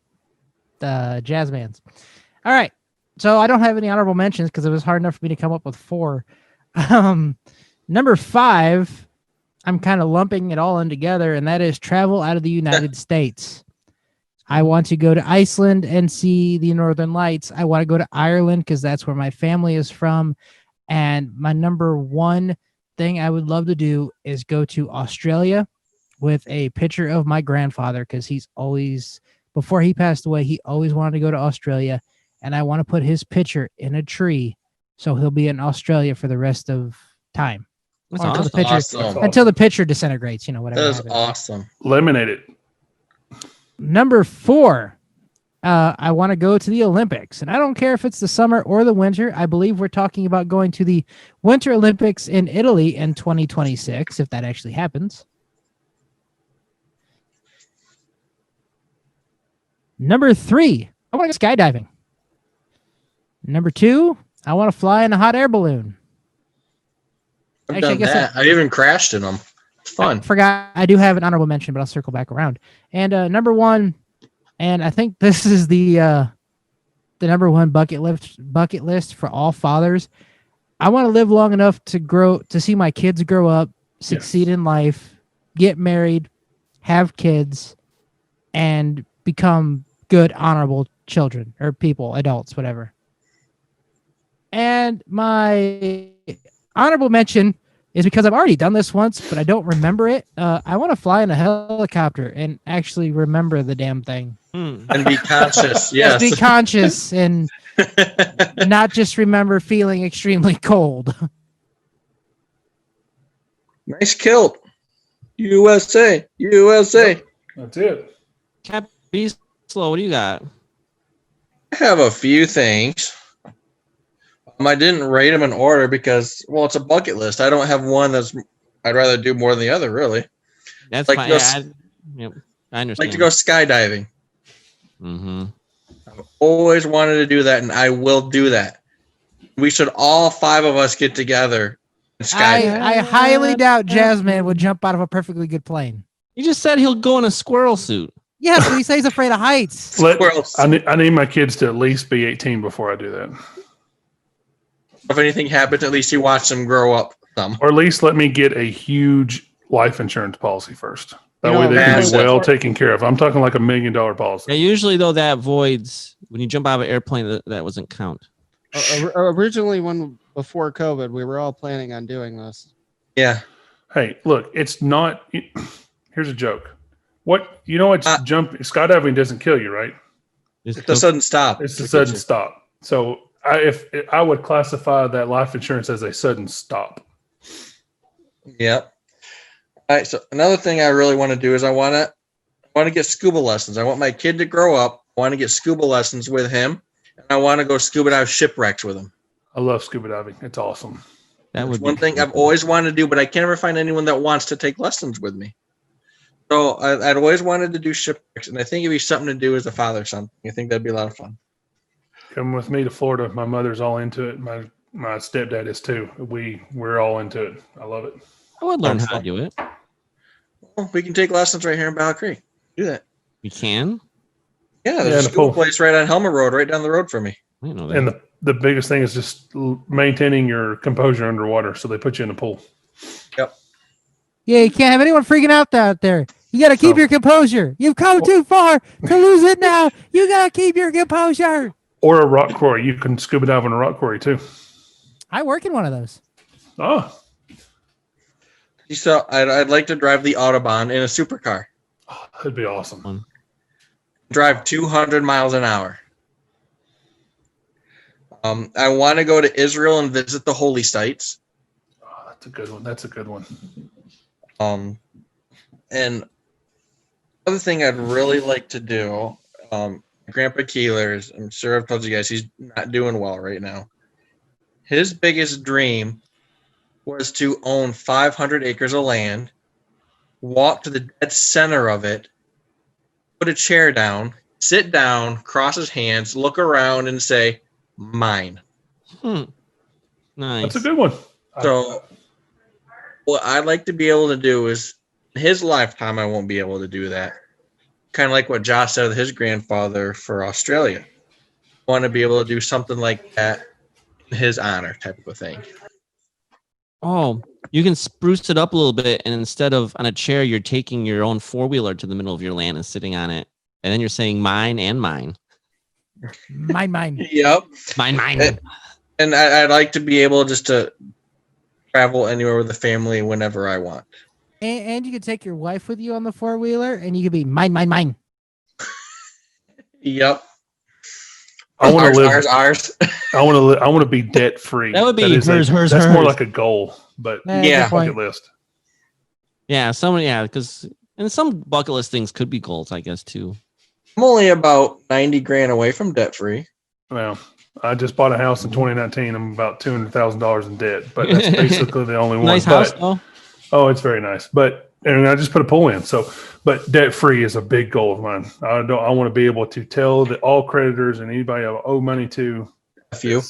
jazz bands. All right. So I don't have any honorable mentions because it was hard enough for me to come up with 4. Number 5, I'm kind of lumping it all in together, and that is travel out of the United States. I want to go to Iceland and see the Northern Lights. I want to go to Ireland because that's where my family is from. And my number 1 thing I would love to do is go to Australia with a picture of my grandfather, because he's always, before he passed away, he always wanted to go to Australia, and I want to put his picture in a tree so he'll be in Australia for the rest of time. That's Until the picture disintegrates, whatever. That is awesome. Laminate it. Number 4, I want to go to the Olympics, and I don't care if it's the summer or the winter. I believe we're talking about going to the Winter Olympics in Italy in 2026, if that actually happens. Number 3, I want to go skydiving. Number 2, I want to fly in a hot air balloon. I've done that. I even crashed in them. It's fun. I forgot. I do have an honorable mention, but I'll circle back around. And number 1, and I think this is the the number one bucket list for all fathers. I want to live long enough to see my kids grow up, succeed in life, get married, have kids, and become good, honorable children or people, adults, whatever. And my honorable mention is because I've already done this once, but I don't remember it. I want to fly in a helicopter and actually remember the damn thing. And be conscious. Yes. Be conscious and not just remember feeling extremely cold. Nice kilt. USA. USA. That's it. Cap, be slow. What do you got? I have a few things. I didn't rate them in order because, well, it's a bucket list. I don't have one I'd rather do more than the other, really. That's like fine. I understand. Like to go skydiving. Mm-hmm. I've always wanted to do that, and I will do that. We should all 5 of us get together and skydive. I highly doubt Jasmine would jump out of a perfectly good plane. You just said he'll go in a squirrel suit. Yes, but he says he's afraid of heights. I need my kids to at least be 18 before I do that. If anything happens, at least you watch them grow up some. Or at least let me get a huge life insurance policy first. That way they can be well taken care of. I'm talking like $1 million policy. Yeah, usually, though, that voids when you jump out of an airplane, that doesn't count. Originally, before COVID, we were all planning on doing this. Yeah. Hey, look, it's not. Here's a joke. Skydiving doesn't kill you, right? It's a sudden stop. It's a sudden stop. So if I would classify that life insurance as a sudden stop. Yep. All right. So another thing I really want to do is I want to get scuba lessons. I want my kid to grow up. I want to get scuba lessons with him, and I want to go scuba dive shipwrecks with him. I love scuba diving. It's awesome. That would one thing I've always wanted to do, but I can't ever find anyone that wants to take lessons with me. So I'd always wanted to do shipwrecks, and I think it'd be something to do as a father or something. I think that'd be a lot of fun. Come with me to Florida. My mother's all into it. My stepdad is too. We're all into it. I love it. I would learn how to do it. Well, we can take lessons right here in Battle Creek. Do that. We can? Yeah, there's a school place right on Helmer Road, right down the road from me. I didn't know that. And the biggest thing is just maintaining your composure underwater. So they put you in the pool. Yep. Yeah, you can't have anyone freaking out there. You got to keep your composure. You've come too far to lose it now. You got to keep your composure. Or a rock quarry. You can scuba dive in a rock quarry too. I work in one of those. Oh. So I'd like to drive the Autobahn in a supercar. Oh, that'd be awesome. Drive 200 miles an hour. I want to go to Israel and visit the holy sites. Oh, that's a good one. And other thing I'd really like to do, Grandpa Keeler's, I'm sure I've told you guys, he's not doing well right now. His biggest dream was to own 500 acres of land, walk to the dead center of it, put a chair down, sit down, cross his hands, look around, and say, mine. Nice. That's a good one. So what I'd like to be able to do is, in his lifetime, I won't be able to do that. Kind of like what Josh said with his grandfather for Australia. I want to be able to do something like that in his honor type of a thing. Oh, you can spruce it up a little bit, and instead of on a chair, you're taking your own four-wheeler to the middle of your land and sitting on it. And then you're saying mine and mine. Mine. Yep. Mine. And I'd like to be able just to travel anywhere with the family whenever I want. And you could take your wife with you on the four-wheeler, and you could be mine. Yep. I want to live. Ours. I want to be debt free. That would be hers. That's more like a goal, but yeah, bucket list. Yeah, because and some bucket list things could be goals, I guess, too. I'm only about 90 grand away from debt free. Well, I just bought a house in 2019. I'm about $200,000 in debt, but that's basically the only one. Nice house, though. Oh, it's very nice. And I just put a pool in. But debt free is a big goal of mine. I want to be able to tell all creditors and anybody I owe money to. A few.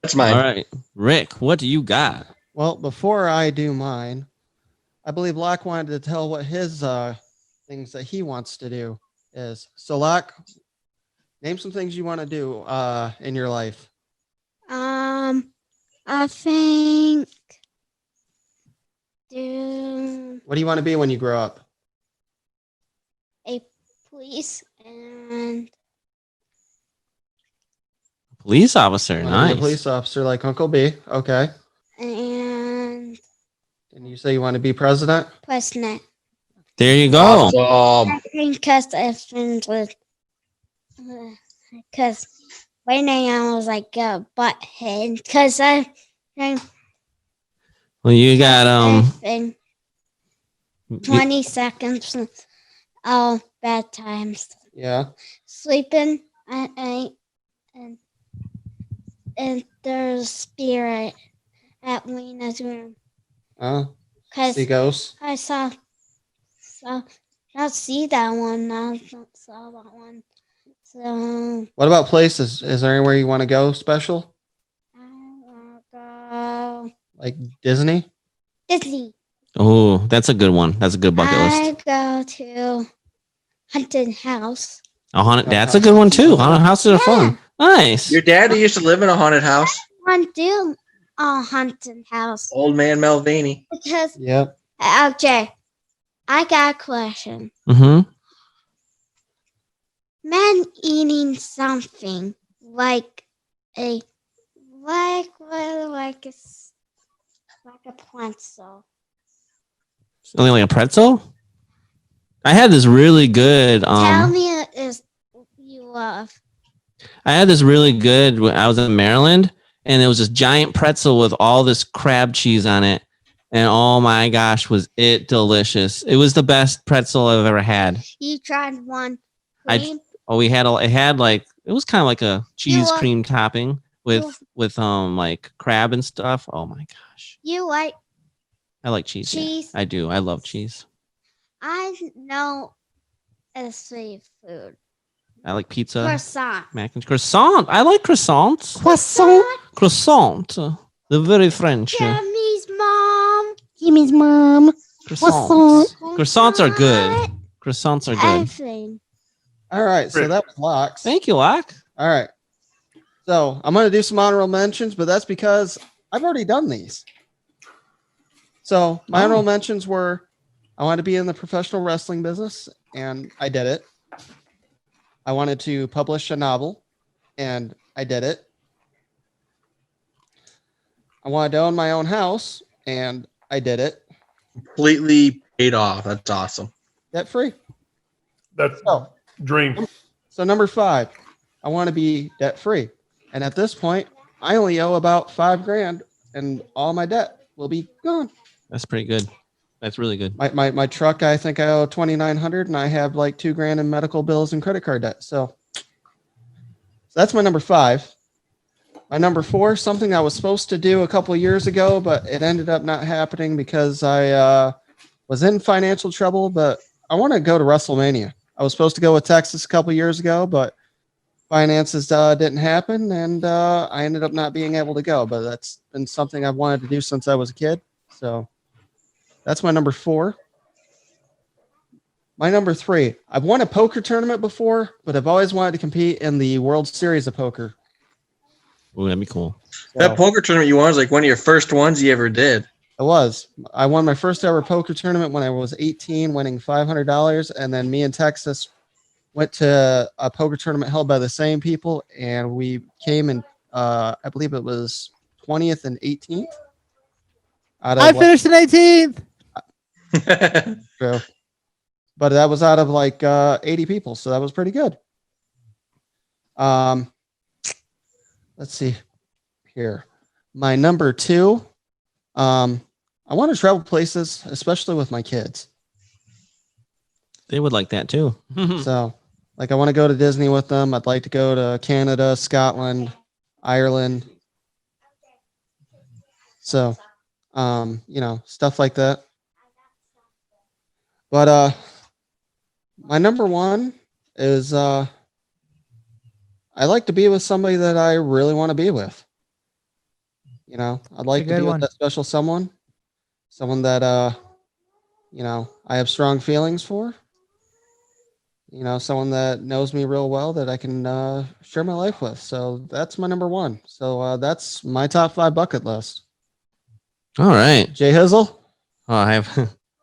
That's mine. All right, Rick, what do you got? Well, before I do mine, I believe Locke wanted to tell what his things that he wants to do is. So, Locke, Name some things you want to do in your life. I think do What do you want to be when you grow up? a police and Police officer. You wanna be Nice. a police officer like Uncle B. Okay. and And you say you want to be president? president. There you go. Awesome. I think because I've been with because right now I was like a butthead because I think Well, you got I've been 20 seconds of bad times. Yeah. Sleeping at night and there's spirit at Lena's room. Oh, Because see ghosts. I saw not see that one. I saw that one. So What about places? Is there anywhere you want to go special? I want to go Like Disney? Disney. Oh, that's a good one. That's a good bucket I list. go to Haunted House. A haunted. That's a good one too. Haunted houses are fun. Nice. Your daddy used to live in a haunted house. I want to do a haunted house Old man Melvini. because Yep. okay, I got a question. Mm-hmm. Man eating something like a like a pretzel. Something like a pretzel. I had this really good. Tell me it is you love. I had this really good when I was in Maryland, and it was this giant pretzel with all this crab cheese on it. And oh my gosh, was it delicious. It was the best pretzel I've ever had. You tried one I- cream. Oh, it was kind of like a cheese like- cream topping with you- like crab and stuff. Oh my gosh. You like I like cheese. yeah. cheese? I do. I love cheese. I know it's seafood. I like pizza. Croissant. Mac and croissant. I like croissants. Croissant. The very French. Jimmy's mom. Jimmy's mom. Croissants. Croissants are good. Croissants are good. Everything. All right. So that was Locks. Thank you, Locke. All right. So I'm going to do some honorable mentions, but that's because I've already done these. So my honorable mentions were I wanted to be in the professional wrestling business, and I did it. I wanted to publish a novel, and I did it. I wanted to own my own house, and I did it. Completely paid off. That's awesome. Debt free. That's So, dream. so number 5, I want to be debt free. And at this point, I only owe about $5,000, and all my debt will be gone. That's pretty good. That's really good. My truck, I think I owe $2,900, and I have like $2,000 in medical bills and credit card debt. So that's my number 5. My number 4, something I was supposed to do a couple of years ago, but it ended up not happening because I was in financial trouble. But I want to go to WrestleMania. I was supposed to go with Texas a couple of years ago, but finances didn't happen, and I ended up not being able to go. But that's been something I've wanted to do since I was a kid. So that's my number 4. My number 3, I've won a poker tournament before, but I've always wanted to compete in the World Series of Poker. Oh, that'd be cool. That poker tournament you won was like one of your first ones you ever did. It was. I won my first ever poker tournament when I was 18, winning $500. And then me and Texas went to a poker tournament held by the same people, and we came in, I believe it was 20th and 18th. I finished in 18th. True. But that was out of like 80 people, so that was pretty good. Let's see here. My number 2, I want to travel places, especially with my kids. They would like that too. So, like, I want to go to Disney with them. I'd like to go to Canada, Scotland, Ireland. So, stuff like that. But my number 1 is I like to be with somebody that I really want to be with. I'd like to be with that special someone that I have strong feelings for. someone that knows me real well that I can share my life with. So that's my number one. So that's my top 5 bucket list. All right. Jay Hizzle? Oh,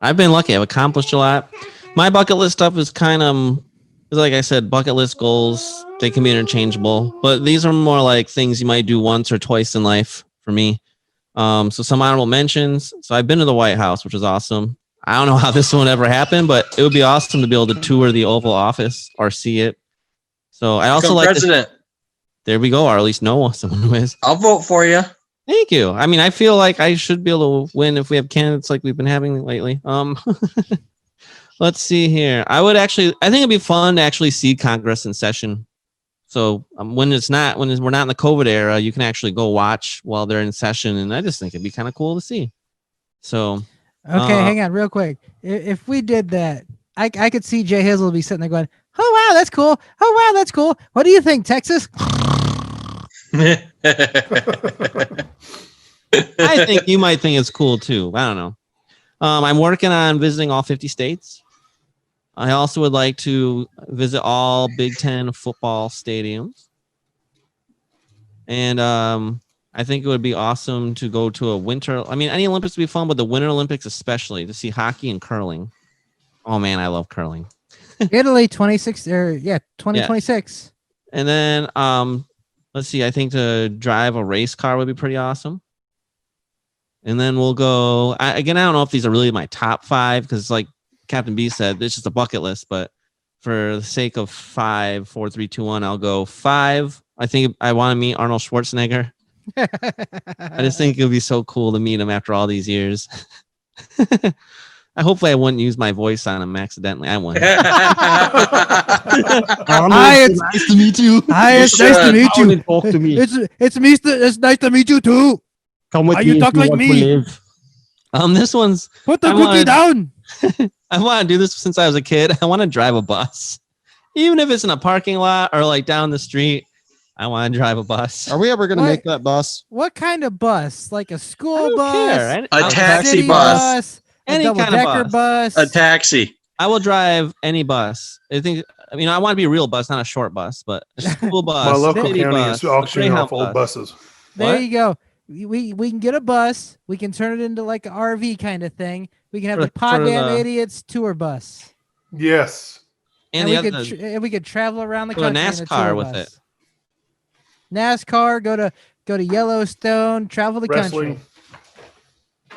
I've been lucky. I've accomplished a lot. My bucket list stuff is kind of, like I said, bucket list goals. They can be interchangeable, but these are more like things you might do once or twice in life for me. So some honorable mentions. So I've been to the White House, which is awesome. I don't know how this one ever happened, but it would be awesome to be able to tour the Oval Office or see it. So I also like president. There we go, or at least know someone who is. I'll vote for you. Thank you. I mean, I feel like I should be able to win if we have candidates like we've been having lately. Let's see here. I think it'd be fun to actually see Congress in session. So when we're not in the COVID era, you can actually go watch while they're in session, and I just think it'd be kind of cool to see. So, okay, hang on, real quick. If we did that, I could see Jay Hizzle be sitting there going, "Oh wow, that's cool! Oh wow, that's cool! What do you think, Texas?" I think you might think it's cool too. I don't know. I'm working on visiting all 50 states. I also would like to visit all Big Ten football stadiums. And I think it would be awesome to go to a winter. I mean, any Olympics would be fun, but the Winter Olympics especially, to see hockey and curling. Oh man, I love curling. Italy 2026. Yeah. And then let's see, I think to drive a race car would be pretty awesome. And then we'll go again. I don't know if these are really my top 5 because, like Captain B said, it's just a bucket list. But for the sake of 5, 4, 3, 2, 1, I'll go 5. I think I want to meet Arnold Schwarzenegger. I just think it would be so cool to meet him after all these years. Hopefully I wouldn't use my voice on him accidentally. I wouldn't. Hi, it's nice to meet you. Hi, it's nice to meet you. Talk to me. It's nice to meet you too. Come with Why me. you talk like me? This one's. Put the cookie down. I want to do this since I was a kid. I want to drive a bus, even if it's in a parking lot or like down the street. I want to drive a bus. Are we ever going to make that bus? What kind of bus? Like a school bus? Care. A taxi bus. Any a kind of bus. A taxi. I will drive any bus. I want to be a real bus, not a short bus, but a school bus. My local city county bus, is auctioning off Greyhound old buses. There What? you go. We can get a bus. We can turn it into like an RV kind of thing. We can have the Poddamn Idiotz tour bus. Yes. And we could travel around the go to country in a NASCAR tour with bus. it. NASCAR, go to Yellowstone, travel the Wrestling. country.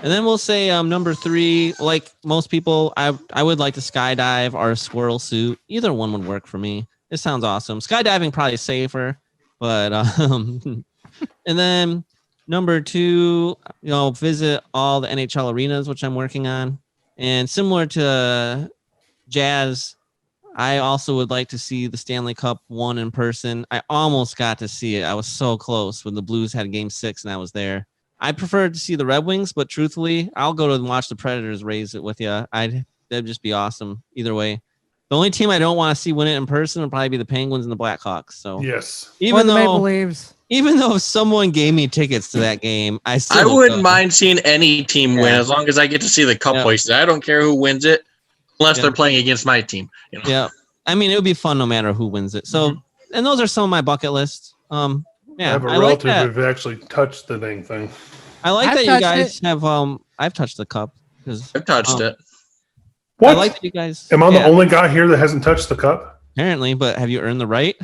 And then we'll say number 3, like most people, I would like to skydive or a squirrel suit. Either one would work for me. It sounds awesome. Skydiving probably safer, but and then number 2, visit all the NHL arenas, which I'm working on. And similar to Jazz, I also would like to see the Stanley Cup 1 in person. I almost got to see it. I was so close when the Blues had Game 6 and I was there. I prefer to see the Red Wings, but truthfully, I'll go to and watch the Predators raise it with you. That'd just be awesome either way. The only team I don't want to see win it in person would probably be the Penguins and the Blackhawks. So yes, Or the Maple Leafs. Even though if someone gave me tickets to that game, I wouldn't mind seeing any team win as long as I get to see the cup hoisted. I don't care who wins it, unless they're playing against my team. Yeah, I mean it would be fun no matter who wins it. So, and those are some of my bucket lists. I have a relative who've actually touched the dang thing. I like that you guys have. I've touched the cup because I've touched it. What? I like that you guys. Am I the only guy here that hasn't touched the cup? Apparently, but have you earned the right?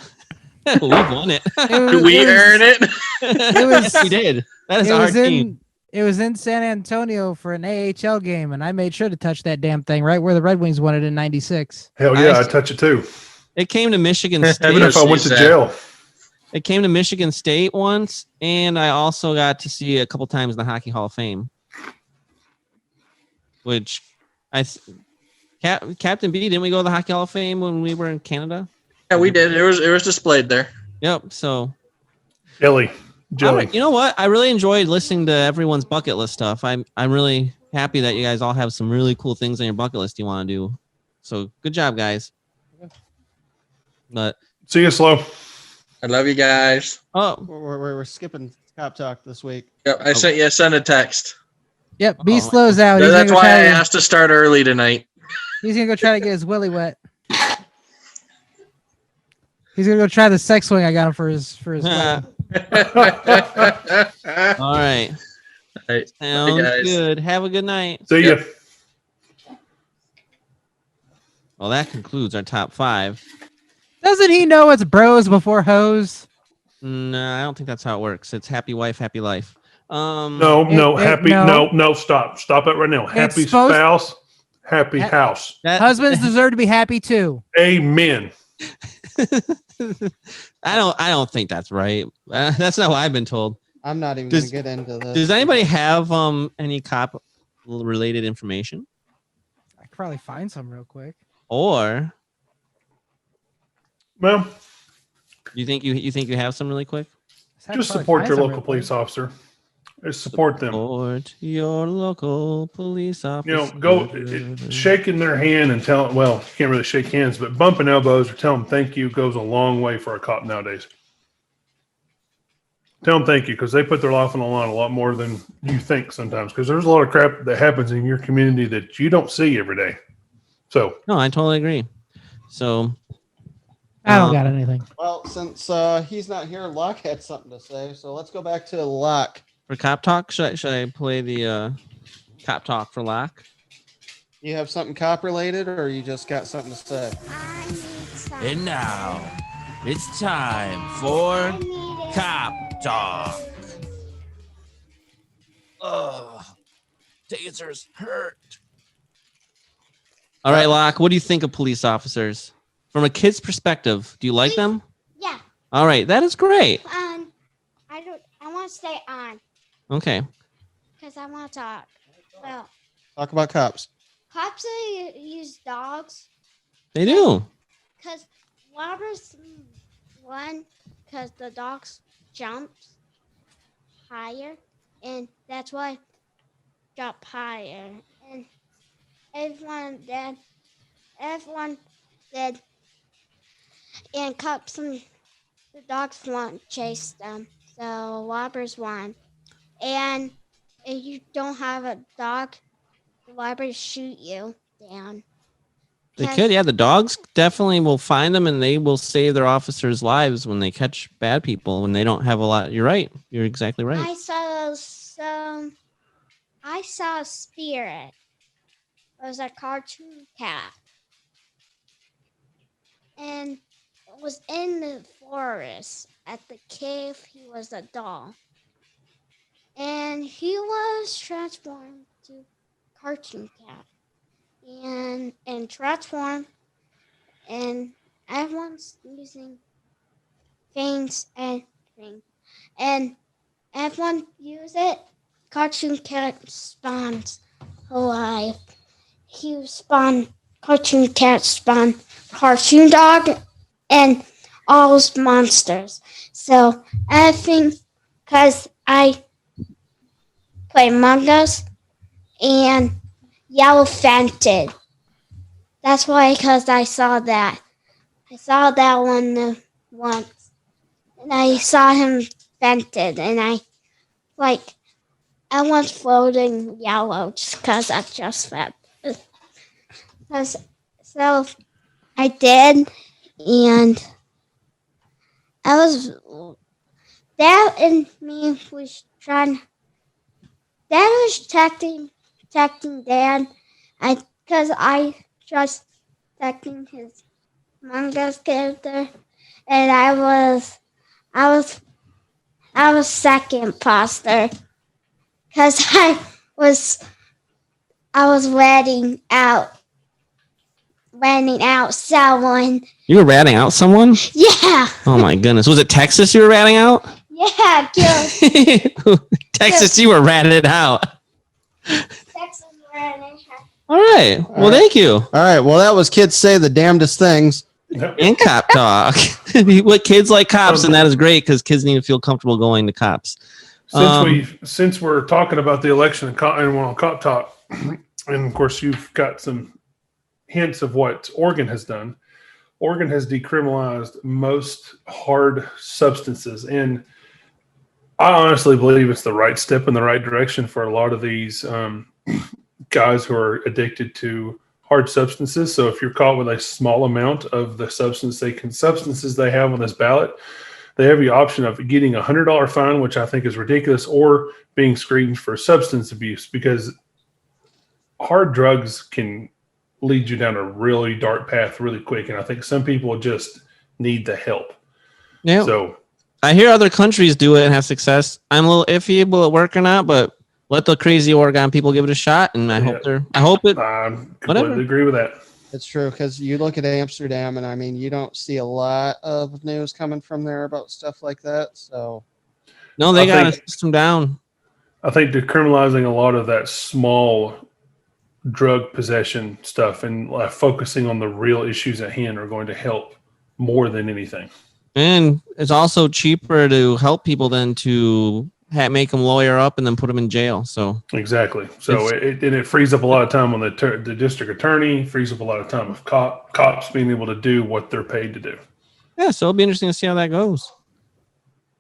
We've won it. Did we earn it? Yes, we did. That is our team. It was in San Antonio for an AHL game, and I made sure to touch that damn thing right where the Red Wings won it in '96. Hell yeah, I'd touch it too. It came to Michigan State. Even if I went to jail. It came to Michigan State once, and I also got to see it a couple times in the Hockey Hall of Fame. Which Captain B, didn't we go to the Hockey Hall of Fame when we were in Canada? Yeah, we did. It was displayed there. Yep. So, Jelly. Right, you know what? I really enjoyed listening to everyone's bucket list stuff. I'm really happy that you guys all have some really cool things on your bucket list you want to do. So, good job, guys. But see you, Slow. I love you guys. Oh, we're skipping cop talk this week. Yep, I sent a text. Yep, B slows out. That's why I asked to start early tonight. He's gonna go try to get his willy wet. He's gonna go try the sex swing I got him for his wedding. All right. Right. Sounds guys. good. Have a good night. See ya. Well, that concludes our top 5. Doesn't he know it's bros before hoes? No, I don't think that's how it works. It's happy wife, happy life. No, stop it right now. Happy supposed- spouse, happy house. Husbands deserve to be happy too. Amen. I don't think that's right. That's not what I've been told. I'm not even going to get into this. Does anybody have any cop related information? I could probably find some real quick. Or Well, you think you have some really quick? just support your local police officer. Just support them. Support your local police officer. You know, go shaking their hand and telling. Well, you can't really shake hands, but bumping elbows or telling them thank you goes a long way for a cop nowadays. Tell them thank you because they put their life on the line a lot more than you think sometimes. Because there's a lot of crap that happens in your community that you don't see every day. So no, I totally agree. So I don't got anything. Well, since he's not here, Locke had something to say. So let's go back to Locke. for cop talk, should I play the cop talk for Locke? You have something cop related, or you just got something to say? And now it's time for cop talk. Ugh, tasers hurt. All right, Locke, what do you think of police officers? From a kid's perspective, do you like them? Yeah. All right, that is great. I want to stay on Okay. because I want to talk. Well, Talk about cops. cops use dogs They do. because robbers one because the dogs jumps higher and that's why jump higher and everyone did and cops and the dogs won't chase them so robbers won and if you don't have a dog the robbers shoot you down. They could, yeah. The dogs definitely will find them and they will save their officers' lives when they catch bad people when they don't have a lot. You're right. You're exactly right. I saw a spirit. It was a cartoon cat. And it was in the forest. At the cave, he was a doll. And he was transformed to cartoon cat. And transform and everyone's using things and things and everyone use it cartoon cat spawns alive cartoon cat spawn cartoon dog and all those monsters so everything because I play Among Us and Yellow Fented. That's why, because I saw that. I saw that one once. And I saw him vented. And I was floating yellow just because I just fed. So I did. And Dad and me was trying. Dad was texting Dad, because I just texting his Among Us character, and I was second imposter, because I was ratting out someone. You were ratting out someone? Yeah. Oh my goodness. Was it Texas you were ratting out? Yeah, Texas, you were ratted out. Texas ratting out. All right. Well, thank you. All right. Well, that was kids say the damnedest things. And cop talk. What kids like cops, and that is great because kids need to feel comfortable going to cops. Since we're talking about the election and we're on cop talk, and of course you've got some hints of what Oregon has done. Oregon has decriminalized most hard substances, and I honestly believe it's the right step in the right direction for a lot of these guys who are addicted to hard substances. So if you're caught with a small amount of the substances they have on this ballot, they have the option of getting a $100 fine, which I think is ridiculous, or being screened for substance abuse, because hard drugs can lead you down a really dark path really quick. And I think some people just need the help. Yeah. So I hear other countries do it and have success. I'm a little iffy will it work or not, but let the crazy Oregon people give it a shot, and I hope it. I completely agree with that. It's true, because you look at Amsterdam, and I mean, you don't see a lot of news coming from there about stuff like that. So, no, they got a system down. I think decriminalizing a lot of that small drug possession stuff and focusing on the real issues at hand are going to help more than anything. And it's also cheaper to help people than to make them lawyer up and then put them in jail. So exactly. So it frees up a lot of time on the district attorney, frees up a lot of time of cops being able to do what they're paid to do. Yeah, so it'll be interesting to see how that goes.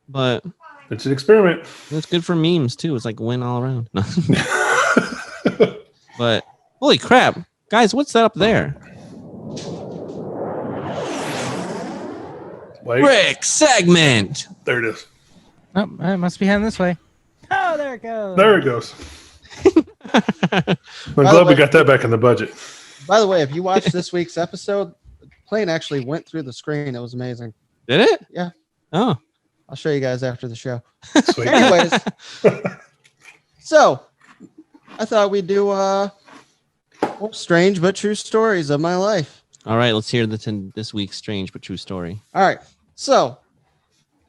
But it's an experiment. It's good for memes too. It's like win all around. But holy crap, guys, what's that up there? Wait. Rick segment. There it is. Oh, it must be heading this way. Oh, there it goes. There it goes. I'm glad we got that back in the budget. By the way, if you watched this week's episode, the plane actually went through the screen. It was amazing. Did it? Yeah. Oh. I'll show you guys after the show. Sweet. Anyways, so I thought we'd do strange but true stories of my life. All right, let's hear this week's strange but true story. All right. So,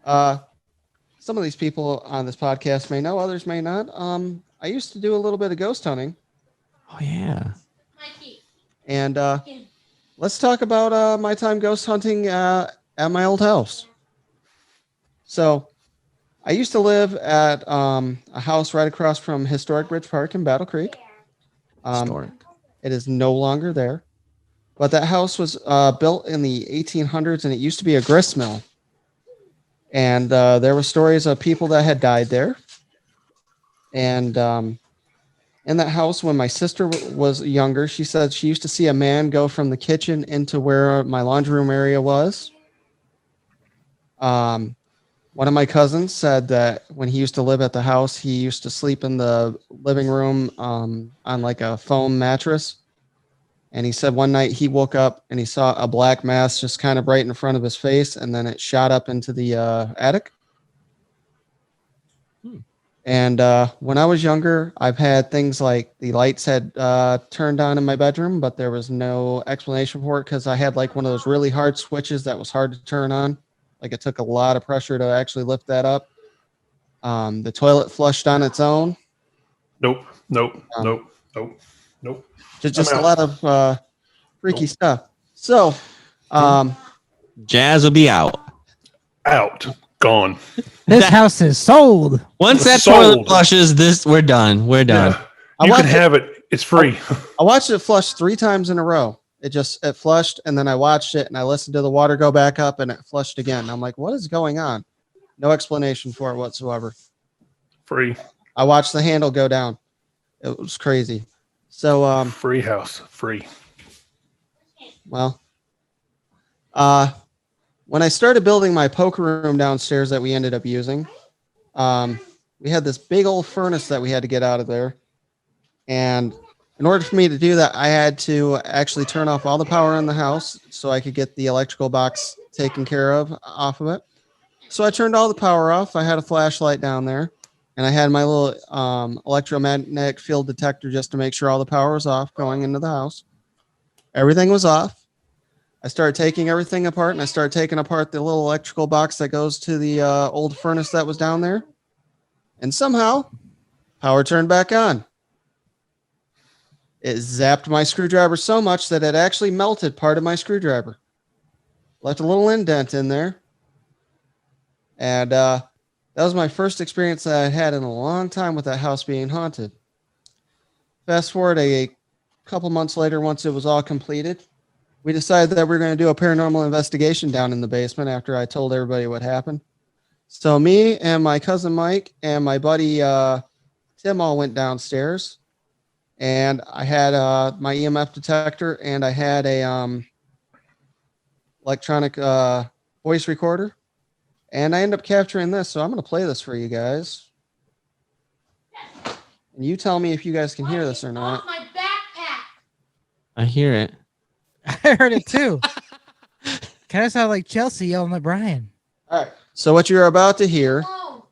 some of these people on this podcast may know, others may not. I used to do a little bit of ghost hunting. Oh, yeah. And let's talk about my time ghost hunting at my old house. So I used to live at a house right across from Historic Bridge Park in Battle Creek. Historic. It is no longer there. But that house was built in the 1800s, and it used to be a grist mill. And there were stories of people that had died there. And in that house, when my sister was younger, she said she used to see a man go from the kitchen into where my laundry room area was. One of my cousins said that when he used to live at the house, he used to sleep in the living room on like a foam mattress. And he said one night he woke up and he saw a black mass just kind of right in front of his face, and then it shot up into the attic. And when I was younger, I've had things like the lights had turned on in my bedroom, but there was no explanation for it because I had like one of those really hard switches that was hard to turn on. Like it took a lot of pressure to actually lift that up. The toilet flushed on its own. Nope. Just a lot of freaky stuff. So, Jazz will be out. Gone. This house is sold. Once that toilet flushes, we're done. We're done. Yeah. You can have it. It's free. I watched it flush 3 times in a row. It flushed, and then I watched it, and I listened to the water go back up, and it flushed again. I'm like, what is going on? No explanation for it whatsoever. Free. I watched the handle go down. It was crazy. So, free house, free. Well, when I started building my poker room downstairs that we ended up using, we had this big old furnace that we had to get out of there. And in order for me to do that, I had to actually turn off all the power in the house so I could get the electrical box taken care of off of it. So I turned all the power off. I had a flashlight down there, and I had my little electromagnetic field detector just to make sure all the power was off going into the house. Everything was off. I started taking everything apart, and I started taking apart the little electrical box that goes to the old furnace that was down there. And somehow, power turned back on. It zapped my screwdriver so much that it actually melted part of my screwdriver. Left a little indent in there. And that was my first experience that I had in a long time with that house being haunted. Fast forward a couple months later, once it was all completed, we decided that we were going to do a paranormal investigation down in the basement after I told everybody what happened. So me and my cousin Mike and my buddy Tim all went downstairs. and I had my EMF detector, and I had a electronic voice recorder, and I ended up capturing this. So I'm going to play this for you guys. And you tell me if you guys can hear this or not. My backpack. I hear it. I heard it too. Kind of sound like Chelsea yelling at Brian. All right. So what you're about to hear. Oh.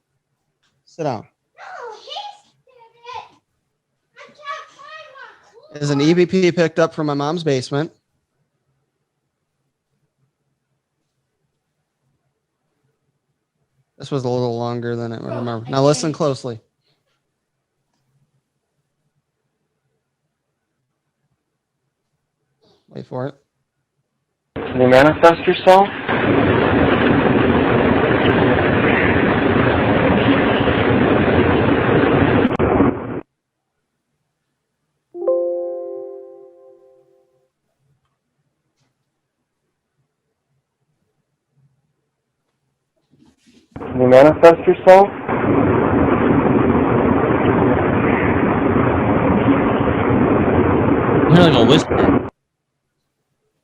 Sit down. No, he did it. I can't find my Is an EVP picked up from my mom's basement. This was a little longer than I remember. Now listen closely. Wait for it. Can you manifest yourself? Can you manifest yourself? I hear like a whisper.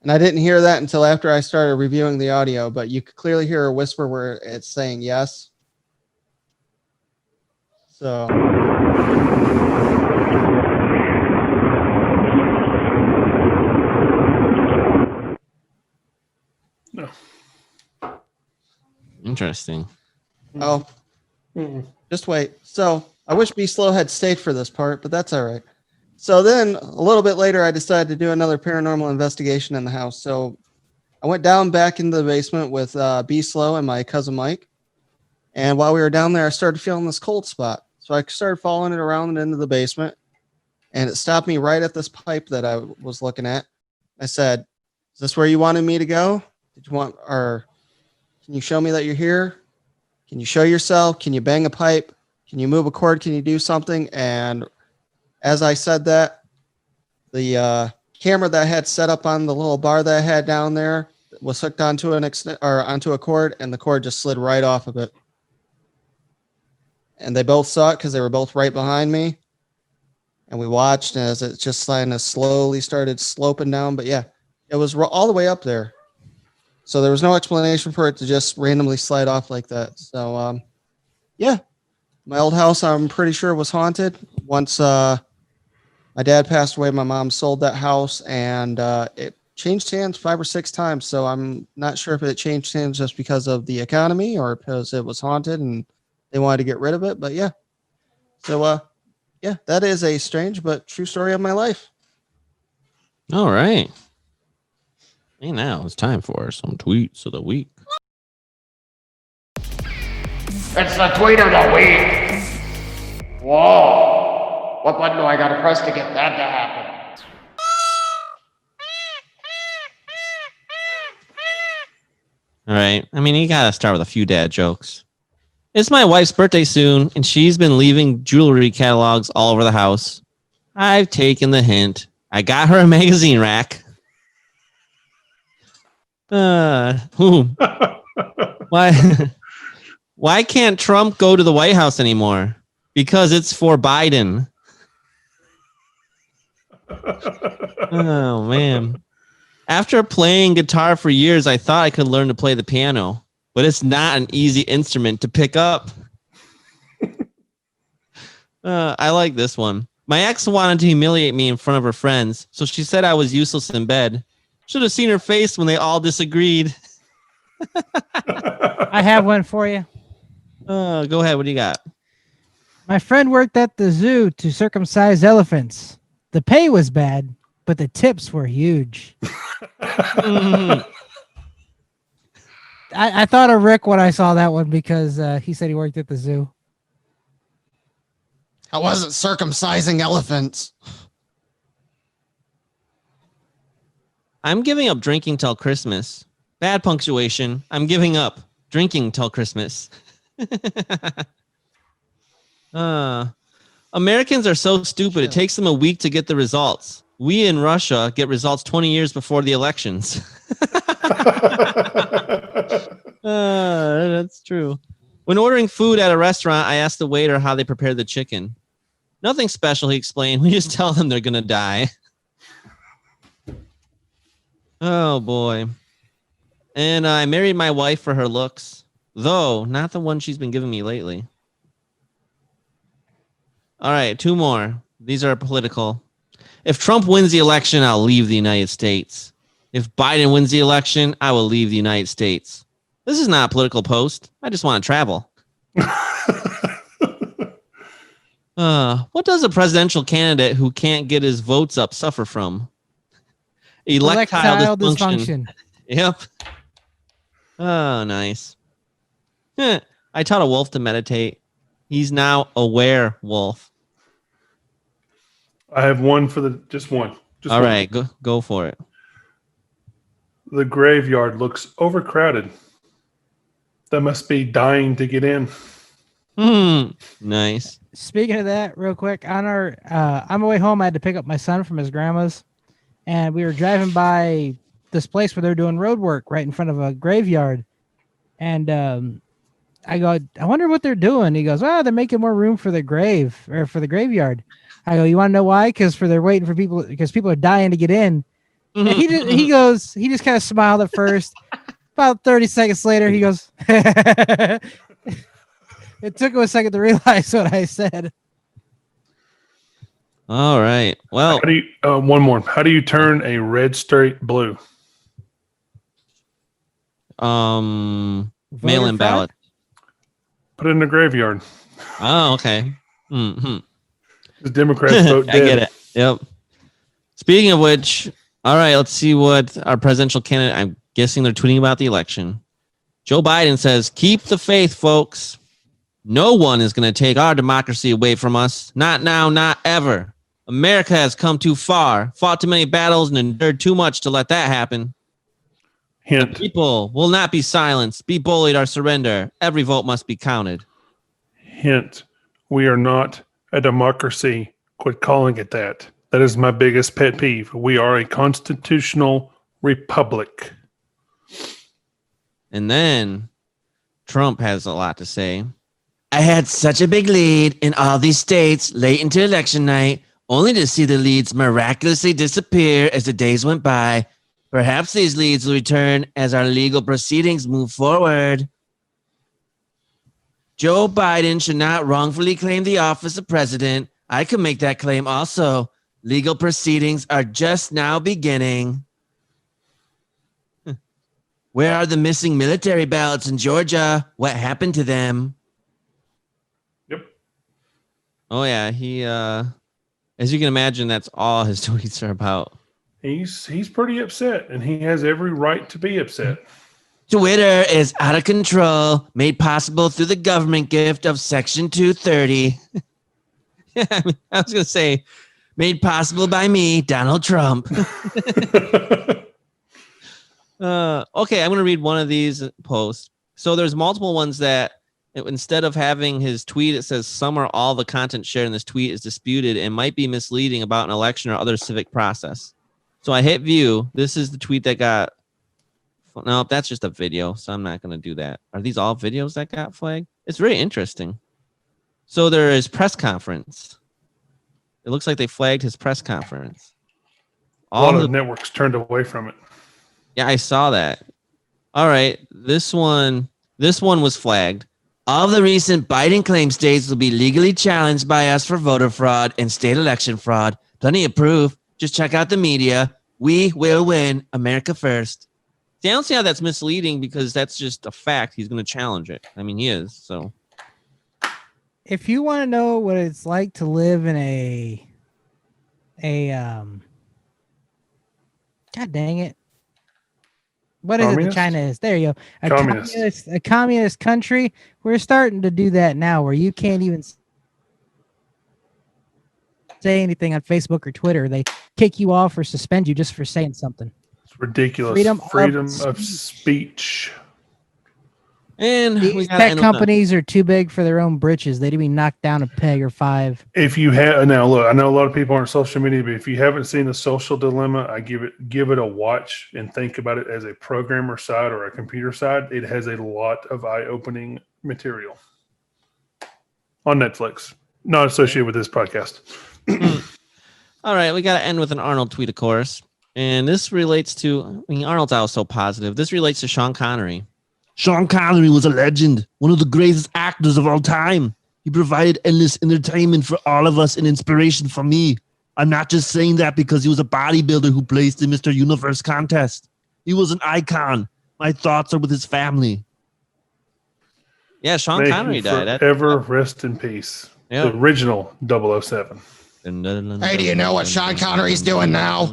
And I didn't hear that until after I started reviewing the audio, but you could clearly hear a whisper where it's saying yes. So. No. Interesting. Oh, just wait. So I wish Be Slow had stayed for this part, but that's all right. So then a little bit later, I decided to do another paranormal investigation in the house. So I went down back into the basement with Be Slow and my cousin Mike. And while we were down there, I started feeling this cold spot. So I started following it around into the basement, and it stopped me right at this pipe that I was looking at. I said, "Is this where you wanted me to go? Did you want, or can you show me that you're here? Can you show yourself? Can you bang a pipe? Can you move a cord? Can you do something?" And as I said that, the camera that I had set up on the little bar that I had down there was hooked onto onto a cord, and the cord just slid right off of it. And they both saw it because they were both right behind me. And we watched as it just kind of slowly started sloping down. But yeah, it was all the way up there. So there was no explanation for it to just randomly slide off like that. So yeah, my old house, I'm pretty sure, was haunted. Once my dad passed away, my mom sold that house, and it changed hands 5 or 6 times. So I'm not sure if it changed hands just because of the economy or because it was haunted and they wanted to get rid of it. But yeah. So yeah, that is a strange but true story of my life. All right. And now it's time for some tweets of the week. It's the tweet of the week. Whoa. What button do I gotta press to get that to happen? All right. I mean, you got to start with a few dad jokes. It's my wife's birthday soon, and she's been leaving jewelry catalogs all over the house. I've taken the hint. I got her a magazine rack. Why can't Trump go to the White House anymore? Because it's for Biden. Oh, man. After playing guitar for years, I thought I could learn to play the piano, but it's not an easy instrument to pick up. I like this one. My ex wanted to humiliate me in front of her friends, so she said I was useless in bed. Should have seen her face when they all disagreed. I have one for you. Go ahead. What do you got? My friend worked at the zoo to circumcise elephants. The pay was bad, but the tips were huge. I thought of Rick when I saw that one because he said he worked at the zoo. I wasn't circumcising elephants. I'm giving up drinking till Christmas. Bad punctuation. I'm giving up drinking till Christmas. Americans are so stupid. It takes them a week to get the results. We in Russia get results 20 years before the elections. That's true. When ordering food at a restaurant, I ask the waiter how they prepare the chicken. Nothing special, he explained. We just tell them they're going to die. Oh, boy. And I married my wife for her looks, though not the one she's been giving me lately. All right, 2 more. These are political. If Trump wins the election, I'll leave the United States. If Biden wins the election, I will leave the United States. This is not a political post. I just want to travel. What does a presidential candidate who can't get his votes up suffer from? Electile dysfunction. Yep. Oh, nice. I taught a wolf to meditate. He's now a werewolf. I have one for just one. All right, go for it. The graveyard looks overcrowded. That must be dying to get in. Nice. Speaking of that, real quick, on our on my way home, I had to pick up my son from his grandma's, and we were driving by this place where they're doing road work right in front of a graveyard. And I go, I wonder what they're doing. He goes, oh, they're making more room for the grave or for the graveyard. I go, you want to know why? Because they're waiting for people, because people are dying to get in. And he just kind of smiled at first. About 30 seconds later, he goes, it took him a second to realize what I said. All right. Well, how do you, one more. How do you turn a red straight blue? Mail-in ballot. Put it in the graveyard. Oh, okay. Mm-hmm. The Democrats vote dead. I get it. Yep. Speaking of which, all right, let's see what our presidential candidate, I'm guessing they're tweeting about the election. Joe Biden says, keep the faith, folks. No one is going to take our democracy away from us. Not now, not ever. America has come too far, fought too many battles, and endured too much to let that happen. Hint. People will not be silenced, be bullied, or surrender. Every vote must be counted. Hint. We are not a democracy. Quit calling it that. That is my biggest pet peeve. We are a constitutional republic. And then Trump has a lot to say. I had such a big lead in all these states late into election night, only to see the leads miraculously disappear as the days went by. Perhaps these leads will return as our legal proceedings move forward. Joe Biden should not wrongfully claim the office of president. I could make that claim also. Legal proceedings are just now beginning. Where are the missing military ballots in Georgia? What happened to them? Yep. Oh, yeah. He, as you can imagine, that's all his tweets are about. He's pretty upset, and he has every right to be upset. Twitter is out of control, made possible through the government gift of Section 230. Yeah, I was going to say, made possible by me, Donald Trump. Okay, I'm going to read one of these posts. So there's multiple ones that instead of having his tweet, it says some or all the content shared in this tweet is disputed and might be misleading about an election or other civic process. So I hit view. This is the tweet that got... No, that's just a video, so I'm not going to do that. Are these all videos that got flagged? It's very interesting. So there is press conference. It looks like they flagged his press conference. A lot of the networks turned away from it. Yeah, I saw that. All right, this one was flagged. All of the recent Biden claim states will be legally challenged by us for voter fraud and state election fraud. Plenty of proof. Just check out the media. We will win. America first. See, I don't see how that's misleading because that's just a fact. He's going to challenge it. I mean, he is. So, if you want to know what it's like to live in God dang it. What is it that China is? There you go. A communist country. We're starting to do that now where you can't even say anything on Facebook or Twitter. They kick you off or suspend you just for saying something. It's ridiculous. Freedom of speech. And these tech companies are too big for their own britches. They'd be knocked down a peg or 5. If you have now, look, I know a lot of people aren't social media, but if you haven't seen The Social Dilemma, I give it a watch and think about it as a programmer side or a computer side. It has a lot of eye-opening material on Netflix. Not associated with this podcast. All right, we got to end with an Arnold tweet, of course. And this relates to, Arnold's always so positive. This relates to Sean Connery. Sean Connery was a legend, one of the greatest actors of all time. He provided endless entertainment for all of us and inspiration for me. I'm not just saying that because he was a bodybuilder who placed in Mr. Universe contest. He was an icon. My thoughts are with his family. Yeah, Sean Connery died. Forever rest in peace. Yeah. The original 007. Hey, do you know what Sean Connery's doing now?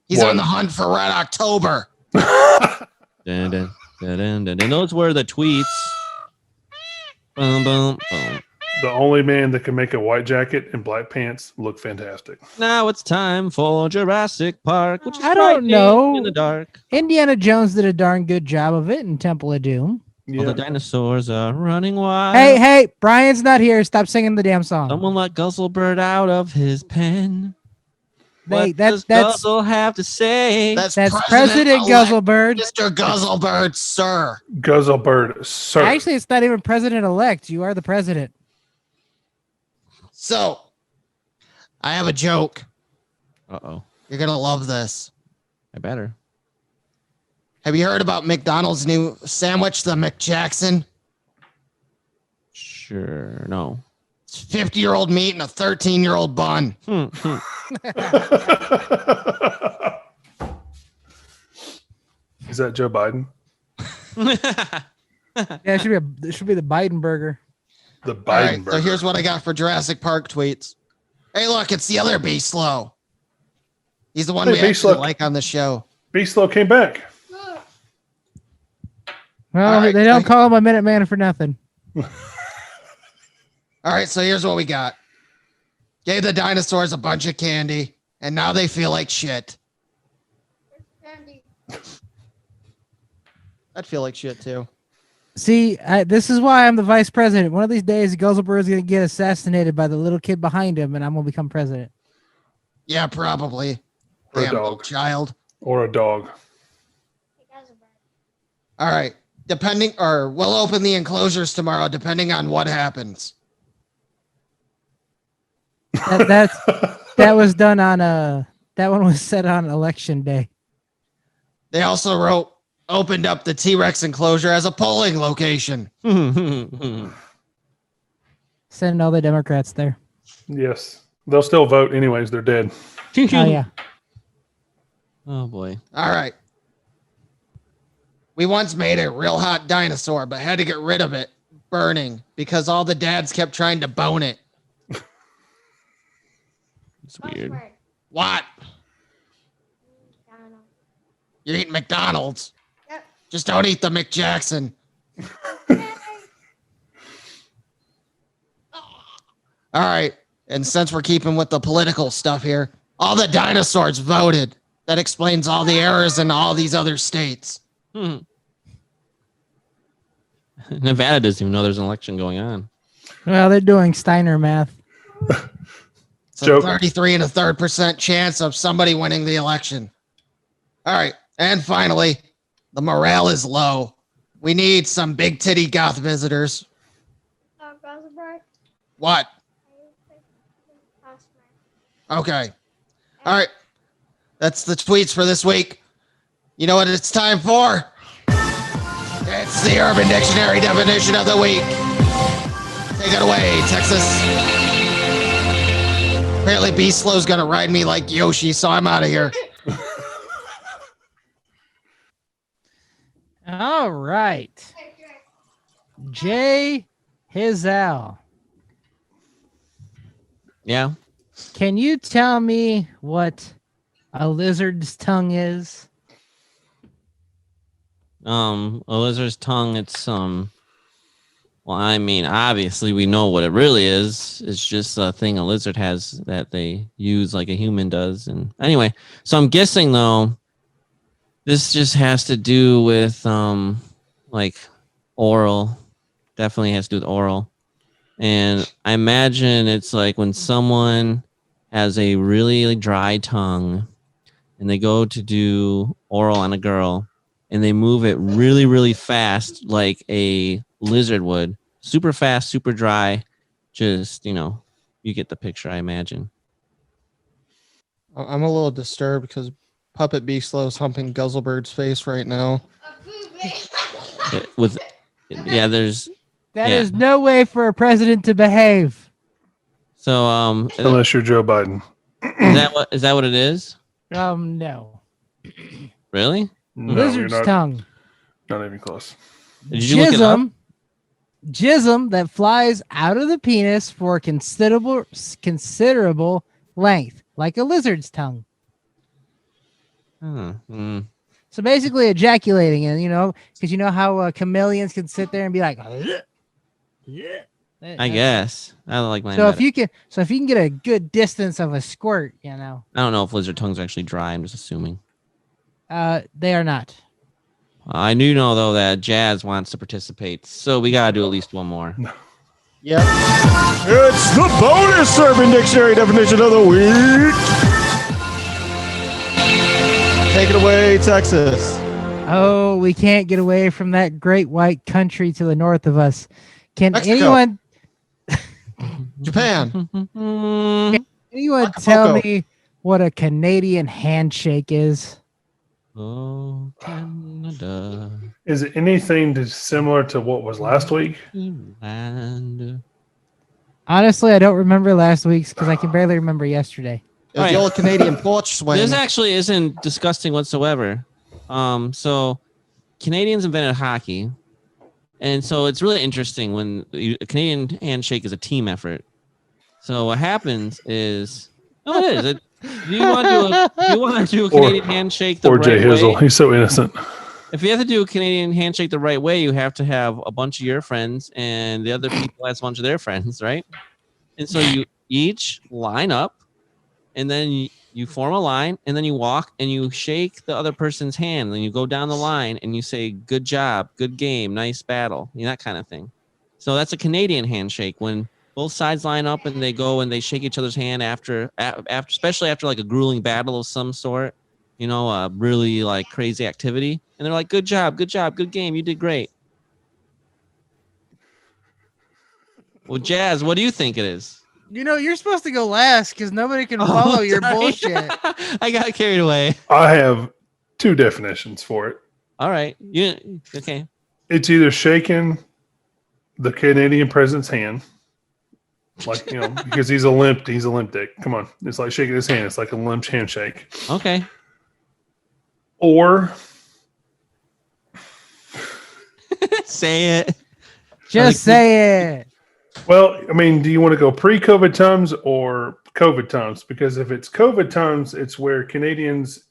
He's on the hunt for Red October. And those were the tweets. Boom, boom, boom. The only man that can make a white jacket and black pants look fantastic. Now it's time for Jurassic Park, which is I don't frightening know. in the dark. Indiana Jones did a darn good job of it in Temple of Doom. All the dinosaurs are running wild. Hey, Brian's not here. Stop singing the damn song. Someone let Guzzlebird out of his pen. What That's does Guzzle have to say? That's President Guzzlebird. Mr. Guzzlebird, sir. Guzzlebird, sir. Actually, it's not even president-elect. You are the president. So, I have a joke. Uh-oh. You're going to love this. I better. Have you heard about McDonald's new sandwich, the McJackson? Sure, no. It's 50-year-old meat and a 13-year-old bun. Is that Joe Biden? Yeah, it should be the Biden burger. The Biden All right, burger. so here's what I got for Jurassic Park tweets. Hey, look, it's the other Be Slow. He's the one Hey, we Be actually Slow. like on the show. Be Slow came back. Well, All right, they don't call him a Minuteman for nothing. All right, so here's what we got. Gave the dinosaurs a bunch of candy, and now they feel like shit. I'd feel like shit, too. See, this is why I'm the vice president. One of these days, Guzzlebird is going to get assassinated by the little kid behind him, and I'm going to become president. Yeah, probably. Or a Damn dog. little child. Or a dog. All right. We'll open the enclosures tomorrow, depending on what happens. That was done on that one was set on election day. They also opened up the T-Rex enclosure as a polling location. Send all the Democrats there. Yes. They'll still vote anyways. They're dead. Oh, yeah. Oh, boy. All right. We once made a real hot dinosaur, but had to get rid of it, burning, because all the dads kept trying to bone it. It's weird. What? You're eating McDonald's. Yep. Just don't eat the McJackson. All right. And since we're keeping with the political stuff here, all the dinosaurs voted. That explains all the errors in all these other states. Nevada doesn't even know there's an election going on. Well, they're doing Steiner math. It's a 33.3% chance of somebody winning the election. All right. And finally, the morale is low. We need some big titty goth visitors. What? Okay. All right. That's the tweets for this week. You know what it's time for? It's the Urban Dictionary definition of the week. Take it away, Texas. Apparently, B Slow's gonna ride me like Yoshi, so I'm out of here. All right. Jay Hizel. Yeah. Can you tell me what a lizard's tongue is? A lizard's tongue, it's well, I mean, obviously we know what it really is. It's just a thing a lizard has that they use like a human does. And anyway, so I'm guessing though, this just has to do with like oral. Definitely has to do with oral. And I imagine it's like when someone has a really dry tongue and they go to do oral on a girl and they move it really, really fast like a lizard would. Super fast, super dry, Just, you get the picture, I imagine. I'm a little disturbed because Puppet Be Slow's humping Guzzlebird's face right now. There's That is no way for a president to behave. So unless you're Joe Biden. Is that what it is? No. Really? No, Lizard's you're not, tongue. Not even close. Did you look it up? Jism that flies out of the penis for considerable length, like a lizard's tongue. So basically ejaculating, and because you know how chameleons can sit there and be like, I guess I don't like mine. So if you can get a good distance of a squirt, I don't know if lizard tongues are actually dry. I'm just assuming. They are not. I do know though that Jazz wants to participate, so we gotta do at least one more. Yep. It's the bonus Urban Dictionary definition of the week. Take it away, Texas. Oh, we can't get away from that great white country to the north of us. Can Mexico. anyone Japan. Can anyone Acapulco. tell me what a Canadian handshake is? Oh, Canada. Is it anything similar to what was last week? And Honestly, I don't remember last week's because I can barely remember yesterday. It was the old Canadian porch swing. This actually isn't disgusting whatsoever. So Canadians invented hockey, and so it's really interesting when a Canadian handshake is a team effort. So what happens is, it is. Do you want to do a Canadian handshake the or right Jay Hizzle? way? He's so innocent. If you have to do a Canadian handshake the right way, you have to have a bunch of your friends and the other people has a bunch of their friends, right? And so you each line up, and then you form a line, and then you walk and you shake the other person's hand. Then you go down the line and you say, "Good job, good game, nice battle," that kind of thing. So that's a Canadian handshake when both sides line up and they go and they shake each other's hand after especially after like a grueling battle of some sort, a really like crazy activity. And they're like, good job, good game. You did great. Well, Jazz, what do you think it is? You're supposed to go last because nobody can follow your bullshit. I got carried away. I have two definitions for it. All right. Okay. It's either shaking the Canadian president's hand, like, because he's a limp dick. Come on. It's like shaking his hand. It's like a limp handshake. Okay. Or say it. Just say it. Well, I mean, do you want to go pre-COVID times or COVID times? Because if it's COVID times, it's where Canadians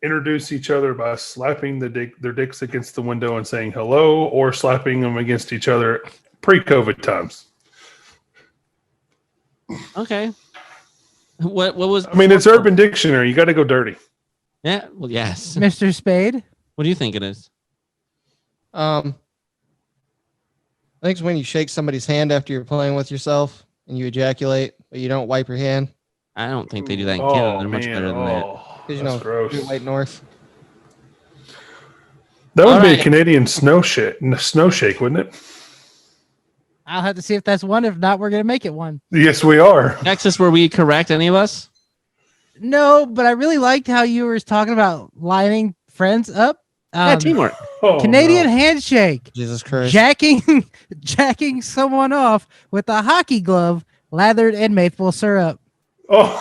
introduce each other by slapping their dicks against the window and saying hello, or slapping them against each other pre-COVID times. Okay. What was? I mean, it's Urban Dictionary. You got to go dirty. Yeah. Well, yes. Mr. Spade. What do you think it is? I think it's when you shake somebody's hand after you're playing with yourself and you ejaculate, but you don't wipe your hand. I don't think they do that in Canada. They're much better than that. Because gross. you're white north. That would All be right. a Canadian snow shake, wouldn't it? I'll have to see if that's one. If not, we're gonna make it one. Yes, we are. Texas, were we correct? Any of us? No, but I really liked how you were talking about lining friends up. Yeah, teamwork. Canadian handshake. Jesus Christ. Jacking someone off with a hockey glove lathered in maple syrup. Oh.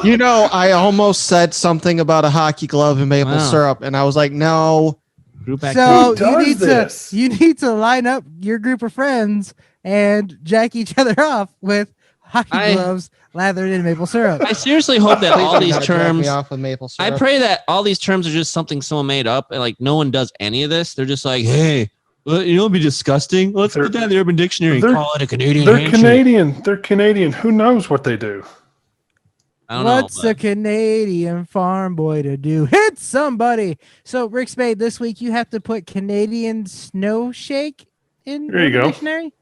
I almost said something about a hockey glove and maple syrup, and I was like, no. So you need to line up your group of friends and jack each other off with hockey gloves lathered in maple syrup. I seriously hope that all these terms. Off with maple syrup. I pray that all these terms are just something someone made up, and like no one does any of this. They're just like, hey, it'd be disgusting. Let's put that in the Urban Dictionary and call it a Canadian handshake. They're Canadian. Who knows what they do? I don't know. What's a Canadian farm boy to do? Hit somebody. So, Ric Spade, this week you have to put Canadian snow shake in There you the go. dictionary.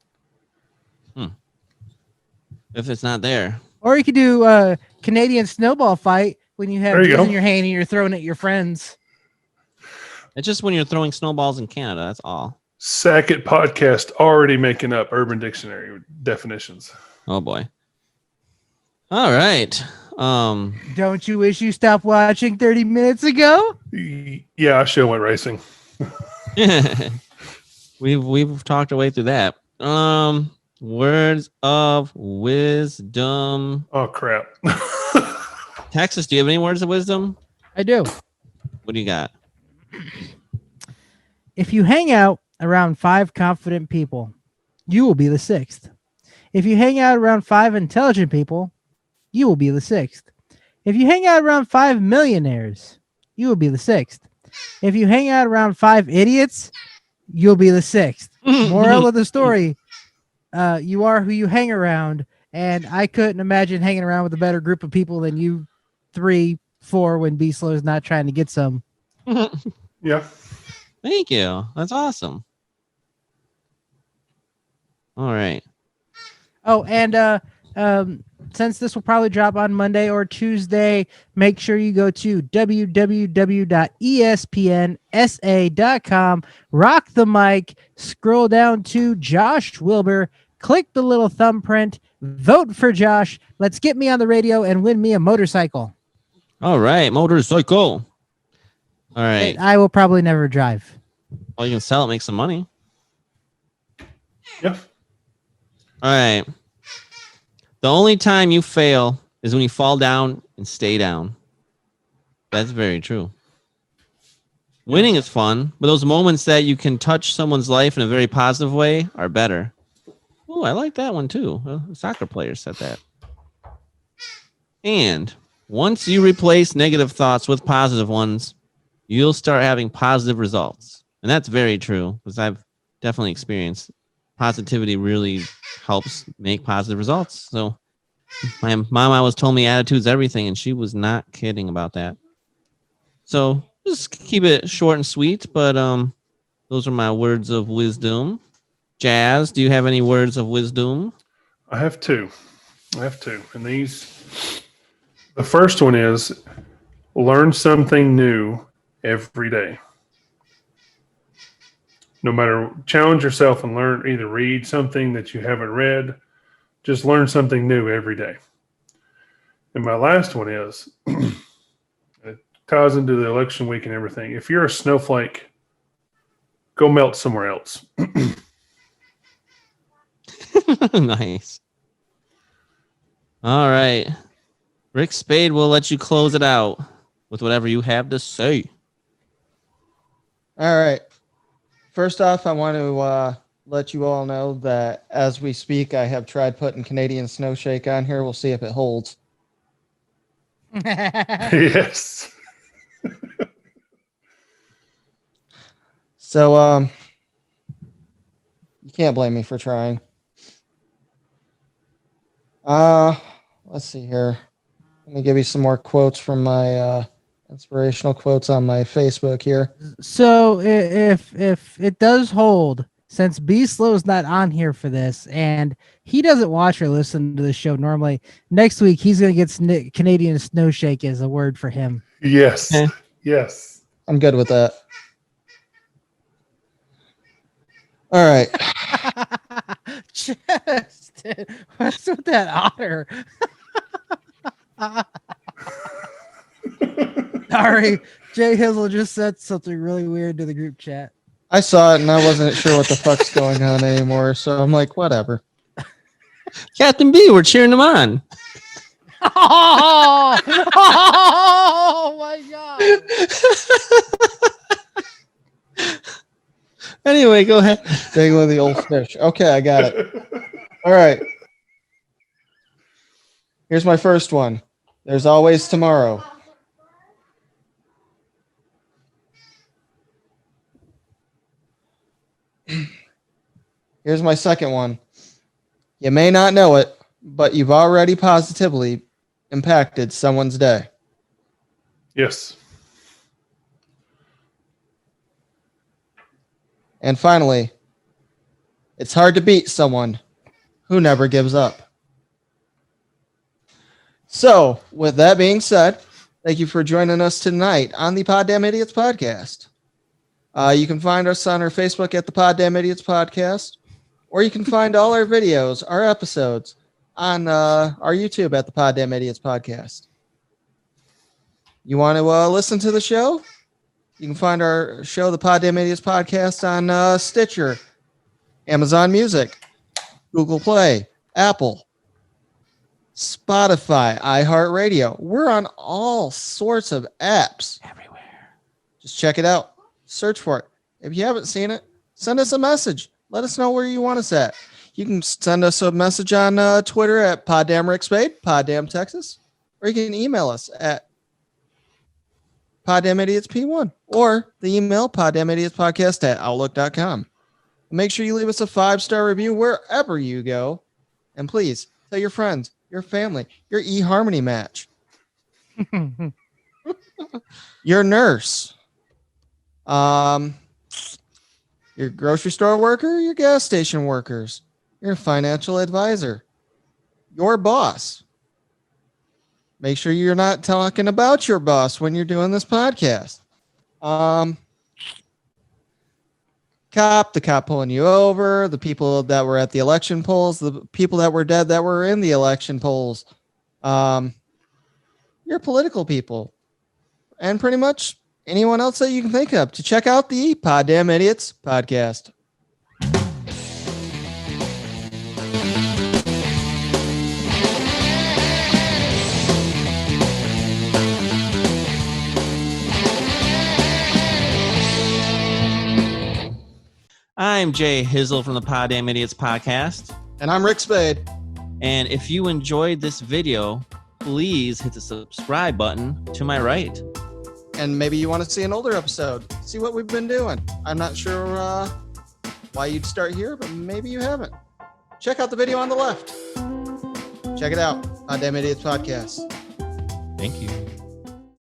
If it's not there. Or you could do Canadian snowball fight when you have There you jizz go. in your hand and you're throwing at your friends. It's just when you're throwing snowballs in Canada. That's all. Sackett podcast already making up Urban Dictionary definitions. Oh boy. All right. Don't you wish you stopped watching 30 minutes ago? Yeah, I should have went racing. We've talked our way through that. Words of wisdom. Oh crap. Texas, do you have any words of wisdom? I do. What do you got? If you hang out around 5 confident people, you will be the 6th. If you hang out around 5 intelligent people, you will be the 6th. If you hang out around 5 millionaires, you will be the 6th. If you hang out around 5 idiots, you'll be the 6th. Moral of the story, you are who you hang around, and I couldn't imagine hanging around with a better group of people than you 3, 4 when B-Slow is not trying to get some. Yeah. Thank you. That's awesome. All right. Oh, and since this will probably drop on Monday or Tuesday, make sure you go to www.espnsa.com, rock the mic, scroll down to Josh Wilbur, click the little thumbprint, vote for Josh. Let's get me on the radio and win me a motorcycle. All right. Motorcycle. All right. I will probably never drive. Well, you can sell it, make some money. Yeah. All right. The only time you fail is when you fall down and stay down. That's very true. Winning is fun, but those moments that you can touch someone's life in a very positive way are better. Oh, I like that one too. A soccer player said that. And once you replace negative thoughts with positive ones, you'll start having positive results. And that's very true, because I've definitely experienced positivity really helps make positive results. So my mom always told me attitude's everything, and she was not kidding about that. So just keep it short and sweet, but those are my words of wisdom. Jazz, do you have any words of wisdom? I have two. And the first one is learn something new every day. No matter, challenge yourself and learn, either read something that you haven't read, just learn something new every day. And my last one is, it ties into the election week and everything. If you're a snowflake, go melt somewhere else. Nice. All right. Ric Spade will let you close it out with whatever you have to say. All right. First off, I want to let you all know that as we speak, I have tried putting Canadian Snow Shake on here. We'll see if it holds. Yes. So, you can't blame me for trying. Let's see here. Let me give you some more quotes from my inspirational quotes on my Facebook here. So if it does hold, since B Slow is not on here for this, and he doesn't watch or listen to the show normally, next week he's going to get Canadian Snow Shake as a word for him. Yes. Yes. I'm good with that. All right. Justin, what's with that otter? Sorry, Jay Hizzle just said something really weird to the group chat. I saw it and I wasn't sure what the fuck's going on anymore, so I'm like, whatever. Captain B, we're cheering him on. Oh my god. Anyway, go ahead. Staying with the old fish. Okay, I got it. All right. Here's my first one. There's always tomorrow. Here's my second one. You may not know it, but you've already positively impacted someone's day. Yes. And finally, it's hard to beat someone who never gives up. So, with that being said, thank you for joining us tonight on the Poddamn Idiotz Podcast. You can find us on our Facebook at the Poddamn Idiotz Podcast, or you can find all our videos, our episodes, on our YouTube at the Poddamn Idiotz Podcast. You want to listen to the show? You can find our show, the Poddamn Idiotz Podcast, on Stitcher, Amazon Music, Google Play, Apple, Spotify, iHeartRadio. We're on all sorts of apps. Everywhere. Just check it out. Search for it. If you haven't seen it, send us a message. Let us know where you want us at. You can send us a message on Twitter at Poddamn Ric Spade, Poddamn Texas, or you can email us at Poddamn Idiotz P1 or the email poddammidiotzpodcast at outlook.com. Make sure you leave us a 5-star review wherever you go. And please tell your friends, your family, your eHarmony match, your nurse, your grocery store worker, your gas station workers, your financial advisor, your boss. Make sure you're not talking about your boss when you're doing this podcast. The cop pulling you over, the people that were at the election polls, the people that were dead that were in the election polls, your political people, and pretty much anyone else that you can think of to check out the Poddamn Idiotz Podcast. I'm Jay Hizzle from the Poddamn Idiotz Podcast. And I'm Ric Spade. And if you enjoyed this video, please hit the subscribe button to my right. And maybe you want to see an older episode. See what we've been doing. I'm not sure why you'd start here, but maybe you haven't. Check out the video on the left. Check it out. Poddamn Idiotz Podcast. Thank you.